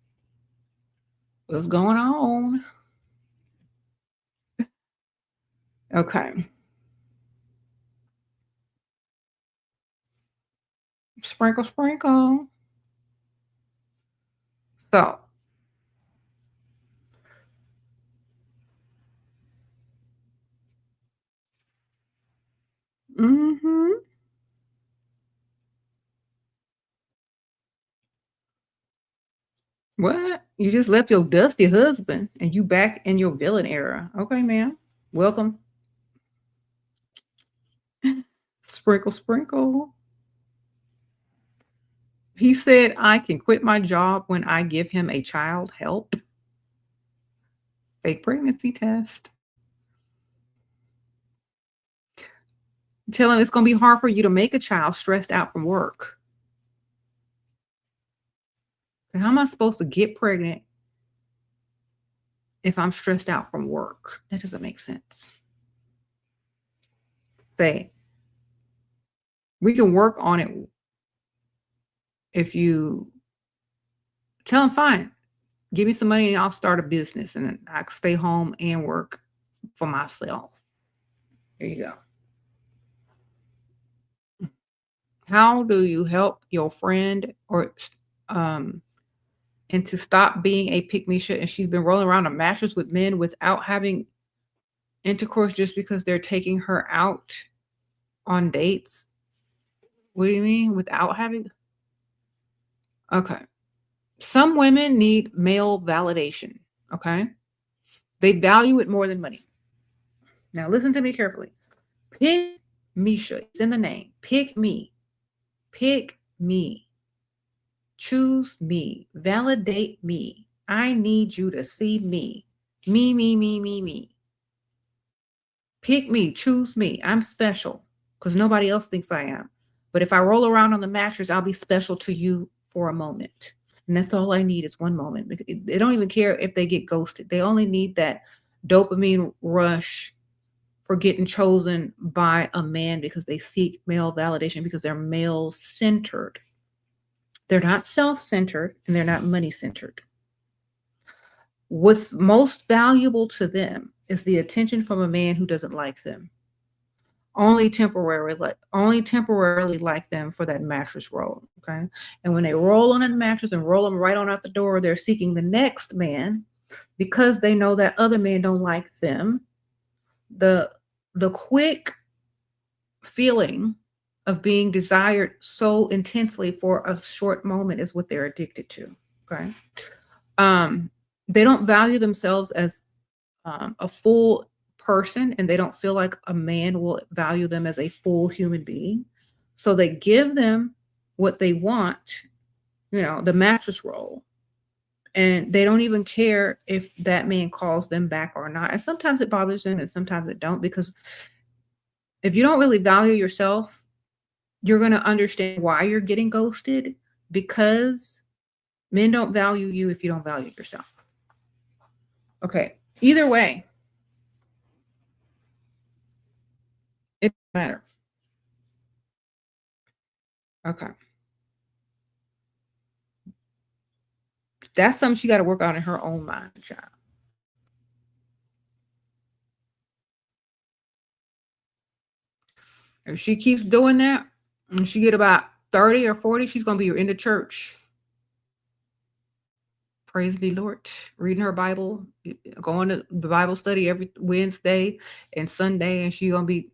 Speaker 1: what's going on? Okay. Sprinkle, sprinkle. So, mm-hmm. What? You just left your dusty husband and you back in your villain era. Okay, ma'am. Welcome. Sprinkle, sprinkle. He said I can quit my job when I give him a child. Help. Fake pregnancy test. Tell him it's going to be hard for you to make a child stressed out from work. How am I supposed to get pregnant if I'm stressed out from work? That doesn't make sense. Say, we can work on it if you tell him, fine, give me some money and I'll start a business and I can stay home and work for myself. There you go. How do you help your friend and to stop being a pick me shit? And she's been rolling around a mattress with men without having intercourse just because they're taking her out on dates. What do you mean without having? Okay. Some women need male validation. Okay. They value it more than money. Now, listen to me carefully. Pick Misha. It's in the name. Pick me. Pick me. Choose me. Validate me. I need you to see me. Me, me, me, me, me. Pick me. Choose me. I'm special because nobody else thinks I am. But if I roll around on the mattress, I'll be special to you for a moment. And that's all I need is one moment. They don't even care if they get ghosted. They only need that dopamine rush for getting chosen by a man because they seek male validation because they're male centered. They're not self-centered and they're not money-centered. What's most valuable to them is the attention from a man who doesn't like them. Only temporarily like them for that mattress roll. Okay. And when they roll on a mattress and roll them right on out the door, they're seeking the next man because they know that other men don't like them. The quick feeling of being desired so intensely for a short moment is what they're addicted to. Okay. They don't value themselves as a full person, and they don't feel like a man will value them as a full human being. So they give them what they want, the mattress roll, and they don't even care if that man calls them back or not. And sometimes it bothers them and sometimes it don't, because if you don't really value yourself, you're going to understand why you're getting ghosted, because men don't value you if you don't value yourself. Okay. Either way, it doesn't matter. Okay. That's something she got to work out in her own mind, child. If she keeps doing that, and she get about 30 or 40, she's going to be in the church. Praise the Lord. Reading her Bible, going to the Bible study every Wednesday and Sunday, and she's going to be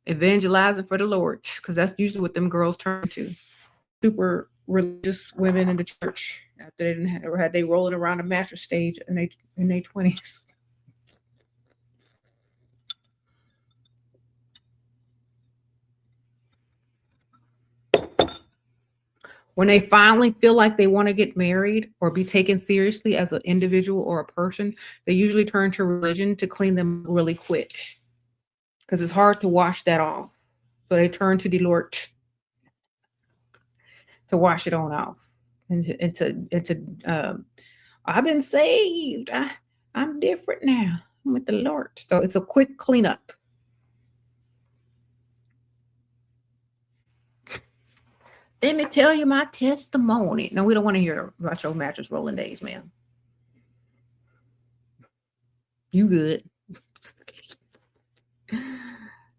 Speaker 1: evangelizing for the Lord, because that's usually what them girls turn to. Super religious women in the church after they didn't have, or had they rolling around a mattress stage in their 20s. When they finally feel like they want to get married or be taken seriously as an individual or a person, they usually turn to religion to clean them really quick, because it's hard to wash that off. So they turn to the Lord to wash it on off, I've been saved. I'm different now. I'm with the Lord. So it's a quick cleanup. Let me tell you my testimony. No, we don't want to hear about your mattress rolling days, ma'am. You good.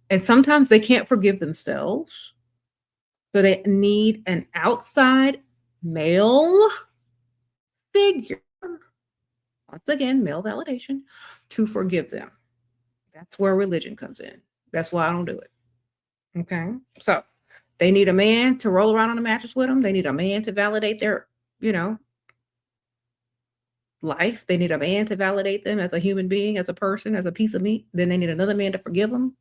Speaker 1: And sometimes they can't forgive themselves. So they need an outside male figure, once again, male validation, to forgive them. That's where religion comes in. That's why I don't do it. Okay. So they need a man to roll around on the mattress with them. They need a man to validate their, life. They need a man to validate them as a human being, as a person, as a piece of meat. Then they need another man to forgive them,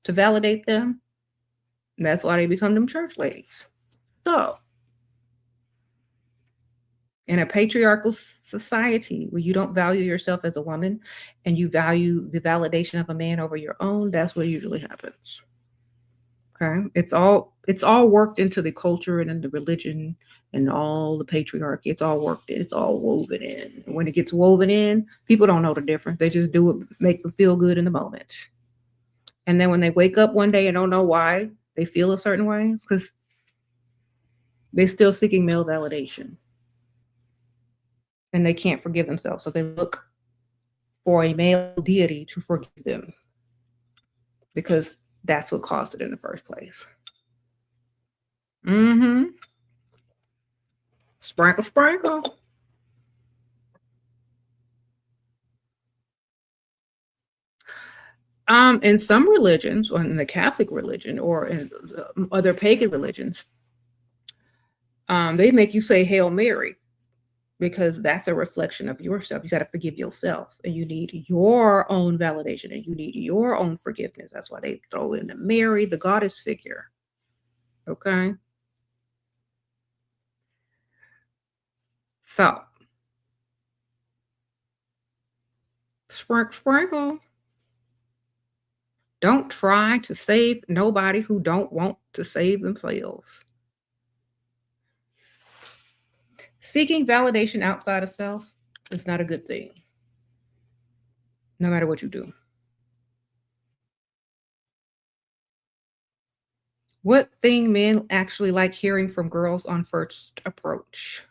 Speaker 1: to validate them. And that's why they become them church ladies. So in a patriarchal society where you don't value yourself as a woman and you value the validation of a man over your own, that's what usually happens. Okay. It's all worked into the culture and in the religion and all the patriarchy. It's all worked in. It's all woven in. And when it gets woven in, people don't know the difference. They just do what makes them feel good in the moment. And then when they wake up one day and don't know why they feel a certain way, it's because they're still seeking male validation. And they can't forgive themselves. So they look for a male deity to forgive them, because that's what caused it in the first place. Sprinkle, sprinkle. In some religions, or in the Catholic religion, or in other pagan religions, they make you say Hail Mary because that's a reflection of yourself. You got to forgive yourself, and you need your own validation, and you need your own forgiveness. That's why they throw in the Mary, the goddess figure. Okay. So, sprinkle, sprinkle. Don't try to save nobody who don't want to save themselves. Seeking validation outside of self is not a good thing, no matter what you do. What thing men actually like hearing from girls on first approach?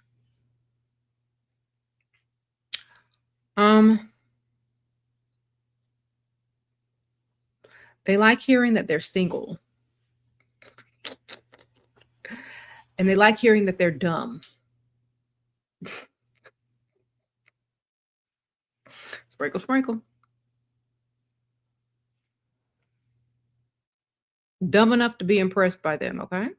Speaker 1: Um, they like hearing that they're single, and they like hearing that they're dumb. Sprinkle, sprinkle. Dumb enough to be impressed by them, okay?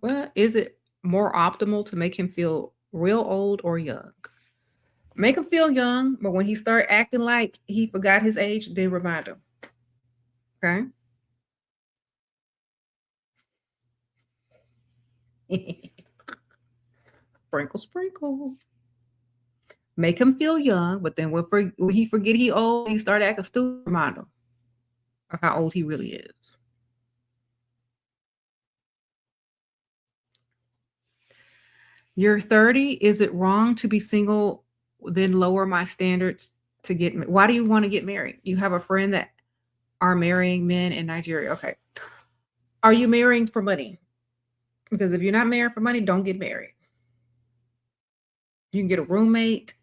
Speaker 1: Well, is it more optimal to make him feel real old or young? Make him feel young, but when he start acting like he forgot his age, then remind him. Okay? Sprinkle, sprinkle. Make him feel young, but then when he forget he old, he start acting stupid, remind him of how old he really is. You're 30. Is it wrong to be single, then lower my standards to get? Why do you want to get married? You have a friend that are marrying men in Nigeria. Okay. Are you marrying for money? Because if you're not married for money, don't get married. You can get a roommate.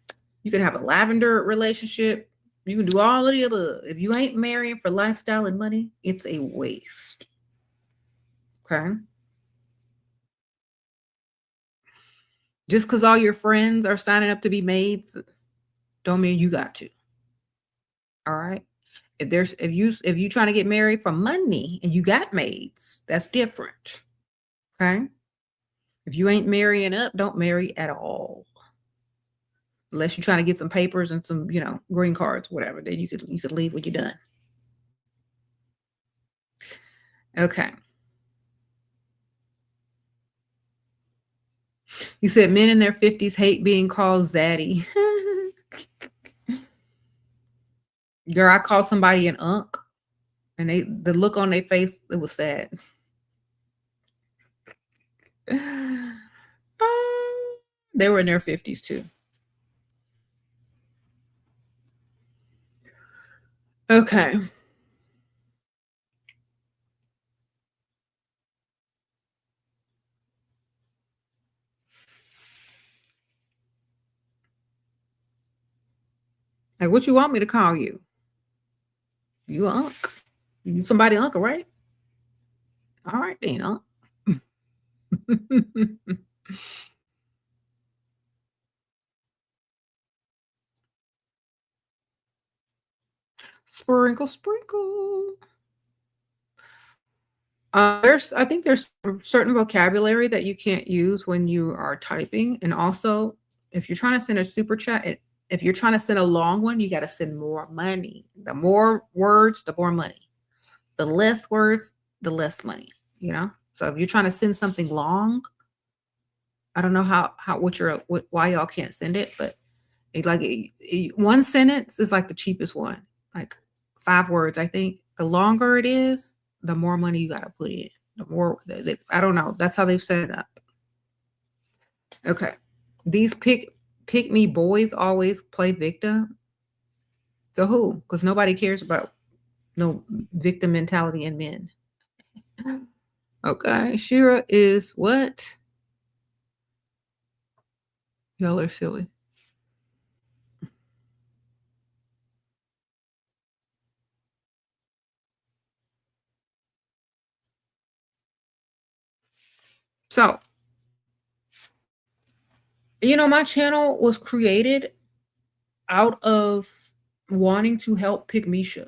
Speaker 1: You can have a lavender relationship. You can do all of the above. If you ain't marrying for lifestyle and money, it's a waste. Okay. Just because all your friends are signing up to be maids, don't mean you got to. All right. If you trying to get married for money and you got maids, that's different. Okay. If you ain't marrying up, don't marry at all. Unless you're trying to get some papers and some, green cards, whatever. Then you could leave when you're done. Okay. You said men in their 50s hate being called zaddy. Girl, I called somebody an unk, and the look on their face, it was sad. They were in their 50s too. Okay. Like, what you want me to call you? You an unk. You somebody uncle, right? All right then, unk. Sprinkle, sprinkle. I think there's certain vocabulary that you can't use when you are typing, and also if you're trying to send a super chat, if you're trying to send a long one, you got to send more money. The more words, the more money. The less words, the less money. So if you're trying to send something long, I don't know why y'all can't send it, but one sentence is like the cheapest one, like 5 words. I think the longer it is, the more money you got to put in. The more I don't know. That's how they've set it up. Okay, these pick me boys always play victim. To who? Because nobody cares about no victim mentality in men. Okay, SHERA is what? Y'all are silly. So, my channel was created out of wanting to help pick Misha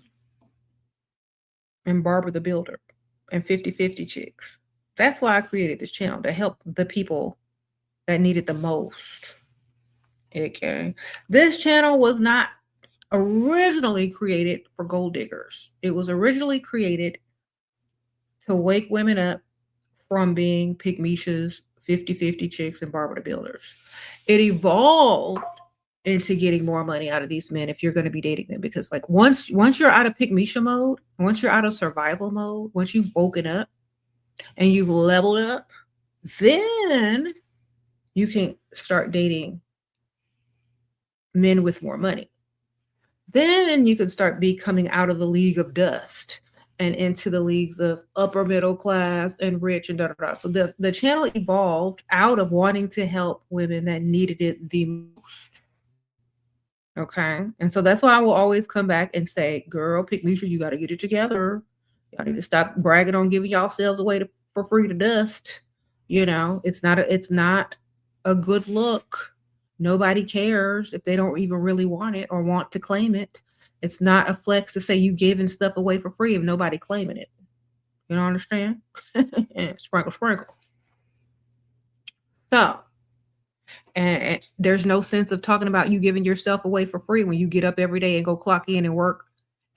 Speaker 1: and Barbara the Builder and 50/50 chicks. That's why I created this channel, to help the people that need it the most. Okay. This channel was not originally created for gold diggers. It was originally created to wake women up from being pygmishas, 50-50 chicks, and Barbara the Builders. It evolved into getting more money out of these men if you're going to be dating them, because like once you're out of pygmisha mode, once you're out of survival mode, once you've woken up and you've leveled up, then you can start dating men with more money. Then you can start becoming out of the league of dust and into the leagues of upper middle class and rich and da da da. So the channel evolved out of wanting to help women that needed it the most. Okay. And so that's why I will always come back and say, girl, Pygmisha, you got to get it together. Y'all need to stop bragging on giving yourselves away for free to dust. You know, it's not a good look. Nobody cares if they don't even really want it or want to claim it. It's not a flex to say you giving stuff away for free if nobody claiming it. You don't understand? Sprinkle, sprinkle. So, and there's no sense of talking about you giving yourself away for free when you get up every day and go clock in and work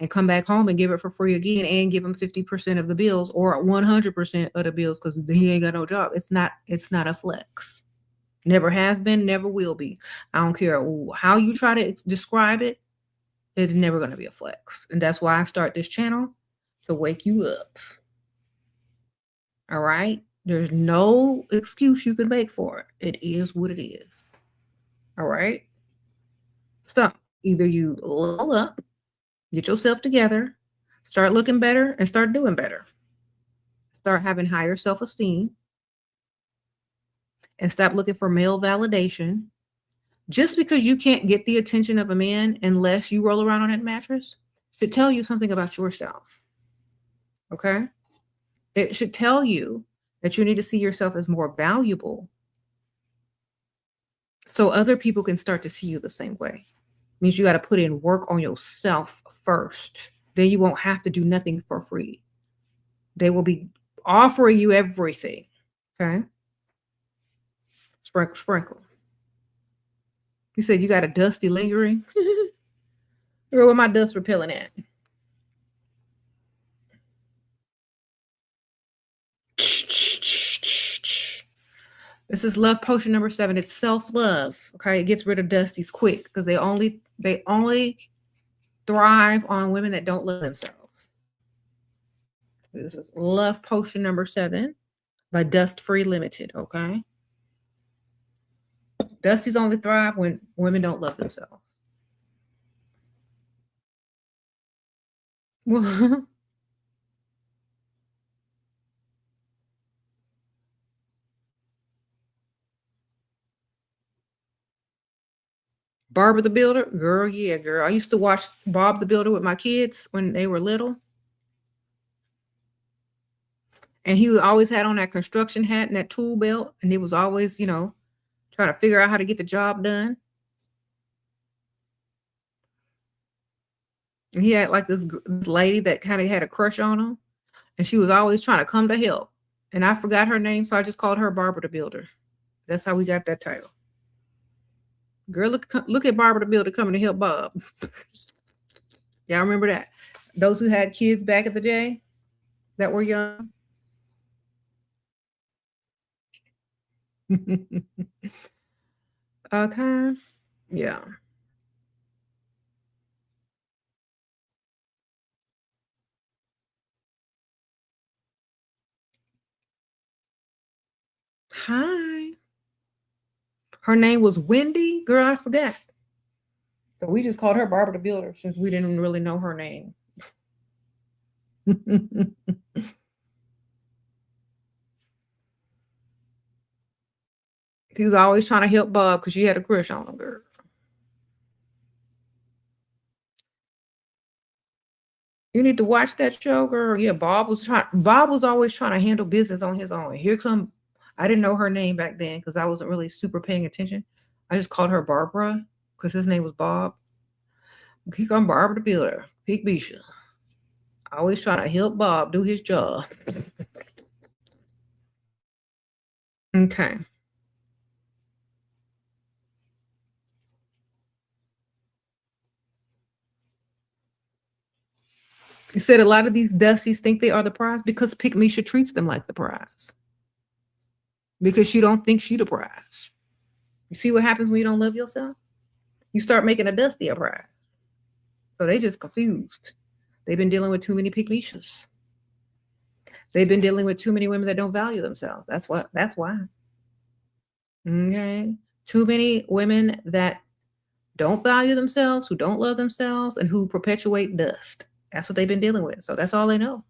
Speaker 1: and come back home and give it for free again and give them 50% of the bills or 100% of the bills because he ain't got no job. It's not a flex. Never has been, never will be. I don't care how you try to describe it. It's never going to be a flex. And that's why I start this channel, to wake you up. All right? There's no excuse you can make for it. It is what it is. All right? So either you level up, get yourself together, start looking better, and start doing better. Start having higher self-esteem. And stop looking for male validation. Just because you can't get the attention of a man unless you roll around on that mattress should tell you something about yourself. Okay? It should tell you that you need to see yourself as more valuable so other people can start to see you the same way. It means you got to put in work on yourself first. Then you won't have to do nothing for free. They will be offering you everything. Okay? Sprinkle, sprinkle. You said you got a dusty lingering? Girl, where my dust repellent at? This is love potion number 7. It's self-love. Okay, it gets rid of dusties quick because they only thrive on women that don't love themselves. This is love potion number 7 by Dust Free Limited. Okay. Dusties only thrive when women don't love themselves. Barbara the Builder, girl, yeah, girl. I used to watch Bob the Builder with my kids when they were little. And he always had on that construction hat and that tool belt. And he was always, trying to figure out how to get the job done. And he had like this lady that kind of had a crush on him. And she was always trying to come to help. And I forgot her name, so I just called her Barbara the Builder. That's how we got that title. Girl, look at Barbara the Builder coming to help Bob. Y'all remember that? Those who had kids back in the day that were young. Okay. Yeah. Hi. Her name was Wendy. Girl, I forgot. So we just called her Barbara the Builder since we didn't really know her name. She was always trying to help Bob because she had a crush on him, girl. You need to watch that show, girl. Yeah, Bob was always trying to handle business on his own. I didn't know her name back then because I wasn't really super paying attention. I just called her Barbara because his name was Bob. Here come Barbara the Builder, Big Bisha. Always trying to help Bob do his job. Okay. You said a lot of these dusties think they are the prize because Pick Misha treats them like the prize because she don't think she the prize. You see what happens when you don't love yourself? You start making a dusty a prize. So they just confused. They've been dealing with too many Pick Mishas. They've been dealing with too many women that don't value themselves. That's what. That's why. Okay. Too many women that don't value themselves, who don't love themselves, and who perpetuate dust. That's what they've been dealing with. So that's all they know.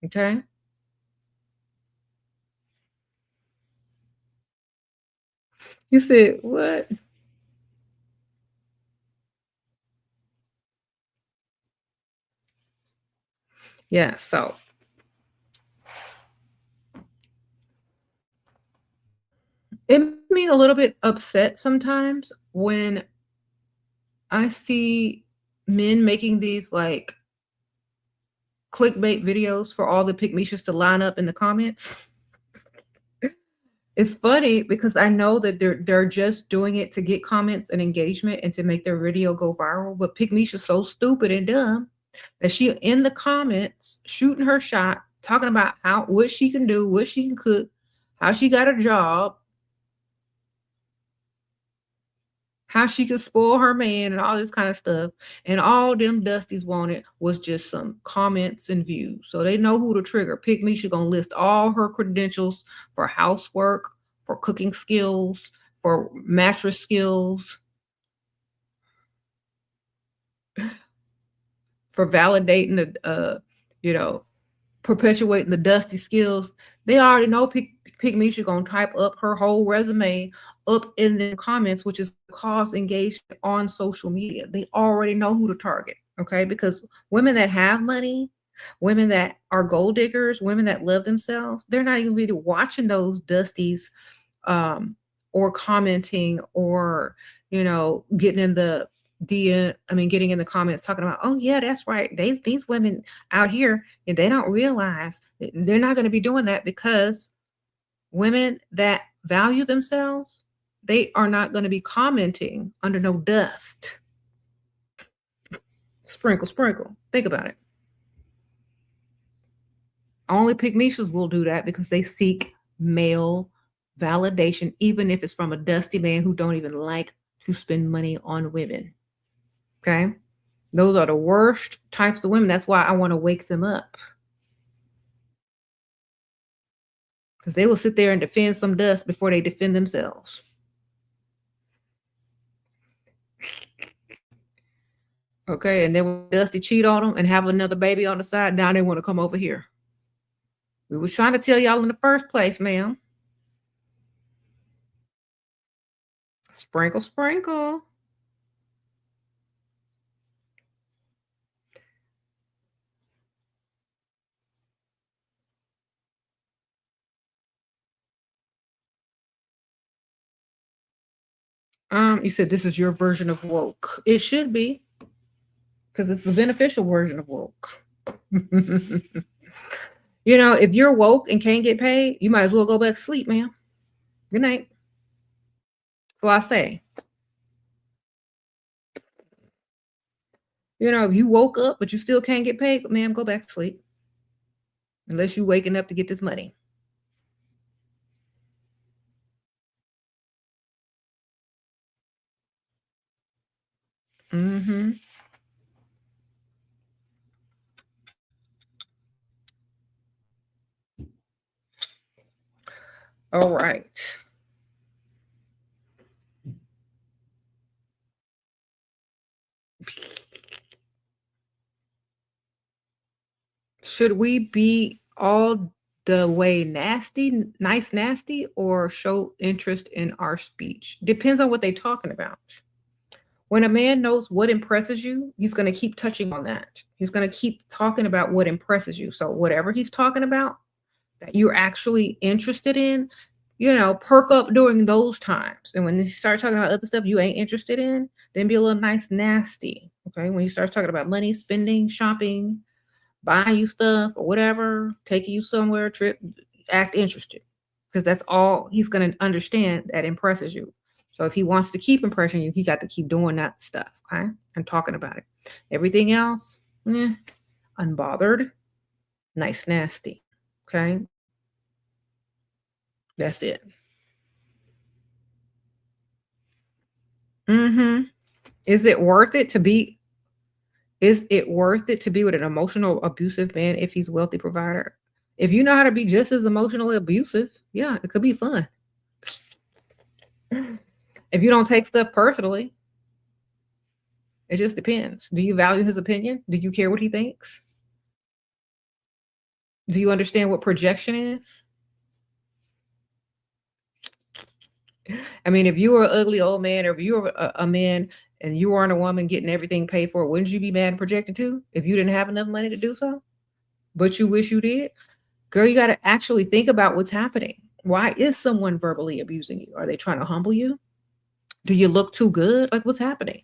Speaker 1: Okay. You said what? Yeah. So it makes me a little bit upset sometimes when I see men making these like clickbait videos for all the pick to line up in the comments. It's funny because I know that they're just doing it to get comments and engagement and to make their video go viral. But Pick Misha's so stupid and dumb that she in the comments shooting her shot, talking about how what she can do, what she can cook, how she got a job, how she could spoil her man and all this kind of stuff. And all them Dusties wanted was just some comments and views. So they know who to trigger. Pick Me, she gonna list all her credentials for housework, for cooking skills, for mattress skills, for validating the you know, perpetuating the dusty skills. They already know Pick Me, she gonna type up her whole resume up in the comments, which is cause engagement on social media. They already know who to target, okay? Because women that have money, women that are gold diggers, women that love themselves, they're not even really watching those dusties or commenting or getting in the getting in the comments talking about, oh yeah, that's right. These women out here, and they don't realize they're not going to be doing that because women that value themselves, they are not going to be commenting under no dust. Sprinkle, sprinkle. Think about it. Only pygmishas will do that because they seek male validation, even if it's from a dusty man who don't even like to spend money on women. Okay? Those are the worst types of women. That's why I want to wake them up. Because they will sit there and defend some dust before they defend themselves. Okay, and then when Dusty cheat on them and have another baby on the side, now they want to come over here. We was trying to tell y'all in the first place, ma'am. Sprinkle, sprinkle. You said this is your version of woke. It should be, because it's the beneficial version of woke. If you're woke and can't get paid, you might as well go back to sleep, ma'am. Good night. So I say, if you woke up but you still can't get paid, ma'am, go back to sleep. Unless you waking up to get this money. Mm-hmm. All right. Should we be all the way nasty, nice, nasty, or show interest in our speech? Depends on what they're talking about. When a man knows what impresses you, he's going to keep touching on that. He's going to keep talking about what impresses you. So, whatever he's talking about that you're actually interested in, perk up during those times. And when you start talking about other stuff you ain't interested in, then be a little nice, nasty. Okay. When you start talking about money, spending, shopping, buying you stuff or whatever, taking you somewhere, trip, act interested. because that's all he's going to understand that impresses you. So if he wants to keep impressing you, he got to keep doing that stuff, okay, and talking about it. Everything else, unbothered, nice, nasty, okay. That's it. Mm-hmm. Is it worth it to be? Is it worth it to be with an emotional abusive man if he's wealthy provider? If you know how to be just as emotionally abusive, yeah, it could be fun. If you don't take stuff personally, it just depends. Do you value his opinion? Do you care what he thinks? Do you understand what projection is? I mean, if you were an ugly old man, or if you were a man and you weren't a woman getting everything paid for, wouldn't you be mad and projected too if you didn't have enough money to do so? But you wish you did? Girl, you got to actually think about what's happening. Why is someone verbally abusing you? Are they trying to humble you? Do you look too good? Like, what's happening?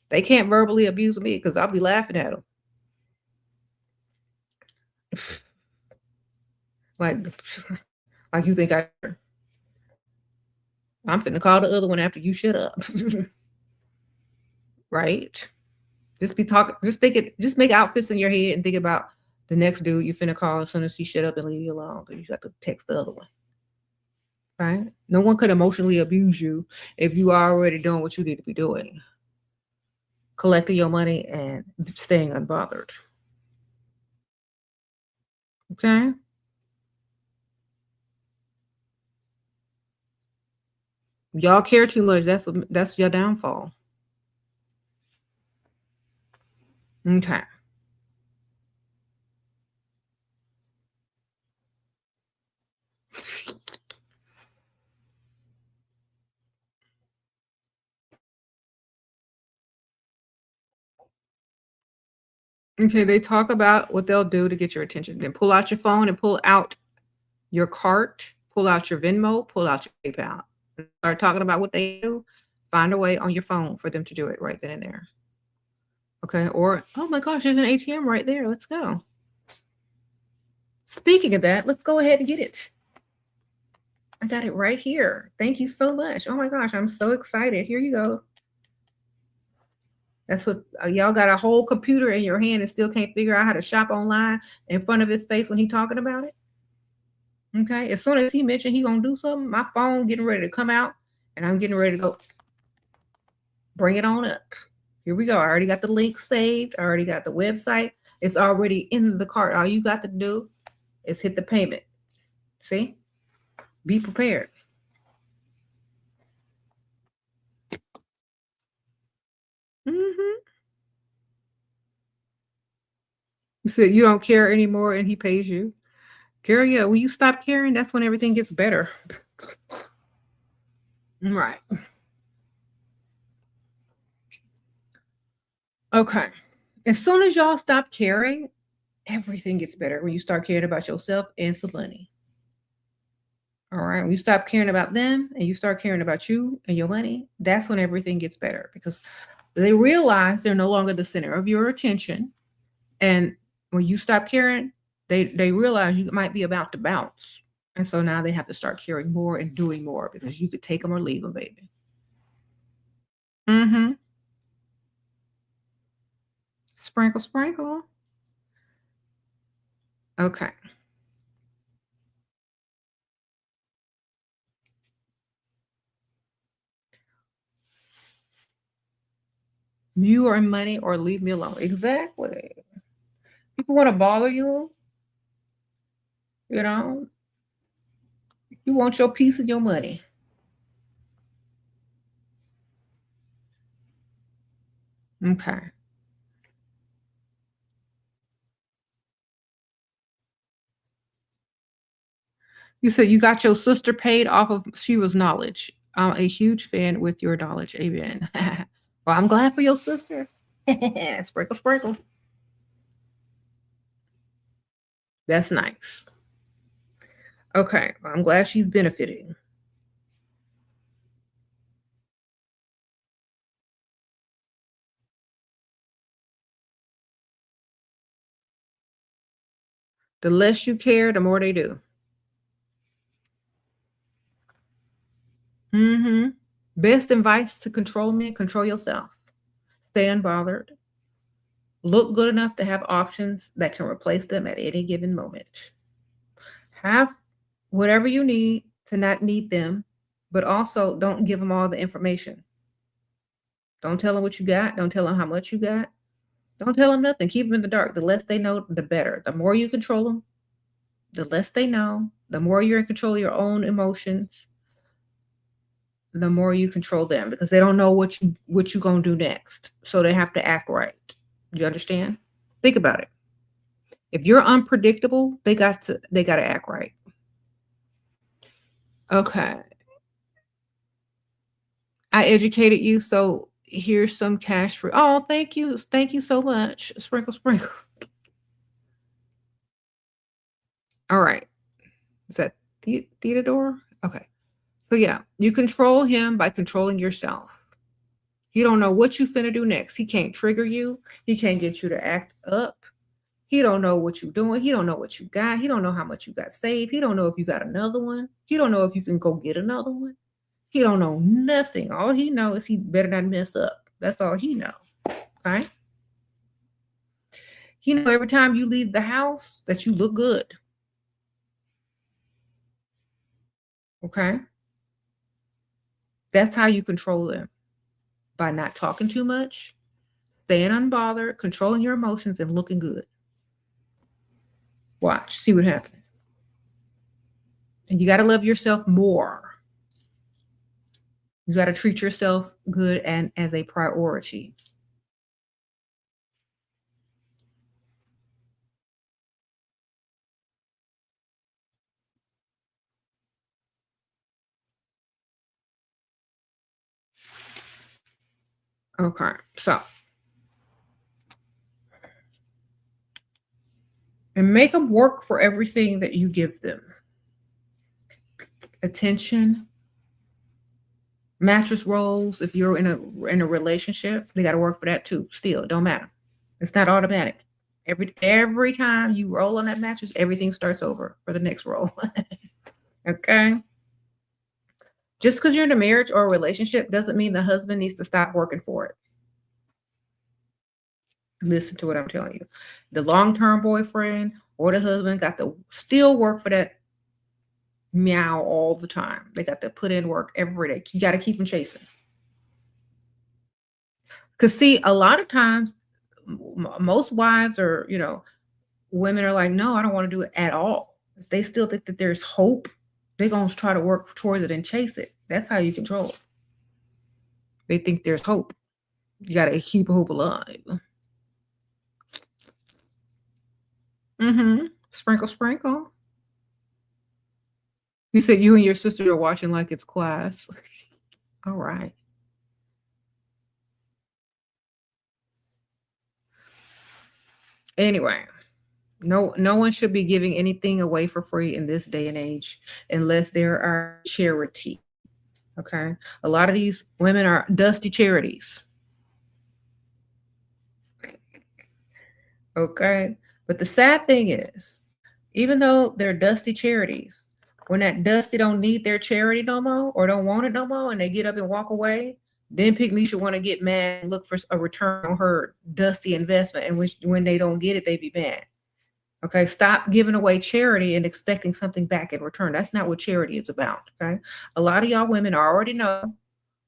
Speaker 1: They can't verbally abuse me because I'll be laughing at them. like, like you think I'm finna call the other one after you shut up. Right? Just be talking, just think it, just make outfits in your head and think about the next dude you finna call as soon as he shut up and leave you alone because you got to text the other one. Right? No one could emotionally abuse you if you are already doing what you need to be doing. Collecting your money and staying unbothered. Okay? Y'all care too much. That's your downfall. Okay. Okay, they talk about what they'll do to get your attention. Then pull out your phone and pull out your cart, pull out your Venmo, pull out your PayPal. Start talking about what they do. Find a way on your phone for them to do it right then and there. Okay. Or, oh my gosh, there's an ATM right there. Let's go. Speaking of that, let's go ahead and get it. I got it right here. Thank you so much. Oh my gosh, I'm so excited. Here you go. That's what y'all got a whole computer in your hand and still can't figure out how to shop online in front of his face when he's talking about it. Okay. As soon as he mentioned he gonna do something, my phone getting ready to come out and I'm getting ready to go bring it on up. Here we go. I already got the link saved. I already got the website. It's already in the cart. All you got to do is hit the payment. See? Be prepared. Mm-hmm. You said you don't care anymore and he pays you. Girl, yeah, when you stop caring, that's when everything gets better. Right. Okay. As soon as y'all stop caring, everything gets better when you start caring about yourself and some money. All right. When you stop caring about them and you start caring about you and your money, that's when everything gets better because they realize they're no longer the center of your attention. And when you stop caring, they realize you might be about to bounce. And so now they have to start caring more and doing more because you could take them or leave them, baby. Mm-hmm. Sprinkle, sprinkle. Okay. You are money or leave me alone. Exactly. People want to bother you, you know. You want your piece of your money. Okay. You said you got your sister paid off of Shira's knowledge. I'm a huge fan with your knowledge. Amen. Well, I'm glad for your sister. Sprinkle, sprinkle. That's nice. Okay. Well, I'm glad she's benefiting. The less you care, the more they do. Mhm. Best advice to control men, control yourself. Stay unbothered. Look good enough to have options that can replace them at any given moment. Have whatever you need to not need them, but also don't give them all the information. Don't tell them what you got. Don't tell them how much you got. Don't tell them nothing. Keep them in the dark. The less they know, the better. The more you control them, the less they know. The more you're in control of your own emotions, the more you control them because they don't know what you gonna do next. So they have to act right. You understand? Think about it. If you're unpredictable, they gotta act right. Okay. I educated you, so here's some cash for oh, thank you. Thank you so much. Sprinkle, sprinkle. All right. Is that Theodore? Okay. So yeah, you control him by controlling yourself. He don't know what you finna do next. He can't trigger you. He can't get you to act up. He don't know what you're doing. He don't know what you got. He don't know how much you got saved. He don't know if you got another one. He don't know if you can go get another one. He don't know nothing. All he know is he better not mess up. That's all he know. Right? He know every time you leave the house that you look good. Okay? That's how you control him. By not talking too much, staying unbothered, controlling your emotions, and looking good. Watch, see what happens. And you got to love yourself more. You got to treat yourself good and as a priority. Okay, so and make them work for everything that you give them. Attention, mattress rolls. If you're in a relationship, they got to work for that too. Still, it don't matter. It's not automatic. Every time you roll on that mattress, everything starts over for the next roll. Okay. Just because you're in a marriage or a relationship doesn't mean the husband needs to stop working for it. Listen to what I'm telling you. The long-term boyfriend or the husband got to still work for that meow all the time. They got to put in work every day. You got to keep them chasing. Because see, a lot of times, most wives or women are like, no, I don't want to do it at all. If they still think that there's hope, they're gonna try to work towards it and chase it. That's how you control it. They think there's hope. You got to keep hope alive. Sprinkle, sprinkle. You said you and your sister are watching like it's class. All right. Anyway, no one should be giving anything away for free in this day and age unless there are charity. Okay. A lot of these women are dusty charities. Okay. But the sad thing is, even though they're dusty charities, when that dusty don't need their charity no more or don't want it no more and they get up and walk away, then Pygmy should want to get mad and look for a return on her dusty investment. And when they don't get it, they be mad. Okay, stop giving away charity and expecting something back in return. That's not what charity is about. Okay, a lot of y'all women already know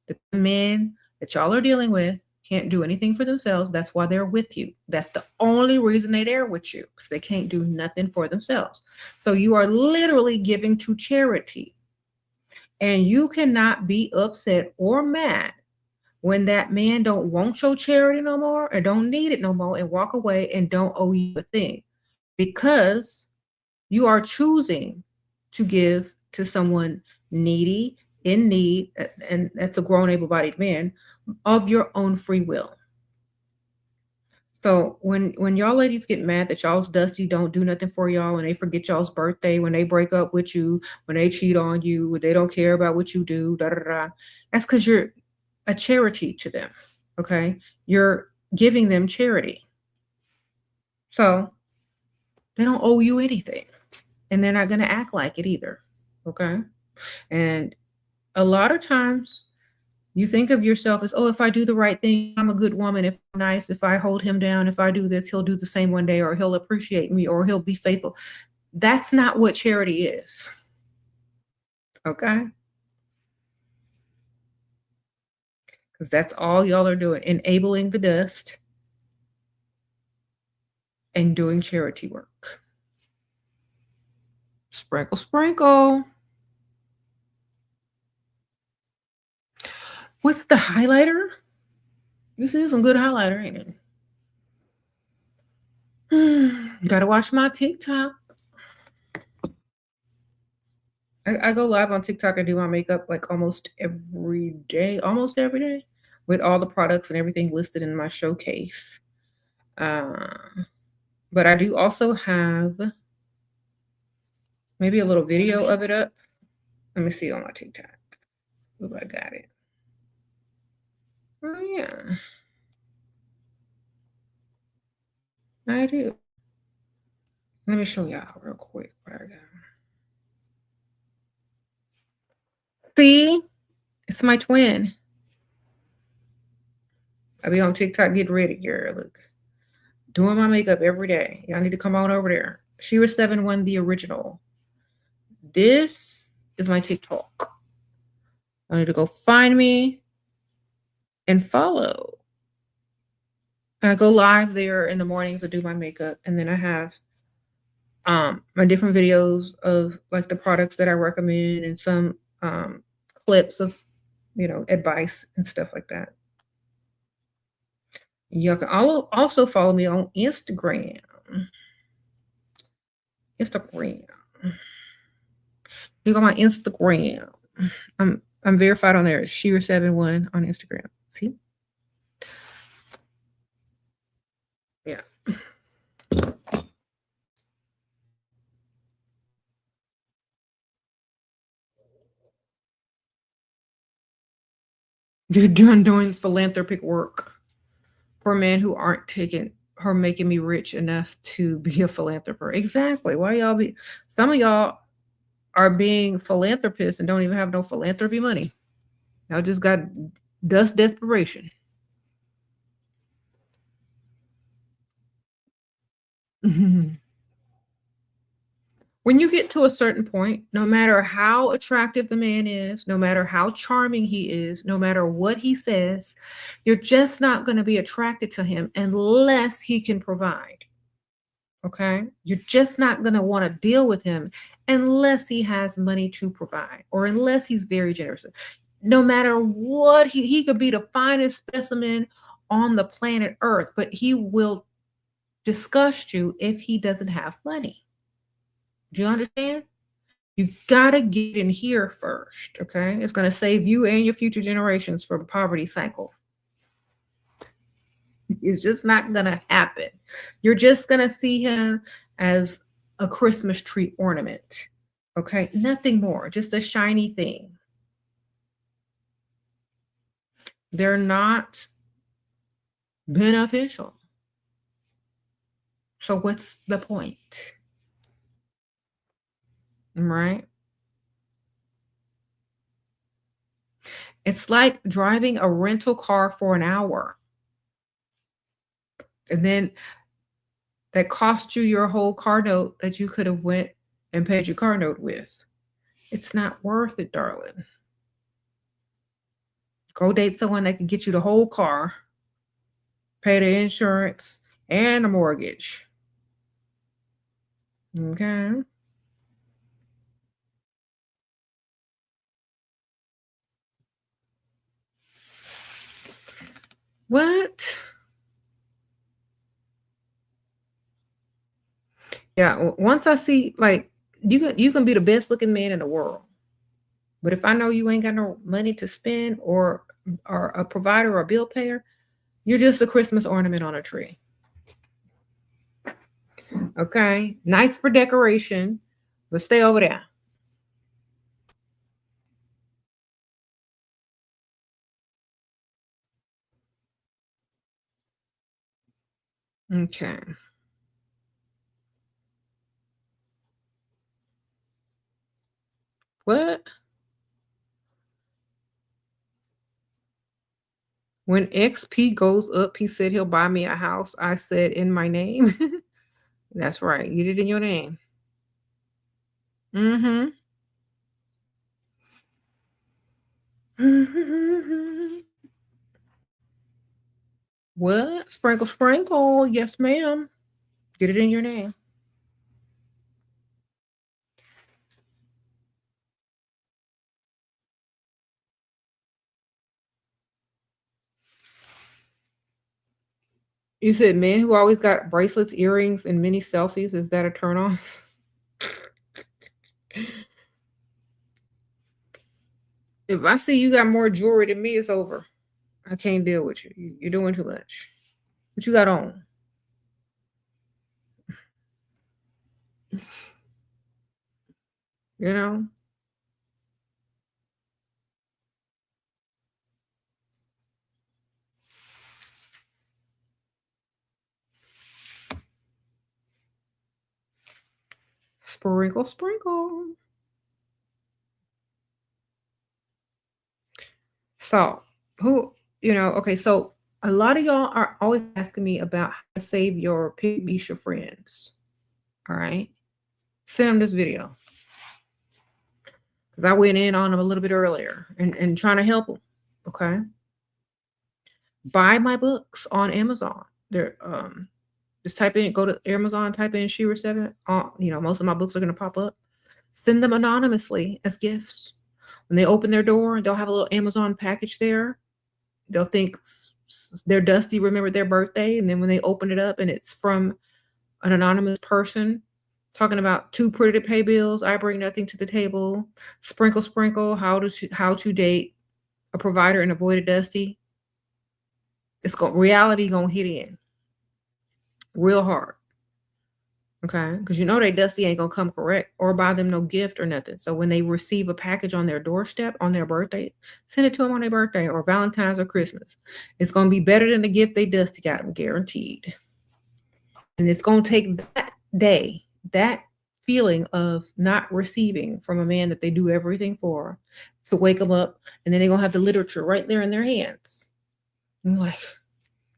Speaker 1: that the men that y'all are dealing with can't do anything for themselves. That's why they're with you. That's the only reason they're there with you, because they can't do nothing for themselves. So you are literally giving to charity. And you cannot be upset or mad when that man don't want your charity no more and don't need it no more and walk away and don't owe you a thing, because you are choosing to give to someone needy, in need, and that's a grown, able-bodied man, of your own free will. So when y'all ladies get mad that y'all's dusty don't do nothing for y'all, when they forget y'all's birthday, when they break up with you, when they cheat on you, when they don't care about what you do, da da da, that's because you're a charity to them. Okay, you're giving them charity, so they don't owe you anything, and they're not going to act like it either. Okay, and A lot of times you think of yourself as, oh, if I do the right thing, I'm a good woman. If I'm nice, if I hold him down, if I do this, he'll do the same one day, or he'll appreciate me, or he'll be faithful. That's not what charity is. Okay. Because that's all y'all are doing, enabling the dust and doing charity work. Sprinkle, sprinkle. With the highlighter, this is some good highlighter, ain't it? Gotta watch my TikTok. I go live on TikTok and do my makeup like almost every day, with all the products and everything listed in my showcase. But I do also have maybe a little video of it up. Let me see on my TikTok. Ooh, I got it. Oh, yeah. I do. Let me show y'all real quick what I got. See? It's my twin. I be on TikTok getting ready, girl. Look. Doing my makeup every day. Y'all need to come on over there. SheraSeven the original. This is my TikTok. I need to go find me and follow. I go live there in the mornings to do my makeup, and then I have my different videos of like the products that I recommend and some clips of advice and stuff like that. You can also follow me on Instagram. You go on my Instagram. I'm verified on there. SheraSeven on Instagram. See? Yeah. You're done doing philanthropic work for men who aren't making me rich enough to be a philanthropist. Exactly. Some of y'all are being philanthropists and don't even have no philanthropy money. Y'all just got dust desperation. When you get to a certain point, no matter how attractive the man is, no matter how charming he is, no matter what he says, you're just not going to be attracted to him unless he can provide. Okay? You're just not going to want to deal with him unless he has money to provide or unless he's very generous. No matter what, he could be the finest specimen on the planet Earth, but he will disgust you if he doesn't have money. Do you understand? You gotta get in here first, okay? It's gonna save you and your future generations from poverty cycle. It's just not gonna happen. You're just gonna see him as a Christmas tree ornament, okay? Nothing more, just a shiny thing. They're not beneficial. So what's the point? Right? It's like driving a rental car for an hour. And then that cost you your whole car note that you could have went and paid your car note with. It's not worth it, darling. Go date someone that can get you the whole car, pay the insurance and the mortgage. Okay. What? Yeah, once I see, like, you can be the best looking man in the world, but if I know you ain't got no money to spend or a provider or a bill payer, you're just a Christmas ornament on a tree. Okay, nice for decoration, but stay over there. Okay. What? When XP goes up, he said he'll buy me a house. I said in my name. That's right. You did it in your name. Mm-hmm. What? Sprinkle, sprinkle. Yes, ma'am. Get it in your name. You said men who always got bracelets, earrings, and mini selfies. Is that a turn off? If I see you got more jewelry than me, it's over. I can't deal with you. You're doing too much. What you got on? You know? Sprinkle, sprinkle. So, okay, so a lot of y'all are always asking me about how to save your Pygmisha friends. All right. Send them this video because I went in on them a little bit earlier and trying to help them. Okay. Buy my books on Amazon. They're just type in, go to Amazon, type in SheraSeven. Most of my books are gonna pop up. Send them anonymously as gifts. When they open their door, they'll have a little Amazon package there. They'll think their Dusty remembered their birthday, and then when they open it up and it's from an anonymous person talking about too pretty to pay bills, I bring nothing to the table, sprinkle, sprinkle, how to date a provider and avoid a Dusty. Reality gonna hit in real hard. Okay, because they Dusty ain't gonna come correct or buy them no gift or nothing. So when they receive a package on their doorstep on their birthday, send it to them on their birthday or Valentine's or Christmas. It's gonna be better than the gift they Dusty got them, guaranteed. And it's gonna take that day, that feeling of not receiving from a man that they do everything for, to wake them up, and then they're gonna have the literature right there in their hands. And like,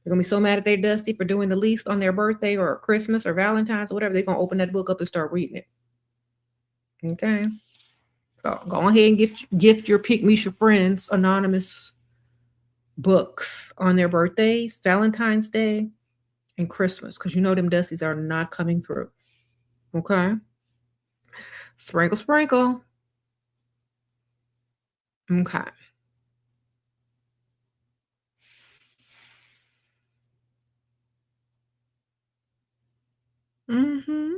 Speaker 1: they're gonna be so mad at their Dusty for doing the least on their birthday or Christmas or Valentine's or whatever. They're gonna open that book up and start reading it. Okay. So go ahead and gift your Pygmisha friends anonymous books on their birthdays, Valentine's Day, and Christmas, because them Dusties are not coming through. Okay. Sprinkle, sprinkle. Okay. Mm-hmm.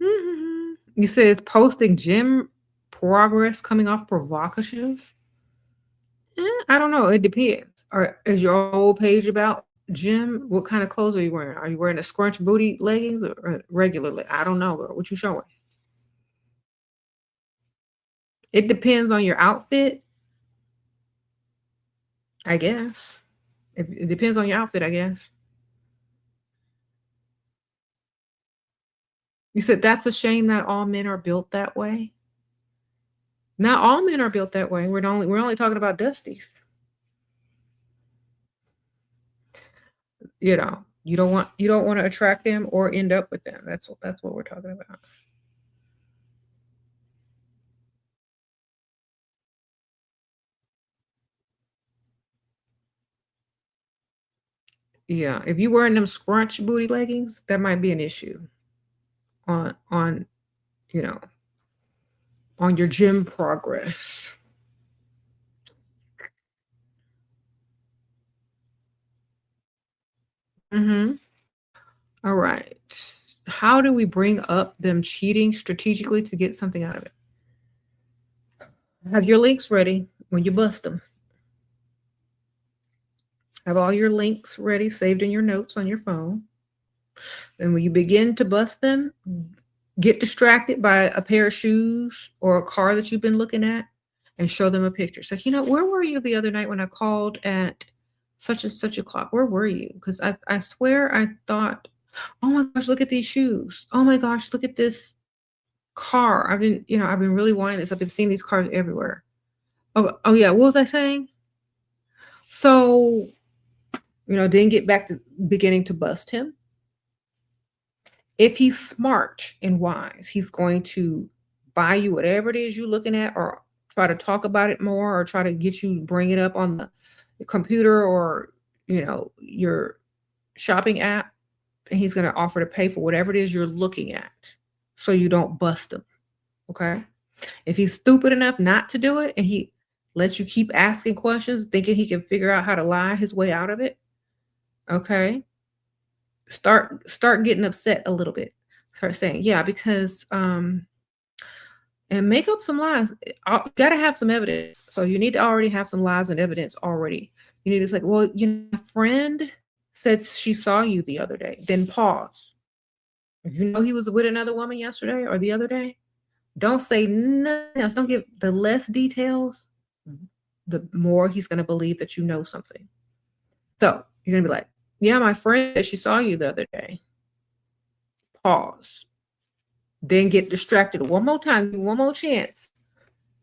Speaker 1: Mm-hmm. You said it's posting gym progress coming off provocative. I don't know. It depends. Or is your whole page about gym? What kind of clothes are you wearing? Are you wearing a scrunch booty leggings or regularly? I don't know, girl. What you showing? It depends on your outfit, I guess. If it depends on your outfit, I guess. You said that's a shame not all men are built that way. Not all men are built that way. We're only talking about Dusties. You don't want to attract them or end up with them. That's what we're talking about. Yeah, if you wearing them scrunch booty leggings, that might be an issue on you know on your gym progress. Mm-hmm. All right. How do we bring up them cheating strategically to get something out of it? Have your links ready when you bust them. Have all your links ready, saved in your notes on your phone. And when you begin to bust them, get distracted by a pair of shoes or a car that you've been looking at and show them a picture. So, where were you the other night when I called at such and such o'clock? Where were you? Because I swear I thought, oh my gosh, look at these shoes. Oh my gosh, look at this car. I've been really wanting this. I've been seeing these cars everywhere. Oh yeah. What was I saying? So, didn't get back to beginning to bust him. If he's smart and wise, he's going to buy you whatever it is you're looking at, or try to talk about it more, or try to get you bring it up on the computer, or your shopping app, and he's going to offer to pay for whatever it is you're looking at, so you don't bust him. Okay. If he's stupid enough not to do it, and he lets you keep asking questions thinking he can figure out how to lie his way out of it, okay, start getting upset a little bit. Start saying, yeah, because and make up some lies. You got to have some evidence. So you need to already have some lies and evidence already. You need to say, well, my friend said she saw you the other day. Then pause. If you know he was with another woman yesterday or the other day, don't say nothing else. Don't give the less details, the more he's going to believe that you know something. So you're going to be like, yeah, my friend said she saw you the other day. Pause. Then get distracted one more time, one more chance.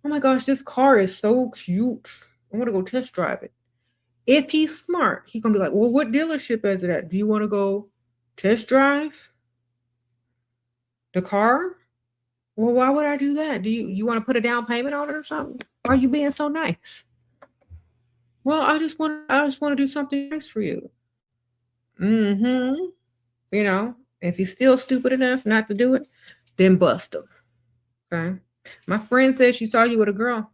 Speaker 1: Oh my gosh, this car is so cute. I want to go test drive it. If he's smart, he's going to be like, well, what dealership is it at? Do you want to go test drive the car? Well, why would I do that? Do you want to put a down payment on it or something? Why are you being so nice? Well, I just want to do something nice for you. If he's still stupid enough not to do it, then bust him. Okay. My friend said she saw you with a girl.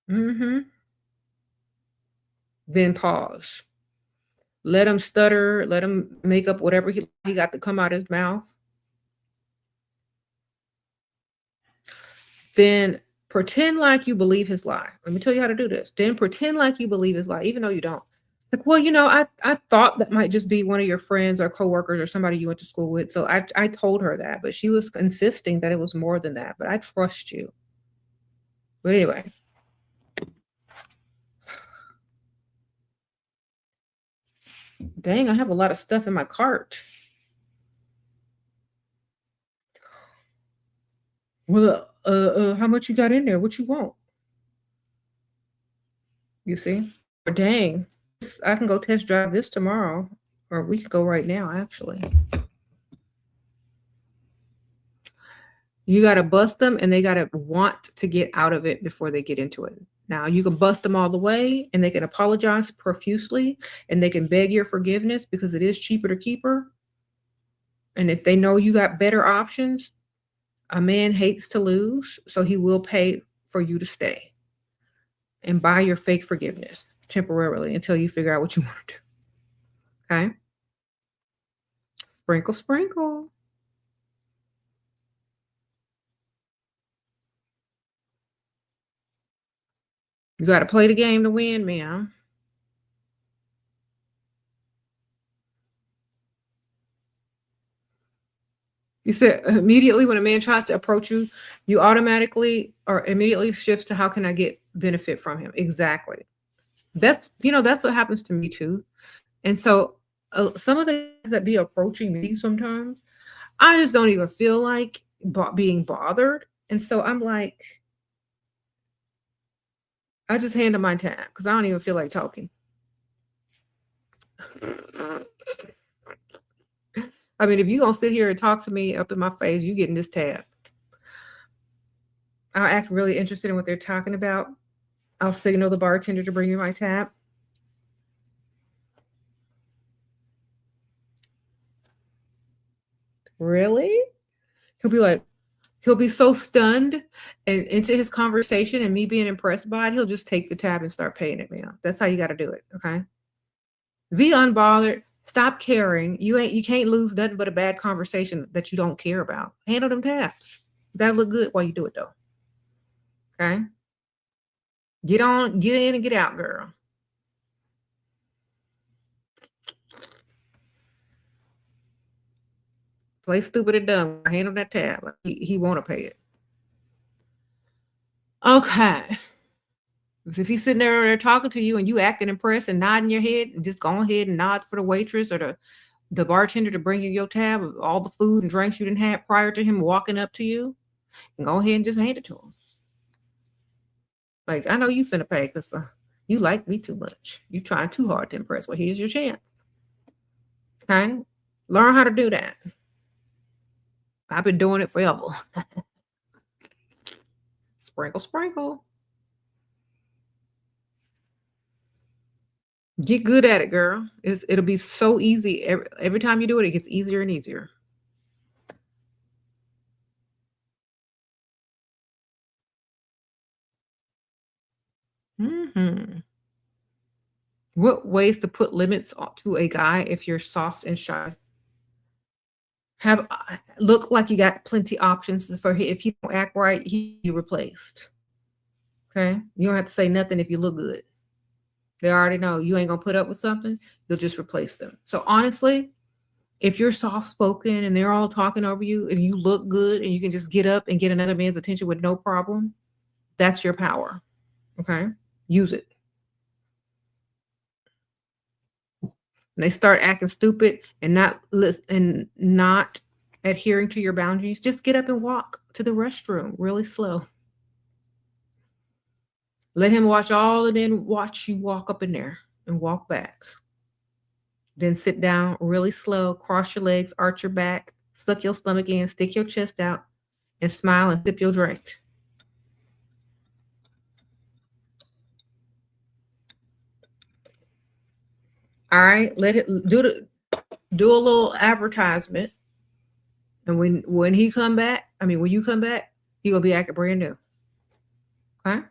Speaker 1: Then pause. Let him stutter. Let him make up whatever he got to come out of his mouth. Then pretend like you believe his lie. Let me tell you how to do this. Then pretend like you believe his lie, even though you don't. Like, well, I thought that might just be one of your friends or coworkers or somebody you went to school with. So I told her that, but she was insisting that it was more than that. But I trust you. But anyway. Dang, I have a lot of stuff in my cart. Well, how much you got in there? What you want? You see? Dang, I can go test drive this tomorrow, or we could go right now, actually. You got to bust them, and they got to want to get out of it before they get into it. Now, you can bust them all the way, and they can apologize profusely, and they can beg your forgiveness because it is cheaper to keep her. And if they know you got better options, a man hates to lose, so he will pay for you to stay and buy your fake forgiveness temporarily until you figure out what you want to do. Okay? Sprinkle, sprinkle. You got to play the game to win, man. You said immediately when a man tries to approach you, you automatically or immediately shifts to how can I get benefit from him? Exactly. That's what happens to me too. And so some of the guys that be approaching me sometimes, I just don't even feel like being bothered. And so I'm like, I just hand them my tab because I don't even feel like talking. I mean, if you're going to sit here and talk to me up in my face, you getting this tab. I'll act really interested in what they're talking about. I'll signal the bartender to bring you my tab. Really? He'll be so stunned and into his conversation and me being impressed by it, he'll just take the tab and start paying it, man. That's how you got to do it, okay? Be unbothered. Stop caring. You can't lose nothing but a bad conversation that you don't care about. Handle them tabs. You gotta look good while you do it though. Okay? Get in and get out, girl. Play stupid and dumb. Handle that tab. He wanna pay it. Okay. If he's sitting there talking to you and you acting impressed and nodding your head, and just go ahead and nod for the waitress or the bartender to bring you your tab of all the food and drinks you didn't have prior to him walking up to you, and go ahead and just hand it to him. Like, I know you finna pay because you like me too much. You trying too hard to impress. Well, here's your chance. Okay? Learn how to do that. I've been doing it forever. Sprinkle, sprinkle. Get good at it, girl. It'll be so easy. Every time you do it, it gets easier and easier. Hmm. What ways to put limits to a guy if you're soft and shy? Have look like you got plenty options for if you don't act right, he be replaced. Okay, you don't have to say nothing if you look good. They already know you ain't gonna put up with something. You'll just replace them. So honestly, if you're soft spoken and they're all talking over you, and you look good and you can just get up and get another man's attention with no problem, that's your power. Okay, use it. They start acting stupid and not adhering to your boundaries, just get up and walk to the restroom really slow. Let him watch all and then watch you walk up in there and walk back. Then sit down really slow, cross your legs, arch your back, suck your stomach in, stick your chest out, and smile and sip your drink. All right, let it do a little advertisement. And when he come back, when you come back, he gonna be acting brand new. Okay?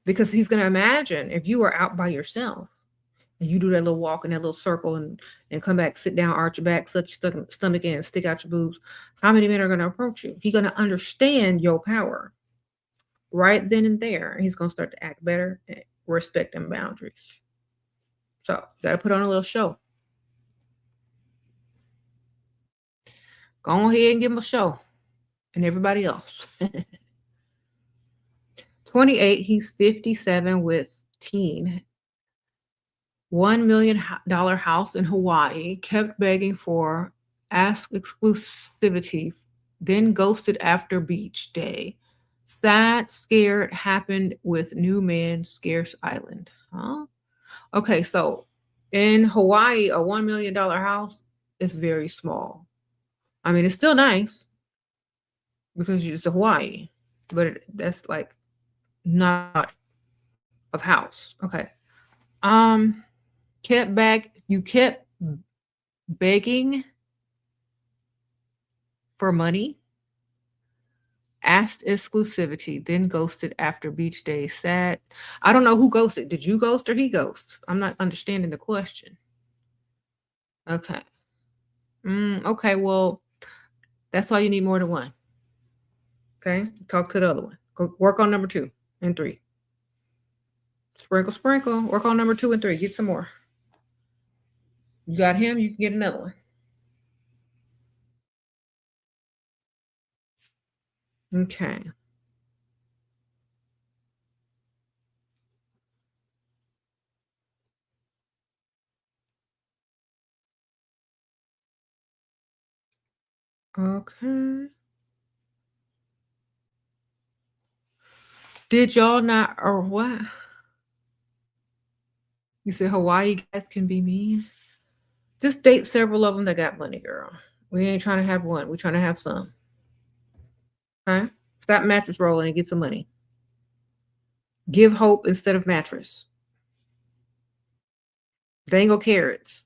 Speaker 1: Because he's gonna imagine if you are out by yourself and you do that little walk in that little circle and come back, sit down, arch your back, suck your stomach in, and stick out your boobs, how many men are gonna approach you? He's gonna understand your power right then and there. And he's gonna start to act better and respect them boundaries. So you gotta put on a little show. Go ahead and give him a show. And everybody else. 28, he's 57 with teen. $1 million house in Hawaii, kept begging for ask exclusivity, then ghosted after beach day. Sad, scared, happened with new man, scarce island. Huh? Okay, so in Hawaii, a $1 million house is very small. It's still nice because it's Hawaii, but that's like not of house. Okay. You kept begging for money, asked exclusivity, then ghosted after beach day. Sad. I don't know who ghosted. Did you ghost or he ghost? I'm not understanding the question. Okay. Okay, well, that's why you need more than one. Okay, talk to the other one. Go work on number 2 and 3. Sprinkle, sprinkle. Work on number 2 and 3. Get some more. You got him, you can get another one. Okay. Okay. Did y'all not or what? You said Hawaii guys can be mean? Just date several of them that got money, girl. We ain't trying to have one. We're trying to have some. Okay? Stop mattress rolling and get some money. Give hope instead of mattress. Dangle carrots.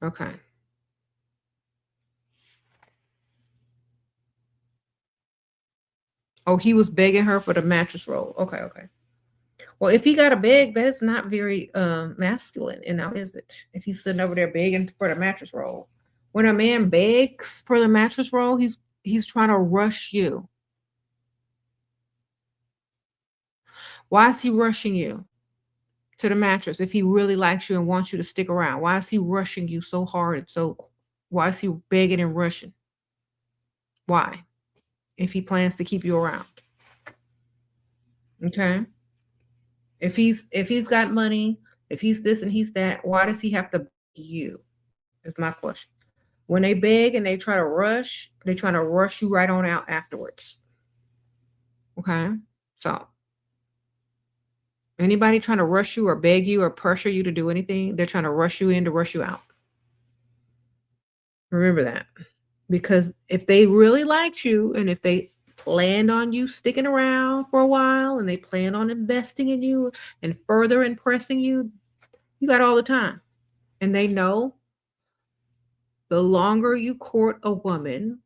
Speaker 1: Okay. Oh, he was begging her for the mattress roll. Okay, okay. Well, if he got a beg, that is not very masculine. And now is it? If he's sitting over there begging for the mattress roll. When a man begs for the mattress roll, he's trying to rush you. Why is he rushing you to the mattress if he really likes you and wants you to stick around? Why is he rushing you so hard and why is he begging and rushing? Why? If he plans to keep you around. Okay? If he's got money If he's this and he's that, why does he have to be you? Is my question. When they beg and they try to rush, they try to rush you right on out afterwards. Okay? So, anybody trying to rush you or beg you or pressure you to do anything, they're trying to rush you in to rush you out. Remember that. Because if they really liked you and if they planned on you sticking around for a while and they plan on investing in you and further impressing you, you got all the time. And they know the longer you court a woman,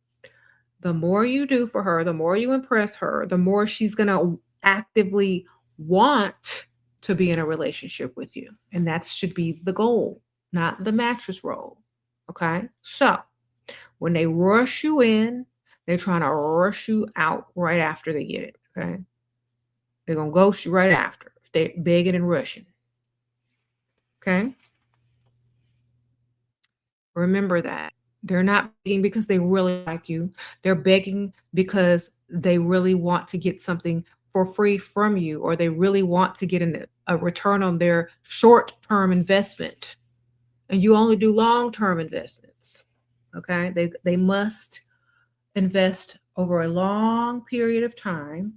Speaker 1: the more you do for her, the more you impress her, the more she's going to actively want to be in a relationship with you. And that should be the goal, not the mattress roll. Okay? So, when they rush you in, they're trying to rush you out right after they get it. Okay? They're going to ghost you right after if they're begging and rushing. Okay? Remember that. They're not begging because they really like you. They're begging because they really want to get something for free from you, or they really want to get a return on their short-term investment. And you only do long-term investments. Okay? They must invest over a long period of time,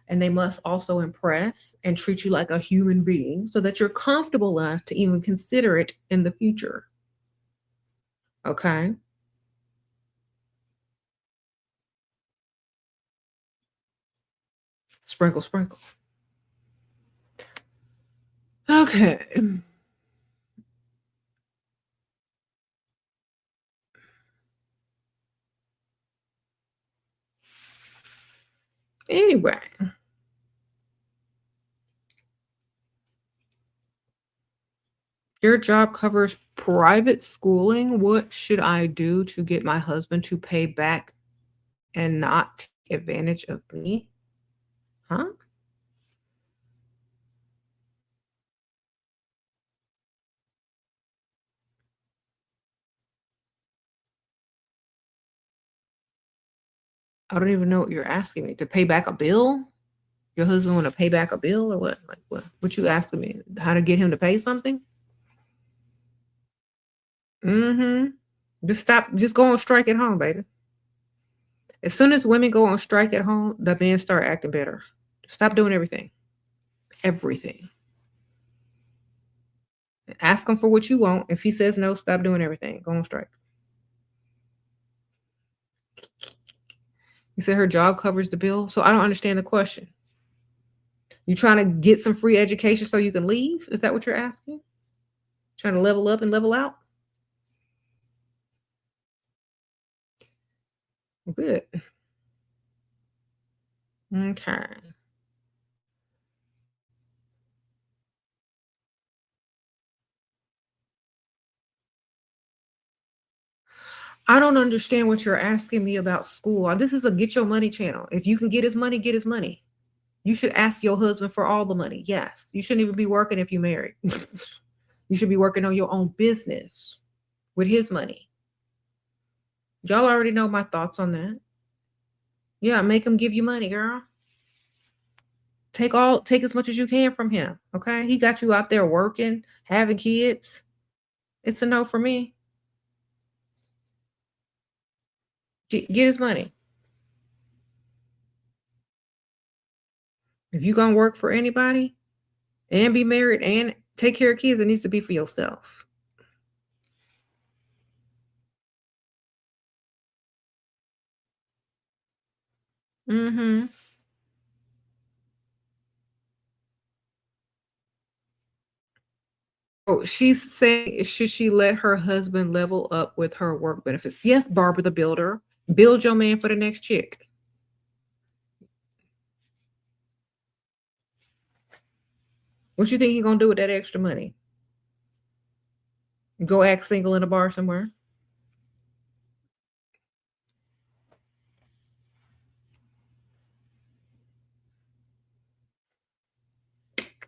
Speaker 1: and they must also impress and treat you like a human being so that you're comfortable enough to even consider it in the future. Okay? Sprinkle, sprinkle. Okay. Anyway, your job covers private schooling. What should I do to get my husband to pay back and not take advantage of me? Huh? I don't even know what you're asking me. To pay back a bill? Your husband want to pay back a bill or what? Like what? What you asking me? How to get him to pay something? Mm-hmm. Just stop. Just go on strike at home, baby. As soon as women go on strike at home, the men start acting better. Stop doing everything. Everything. Ask him for what you want. If he says no, stop doing everything. Go on strike. You said her job covers the bill. So I don't understand the question. You trying to get some free education so you can leave? Is that what you're asking? Trying to level up and level out? Good. Okay. I don't understand what you're asking me about school. This is a get your money channel. If you can get his money, get his money. You should ask your husband for all the money. Yes. You shouldn't even be working if you're married. You should be working on your own business with his money. Y'all already know my thoughts on that. Yeah, make him give you money, girl. Take as much as you can from him. Okay. He got you out there working, having kids. It's a no for me. Get his money. If you're gonna work for anybody and be married and take care of kids, it needs to be for yourself. Mm-hmm. Oh, she's saying, should she let her husband level up with her work benefits? Yes, Barbara the Builder. Build your man for the next chick. What you think he gonna do with that extra money? Go act single in a bar somewhere?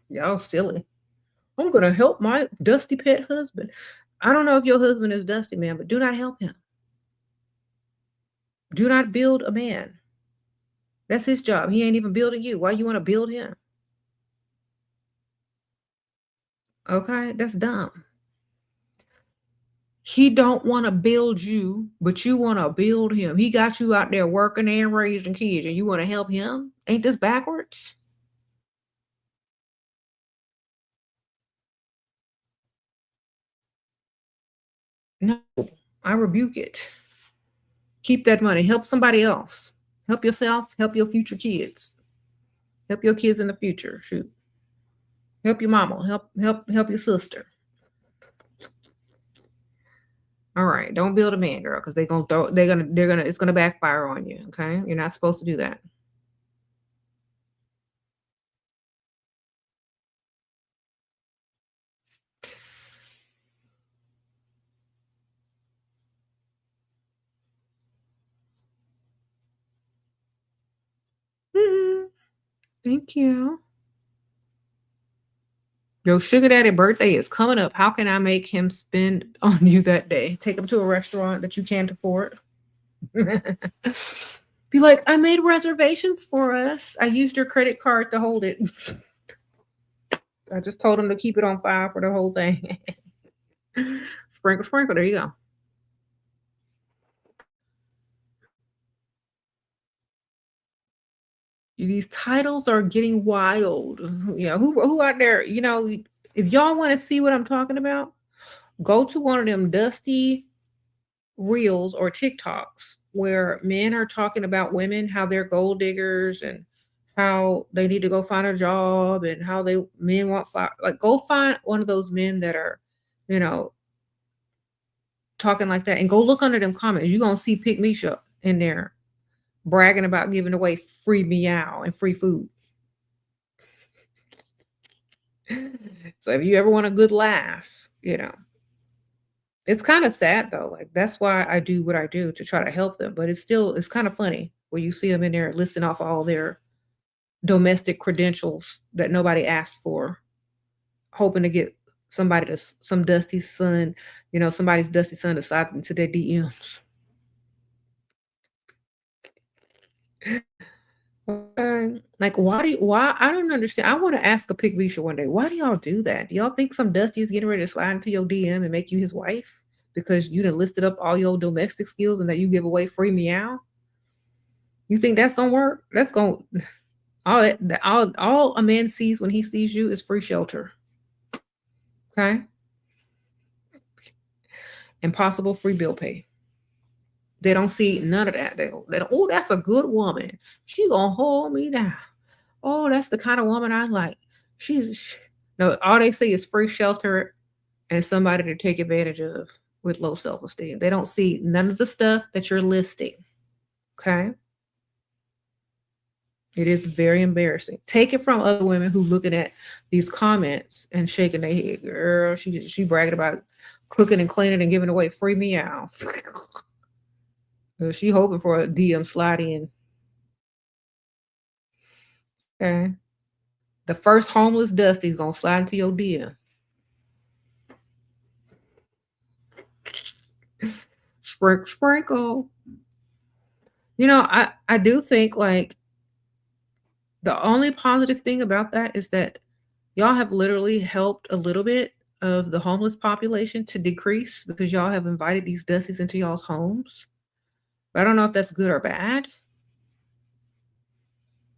Speaker 1: Y'all silly. I'm gonna help my dusty pet husband. I don't know if your husband is dusty, man, but do not help him. Do not build a man. That's his job. He ain't even building you. Why you want to build him? Okay, that's dumb. He don't want to build you, but you want to build him. He got you out there working and raising kids, and you want to help him? Ain't this backwards? No, I rebuke it. Keep that money. Help somebody else. Help yourself. Help your future kids. Help your kids in the future. Shoot. Help your mama. Help your sister. All right. Don't build a man, girl, because they're gonna it's gonna backfire on you. Okay. You're not supposed to do that. Mhm. Thank you. Your sugar daddy birthday is coming up. How can I make him spend on you that day? Take him to a restaurant that you can't afford. Be like, I made reservations for us. I used your credit card to hold it. I just told him to keep it on file for the whole thing. Sprinkle, sprinkle. There you go. These titles are getting wild. Yeah, who out there? If y'all want to see what I'm talking about, go to one of them dusty reels or TikToks where men are talking about women, how they're gold diggers and how they need to go find a job and how they men want like go find one of those men that are, you know, talking like that and go look under them comments. You're gonna see Pick Misha in there bragging about giving away free meow and free food. So if you ever want a good laugh, it's kind of sad though. Like that's why I do what I do to try to help them. But it's kind of funny when you see them in there listing off all their domestic credentials that nobody asked for, hoping to get some dusty son, somebody's dusty son to slide into their DMs. Like, why? I don't understand. I want to ask a pig Bisha one day. Why do y'all do that? Do y'all think some dusty is getting ready to slide into your DM and make you his wife because you done listed up all your domestic skills and that you give away free meow? You think that's gonna work? That's gonna all a man sees when he sees you is free shelter. Okay, and possible free bill pay. They don't see none of that. They don't, oh, that's a good woman. She gonna hold me down. Oh, that's the kind of woman I like. No, all they see is free shelter and somebody to take advantage of with low self-esteem. They don't see none of the stuff that you're listing. Okay. It is very embarrassing. Take it from other women who looking at these comments and shaking their head. Girl, she bragging about cooking and cleaning and giving away free meow. She hoping for a DM slide in. Okay. The first homeless Dusty's gonna slide into your DM. Sprinkle, sprinkle. I do think like the only positive thing about that is that y'all have literally helped a little bit of the homeless population to decrease because y'all have invited these Dusties into y'all's homes. But I don't know if that's good or bad.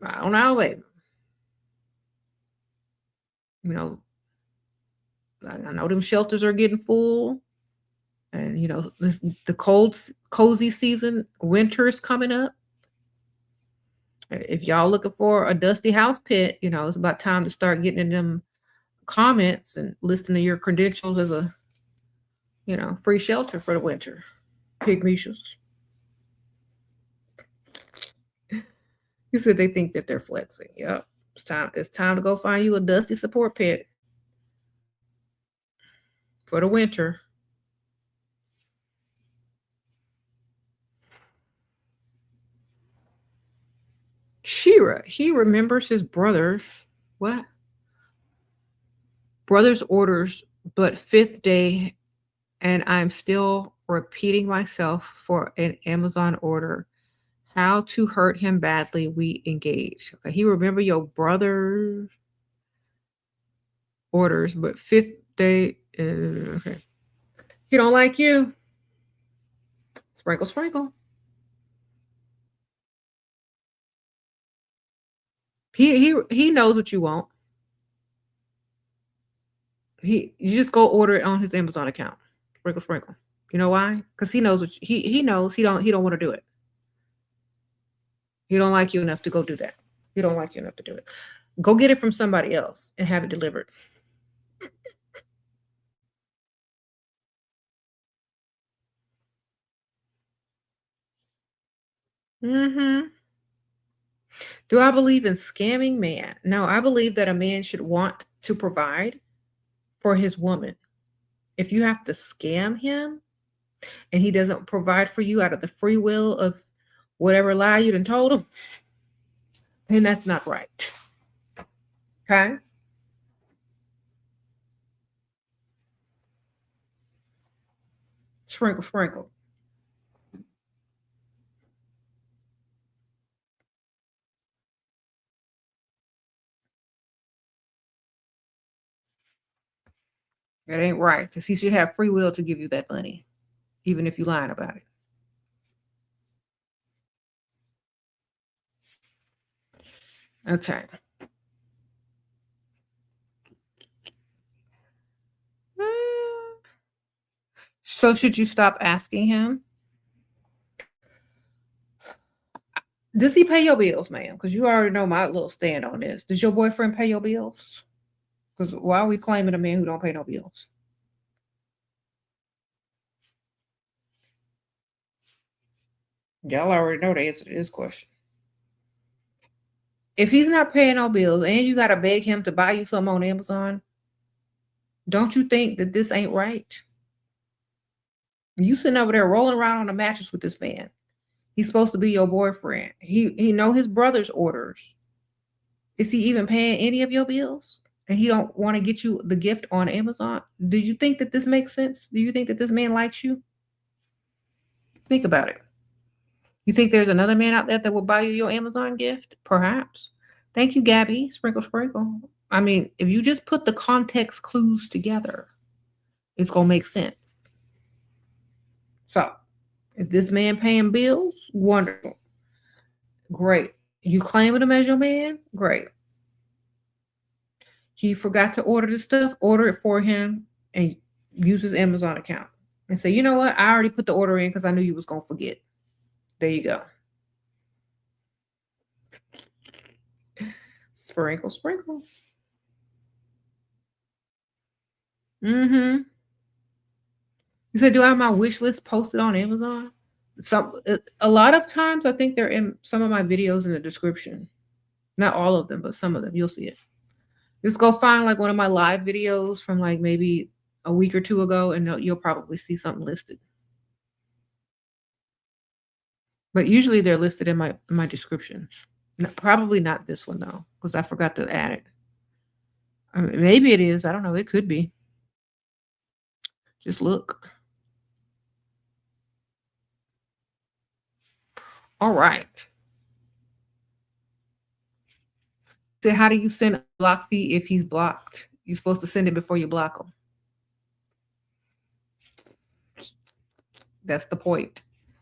Speaker 1: I don't know. You know, I know them shelters are getting full, and the cozy season, winter's coming up. If y'all looking for a dusty house pet, it's about time to start getting in them comments and listing to your credentials as a free shelter for the winter. Pygmishas. You said they think that they're flexing. Yep. It's time to go find you a dusty support pet for the winter. SHERA, he remembers his brother. What? Brother's orders, but fifth day, and I'm still repeating myself for an Amazon order. How to hurt him badly, we engage. Okay, he remember your brother. orders, but fifth day, okay. He don't like you. Sprinkle, sprinkle. He knows what you want. You just go order it on his Amazon account. Sprinkle, sprinkle. You know why? Because he knows he knows he don't want to do it. He don't like you enough to go do that. He don't like you enough to do it. Go get it from somebody else and have it delivered. Mm-hmm. Do I believe in scamming? Man? No, I believe that a man should want to provide for his woman. If you have to scam him and he doesn't provide for you out of the free will of whatever lie you done told him, then that's not right. Okay? Sprinkle, sprinkle. That ain't right, because he should have free will to give you that money, even if you lying about it. Okay. So should you stop asking him? Does he pay your bills, ma'am? Because you already know my little stand on this. Does your boyfriend pay your bills? Because why are we claiming a man who don't pay no bills? Y'all already know the answer to this question. If he's not paying no bills and you got to beg him to buy you something on Amazon, don't you think that this ain't right? You sitting over there rolling around on a mattress with this man. He's supposed to be your boyfriend. He know his brother's orders. Is he even paying any of your bills? And he don't want to get you the gift on Amazon? Do you think that this makes sense? Do you think that this man likes you? Think about it. You think there's another man out there that will buy you your Amazon gift? Perhaps. Thank you, Gabby. Sprinkle, sprinkle. I mean, if you just put the context clues together, it's going to make sense. So, if this man paying bills, wonderful. Great. You claiming him as your man? Great. He forgot to order the stuff, order it for him and use his Amazon account. And say, you know what? I already put the order in because I knew you was going to forget. There you go. Sprinkle, sprinkle. Mm-hmm. You said, do I have my wish list posted on Amazon? A lot of times I think they're in some of my videos in the description. Not all of them, but some of them. You'll see it. Just go find like one of my live videos from like maybe a week or two ago, and you'll probably see something listed. But usually they're listed in my descriptions. Probably not this one though, because I forgot to add it. I mean, maybe it is. I don't know. It could be. Just look. All right. So how do you send a block fee if he's blocked? You're supposed to send it before you block him. That's the point.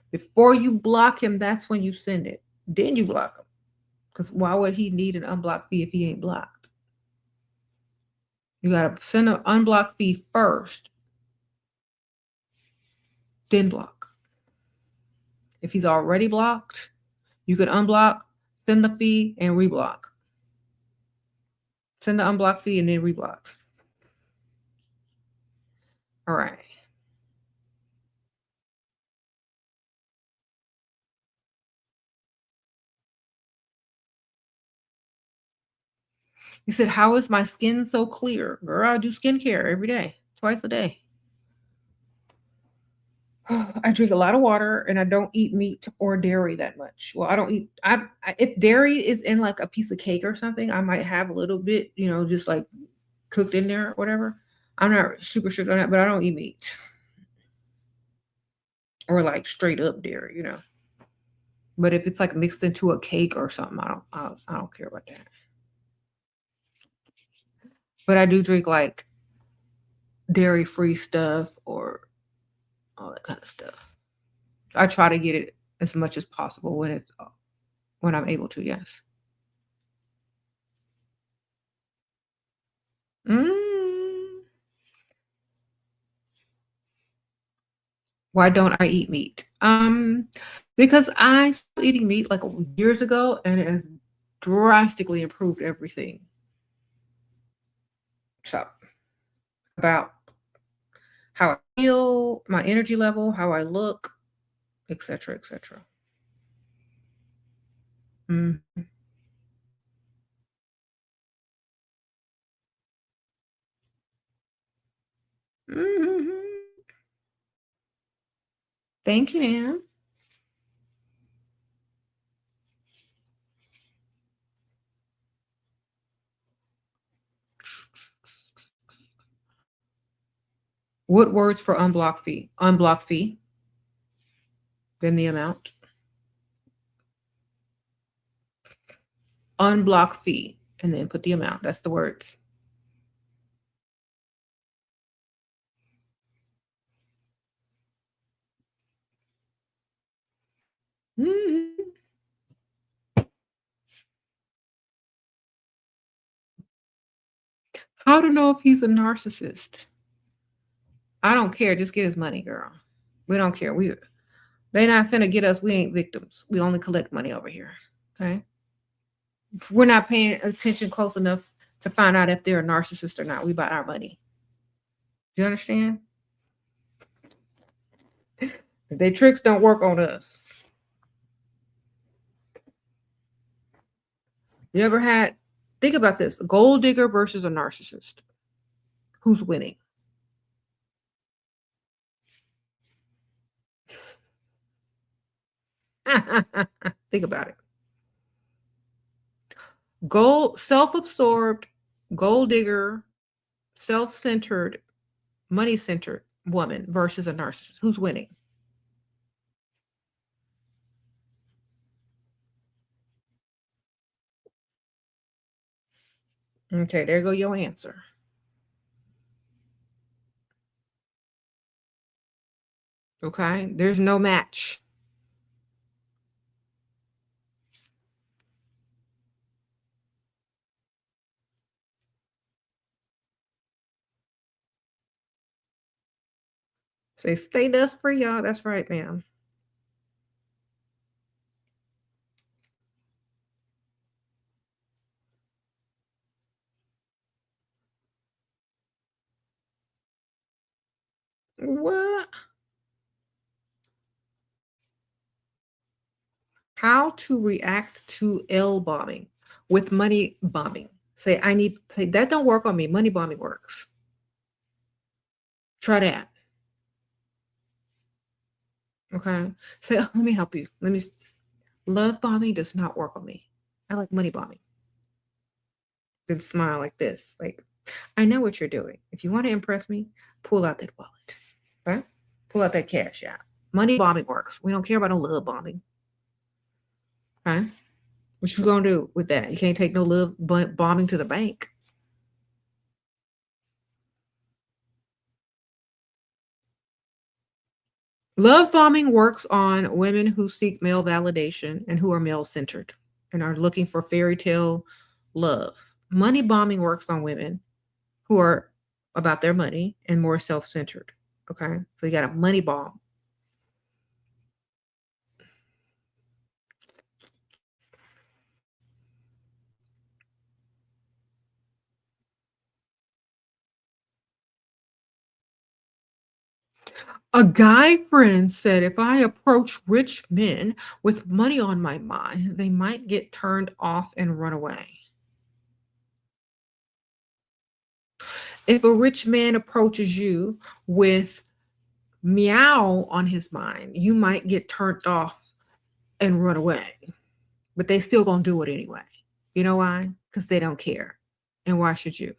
Speaker 1: Before you block him, that's when you send it. Then you block him. Because why would he need an unblocked fee if he ain't blocked? You got to send an unblocked fee first, then block. If he's already blocked, you could unblock, send the fee, and reblock. Send the unblocked fee and then reblock. All right. You said, how is my skin so clear? Girl, I do skincare every day, twice a day. I drink a lot of water and I don't eat meat or dairy that much. Well, I don't eat. If dairy is in like a piece of cake or something, I might have a little bit, just like cooked in there or whatever. I'm not super strict on that, but I don't eat meat or like straight up dairy. But if it's like mixed into a cake or something, I don't care about that. But I do drink like dairy-free stuff or all that kind of stuff. I try to get it as much as possible when I'm able to, yes. Mm. Why don't I eat meat? Because I stopped eating meat like years ago, and it has drastically improved everything. So about how I feel, my energy level, how I look, etc., etc. Mm. Mhm. Thank you, ma'am. What words for unblock fee? Unblock fee, then the amount. Unblock fee, and then put the amount. That's the words. Mhm. How to know if he's a narcissist? I don't care. Just get his money, girl. We don't care. They not finna get us. We ain't victims. We only collect money over here. Okay. We're not paying attention close enough to find out if they're a narcissist or not. We bought our money. Do you understand? Their tricks don't work on us. You ever had, think about this, a gold digger versus a narcissist. Who's winning? Think about it. Self-absorbed, gold digger, self-centered, money-centered woman versus a narcissist. Who's winning? Okay, there go your answer. Okay, there's no match. Say stay dust free, y'all. That's right, ma'am. What? How to react to L bombing with money bombing. Say that don't work on me. Money bombing works. Try that. Okay. Say, "Oh, let me help you. Love bombing does not work on me. I like money bombing." Then smile like this. Like, I know what you're doing. If you want to impress me, pull out that wallet. Okay? Pull out that cash out. Money bombing works. We don't care about no love bombing. Okay? What you gonna do with that? You can't take no love bombing to the bank. Love bombing works on women who seek male validation and who are male centered and are looking for fairy tale love. Money bombing works on women who are about their money and more self centered. Okay. So you got a money bomb. A guy friend said if I approach rich men with money on my mind, they might get turned off and run away. If a rich man approaches you with meow on his mind, you might get turned off and run away, but they still gonna do it anyway. You know why? Because they don't care. And why should you?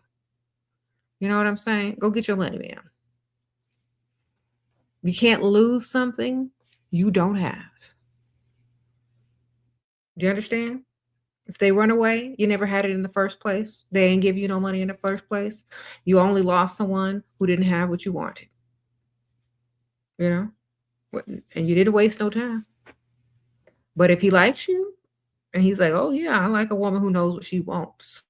Speaker 1: You know what I'm saying? Go get your money, man. You can't lose something you don't have. Do you understand? If they run away, you never had it in the first place. They ain't give you no money in the first place. You only lost someone who didn't have what you wanted, you know? And you didn't waste no time. But if he likes you and he's like, "Oh yeah, I like a woman who knows what she wants."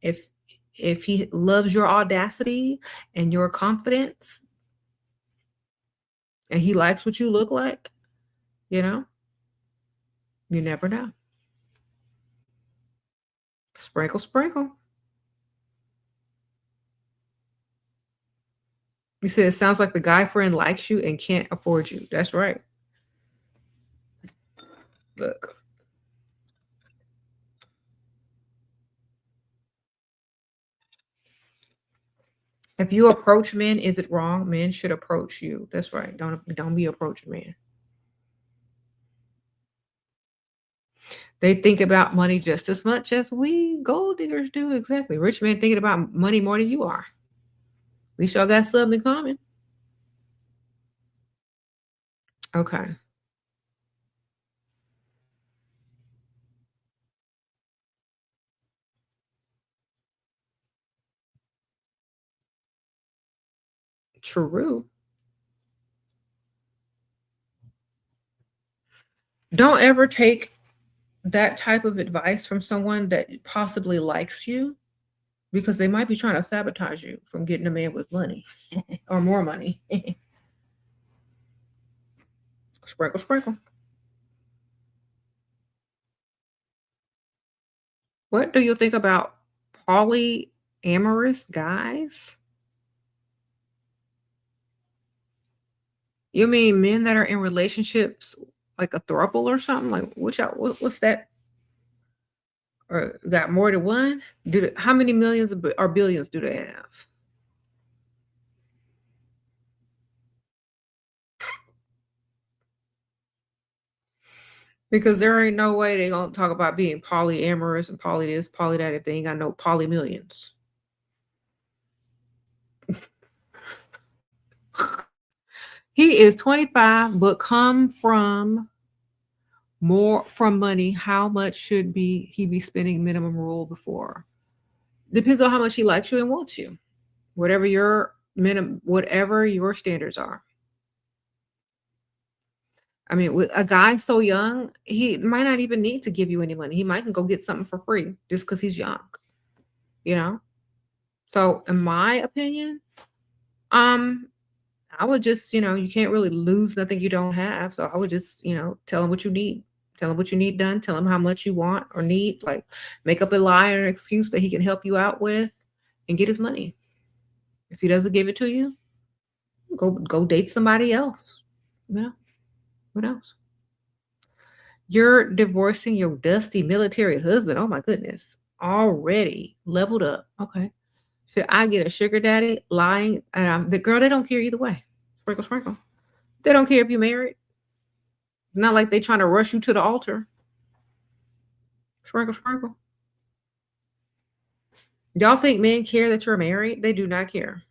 Speaker 1: If if he loves your audacity and your confidence and he likes what you look like, you know, you never know. Sprinkle, sprinkle. You said it sounds like the guy friend likes you and can't afford you. That's right. Look. If you approach men, is it wrong? Men should approach you. That's right. Don't be approaching men. They think about money just as much as we gold diggers do. Exactly. Rich men thinking about money more than you are. We sure got something in common. Okay. True. Don't ever take that type of advice from someone that possibly likes you because they might be trying to sabotage you from getting a man with money or more money. Sprinkle, sprinkle. What do you think about polyamorous guys? You mean men that are in relationships like a throuple or something? Like what's that? Or got more than one? How many millions or billions do they have? Because there ain't no way they gonna talk about being polyamorous and poly this, poly that if they ain't got no poly millions. He is 25, but come from more from money. How much should be he be spending minimum rule before? Depends on how much he likes you and wants you. Whatever your standards are. I mean, with a guy so young, he might not even need to give you any money. He might can go get something for free just because he's young, you know? So in my opinion, um, I would just, you can't really lose nothing you don't have. So I would just, tell him what you need. Tell him what you need done. Tell him how much you want or need. Like make up a lie or an excuse that he can help you out with and get his money. If he doesn't give it to you, go date somebody else. You know, what else? You're divorcing your dusty military husband. Oh my goodness. Already leveled up. Okay. Should I get a sugar daddy lying? And the girl, they don't care either way. Sprinkle, sprinkle. They don't care if you're married. Not like they trying to rush you to the altar. Sprinkle, sprinkle. Y'all think men care that you're married? They do not care.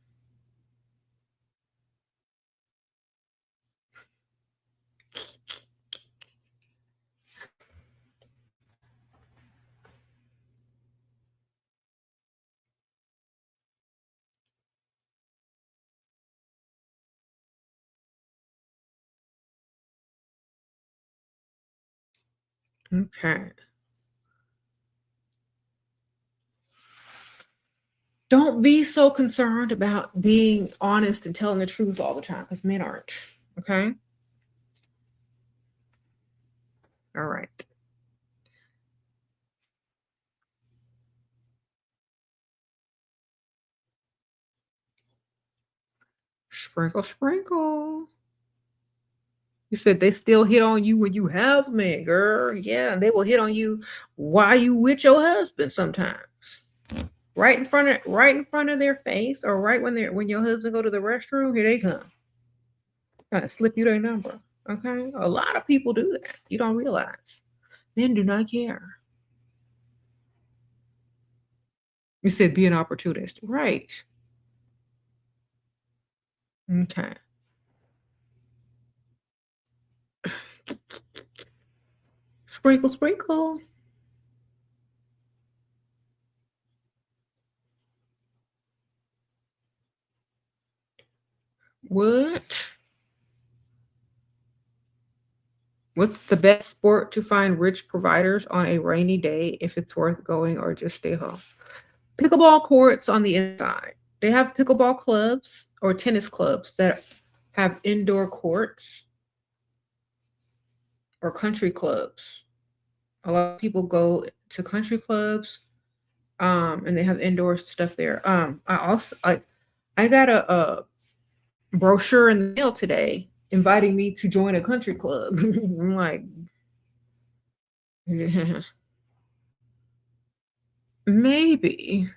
Speaker 1: Okay. Don't be so concerned about being honest and telling the truth all the time because men aren't. Okay. All right. Sprinkle, sprinkle. You said they still hit on you when you have men, girl. Yeah, and they will hit on you while you with your husband sometimes. Right in front of their face, or right when your husband go to the restroom, here they come. Trying to slip you their number. Okay. A lot of people do that. You don't realize. Men do not care. You said be an opportunist. Right. Okay. Sprinkle, sprinkle. What? What's the best sport to find rich providers on a rainy day if it's worth going or just stay home? Pickleball courts on the inside. They have pickleball clubs or tennis clubs that have indoor courts or country clubs. A lot of people go to country clubs, and they have indoor stuff there. I got a brochure in the mail today inviting me to join a country club. I'm like, yeah, maybe,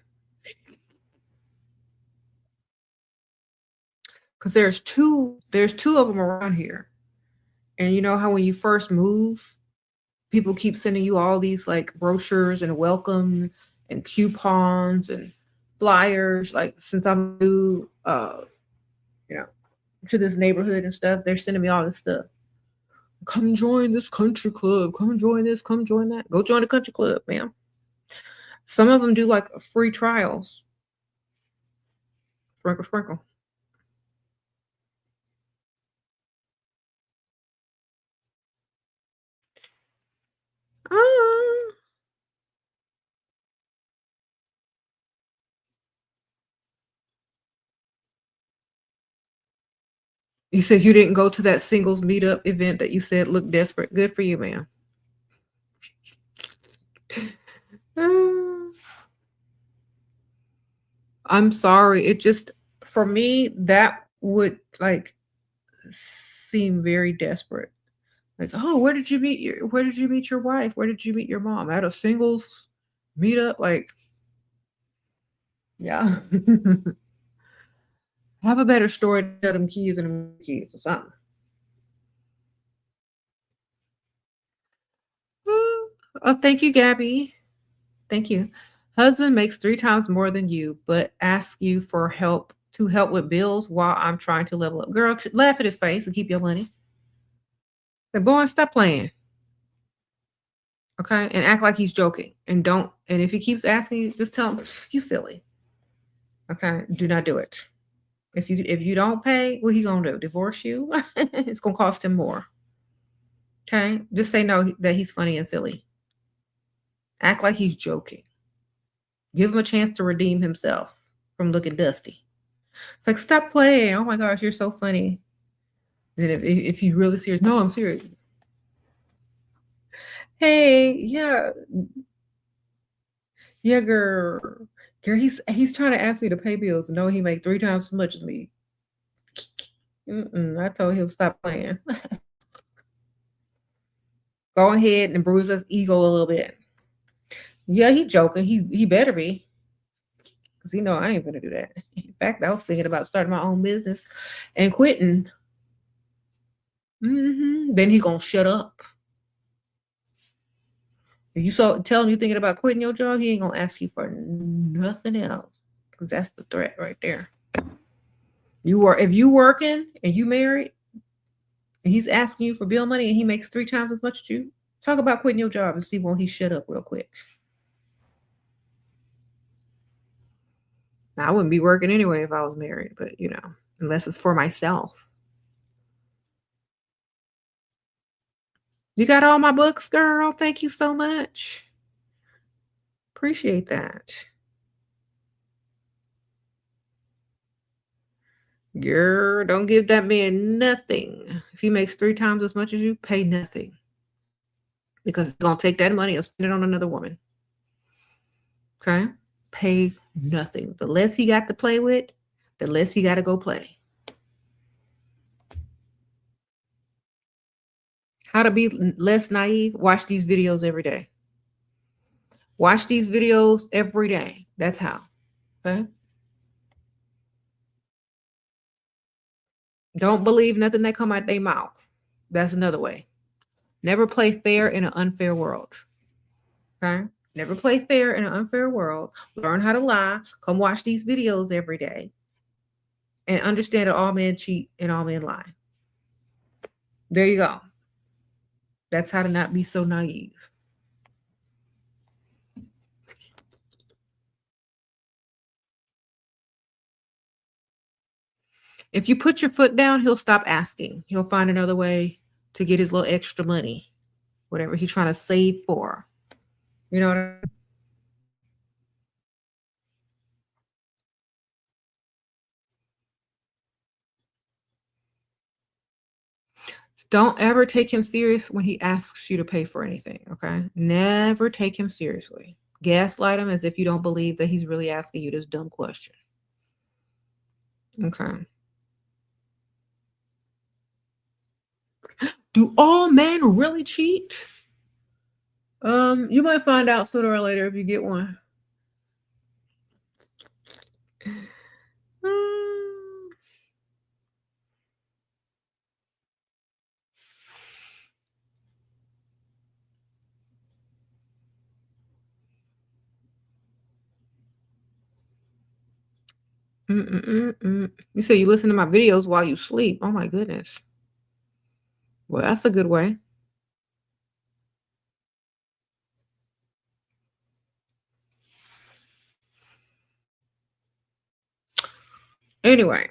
Speaker 1: because there's two of them around here, and you know how when you first move, people keep sending you all these like brochures and welcome and coupons and flyers. Like since I'm new, you know, to this neighborhood and stuff, they're sending me all this stuff. Come join this country club. Come join this. Come join that. Go join the country club, ma'am. Some of them do like free trials. Sprinkle, sprinkle. Ah. You said you didn't go to that singles meetup event that you said looked desperate. Good for you, ma'am. Ah. I'm sorry. It just for me that would like seem very desperate. Like, oh, where did you meet your wife? Where did you meet your mom? At a singles meetup? Like, yeah. Have a better story to tell them kids and them kids or something. Oh, thank you, Gabby. Thank you. Husband makes 3 times more than you, but asks you for help to help with bills while I'm trying to level up. Girl, laugh at his face and keep your money. The boy, stop playing. Okay. And act like he's joking. And if he keeps asking you, just tell him you silly. Okay. Do not do it. If you don't pay, what he gonna do? Divorce you? It's gonna cost him more. Okay. Just say no that he's funny and silly. Act like he's joking. Give him a chance to redeem himself from looking dusty. It's like, stop playing. Oh my gosh, you're so funny. Then if you really serious, no, I'm serious. Hey, yeah, yeah, girl. Girl, he's trying to ask me to pay bills. No, he make 3 times as much as me. I told him stop playing. Go ahead and bruise his ego a little bit. Yeah, he joking. He better be. Because you know I ain't gonna do that. In fact, I was thinking about starting my own business and quitting. Then he gonna shut up. If you tell him you thinking about quitting your job, he ain't gonna ask you for nothing else. Because that's the threat right there. If you working and you married and he's asking you for bill money and he makes 3 times as much as you, talk about quitting your job and see won't he shut up real quick. Now I wouldn't be working anyway if I was married, but unless it's for myself. You got all my books, girl. Thank you so much. Appreciate that. Girl, don't give that man nothing. If he makes 3 times as much as you, pay nothing. Because he's going to take that money and spend it on another woman. Okay? Pay nothing. The less he got to play with, the less he got to go play. How to be less naive? Watch these videos every day. Watch these videos every day. That's how. Okay? Don't believe nothing that come out their mouth. That's another way. Never play fair in an unfair world. Okay? Never play fair in an unfair world. Learn how to lie. Come watch these videos every day. And understand that all men cheat and all men lie. There you go. That's how to not be so naive. If you put your foot down, he'll stop asking. He'll find another way to get his little extra money, whatever he's trying to save for. You know what I mean? Don't ever take him serious when he asks you to pay for anything, okay? Never take him seriously. Gaslight him as if you don't believe that he's really asking you this dumb question. Okay. Do all men really cheat? You might find out sooner or later if you get one. You say you listen to my videos while you sleep. Oh my goodness. Well, that's a good way. Anyway,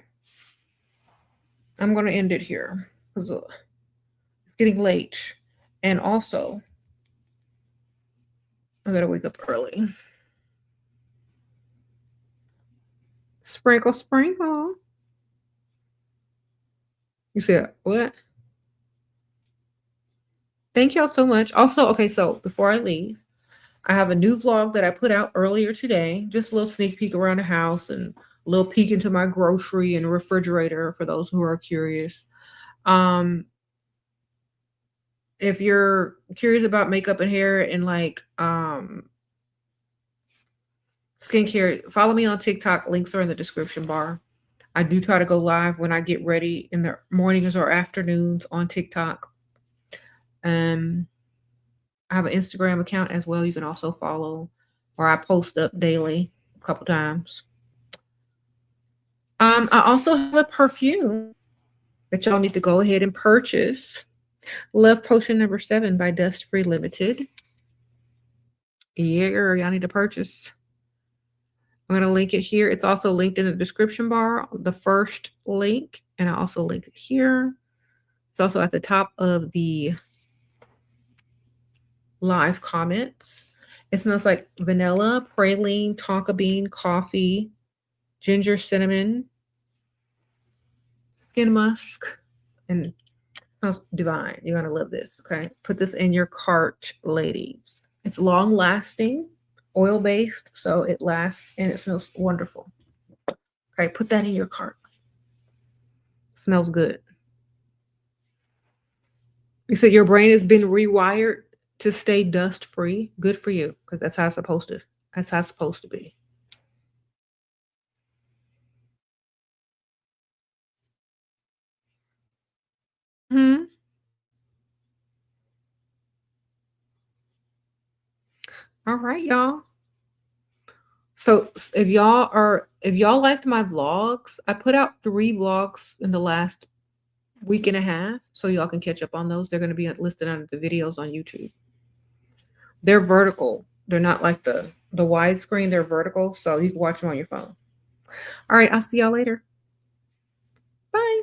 Speaker 1: I'm going to end it here because it's getting late. And also, I got to wake up early. Sprinkle, sprinkle. You said what? Thank y'all so much. Also, okay, so before I leave, I have a new vlog that I put out earlier today. Just a little sneak peek around the house and a little peek into my grocery and refrigerator for those who are curious. If you're curious about makeup and hair and like skincare, follow me on TikTok. Links are in the description bar. I do try to go live when I get ready in the mornings or afternoons on TikTok. I have an Instagram account as well. You can also follow, where I post up daily a couple times. I also have a perfume that y'all need to go ahead and purchase. Love Potion number 7 by Dust Free Limited. Yeah, girl, y'all need to purchase. I'm going to link it here. It's also linked in the description bar, the first link, and I also link it here. It's also at the top of the live comments. It smells like vanilla, praline, tonka bean, coffee, ginger, cinnamon, skin musk, and it smells divine. You're going to love this, okay? Put this in your cart, ladies. It's long lasting, oil based, so it lasts and it smells wonderful. Okay, put that in your cart. Smells good. You said your brain has been rewired to stay dust free. Good for you, because that's how it's supposed to. That's how it's supposed to be. Hmm. All right, y'all. So if y'all liked my vlogs, I put out 3 vlogs in the last week and a half, so y'all can catch up on those. They're going to be listed under the videos on YouTube. They're vertical. They're not like the widescreen. They're vertical, so you can watch them on your phone. All right, I'll see y'all later. Bye.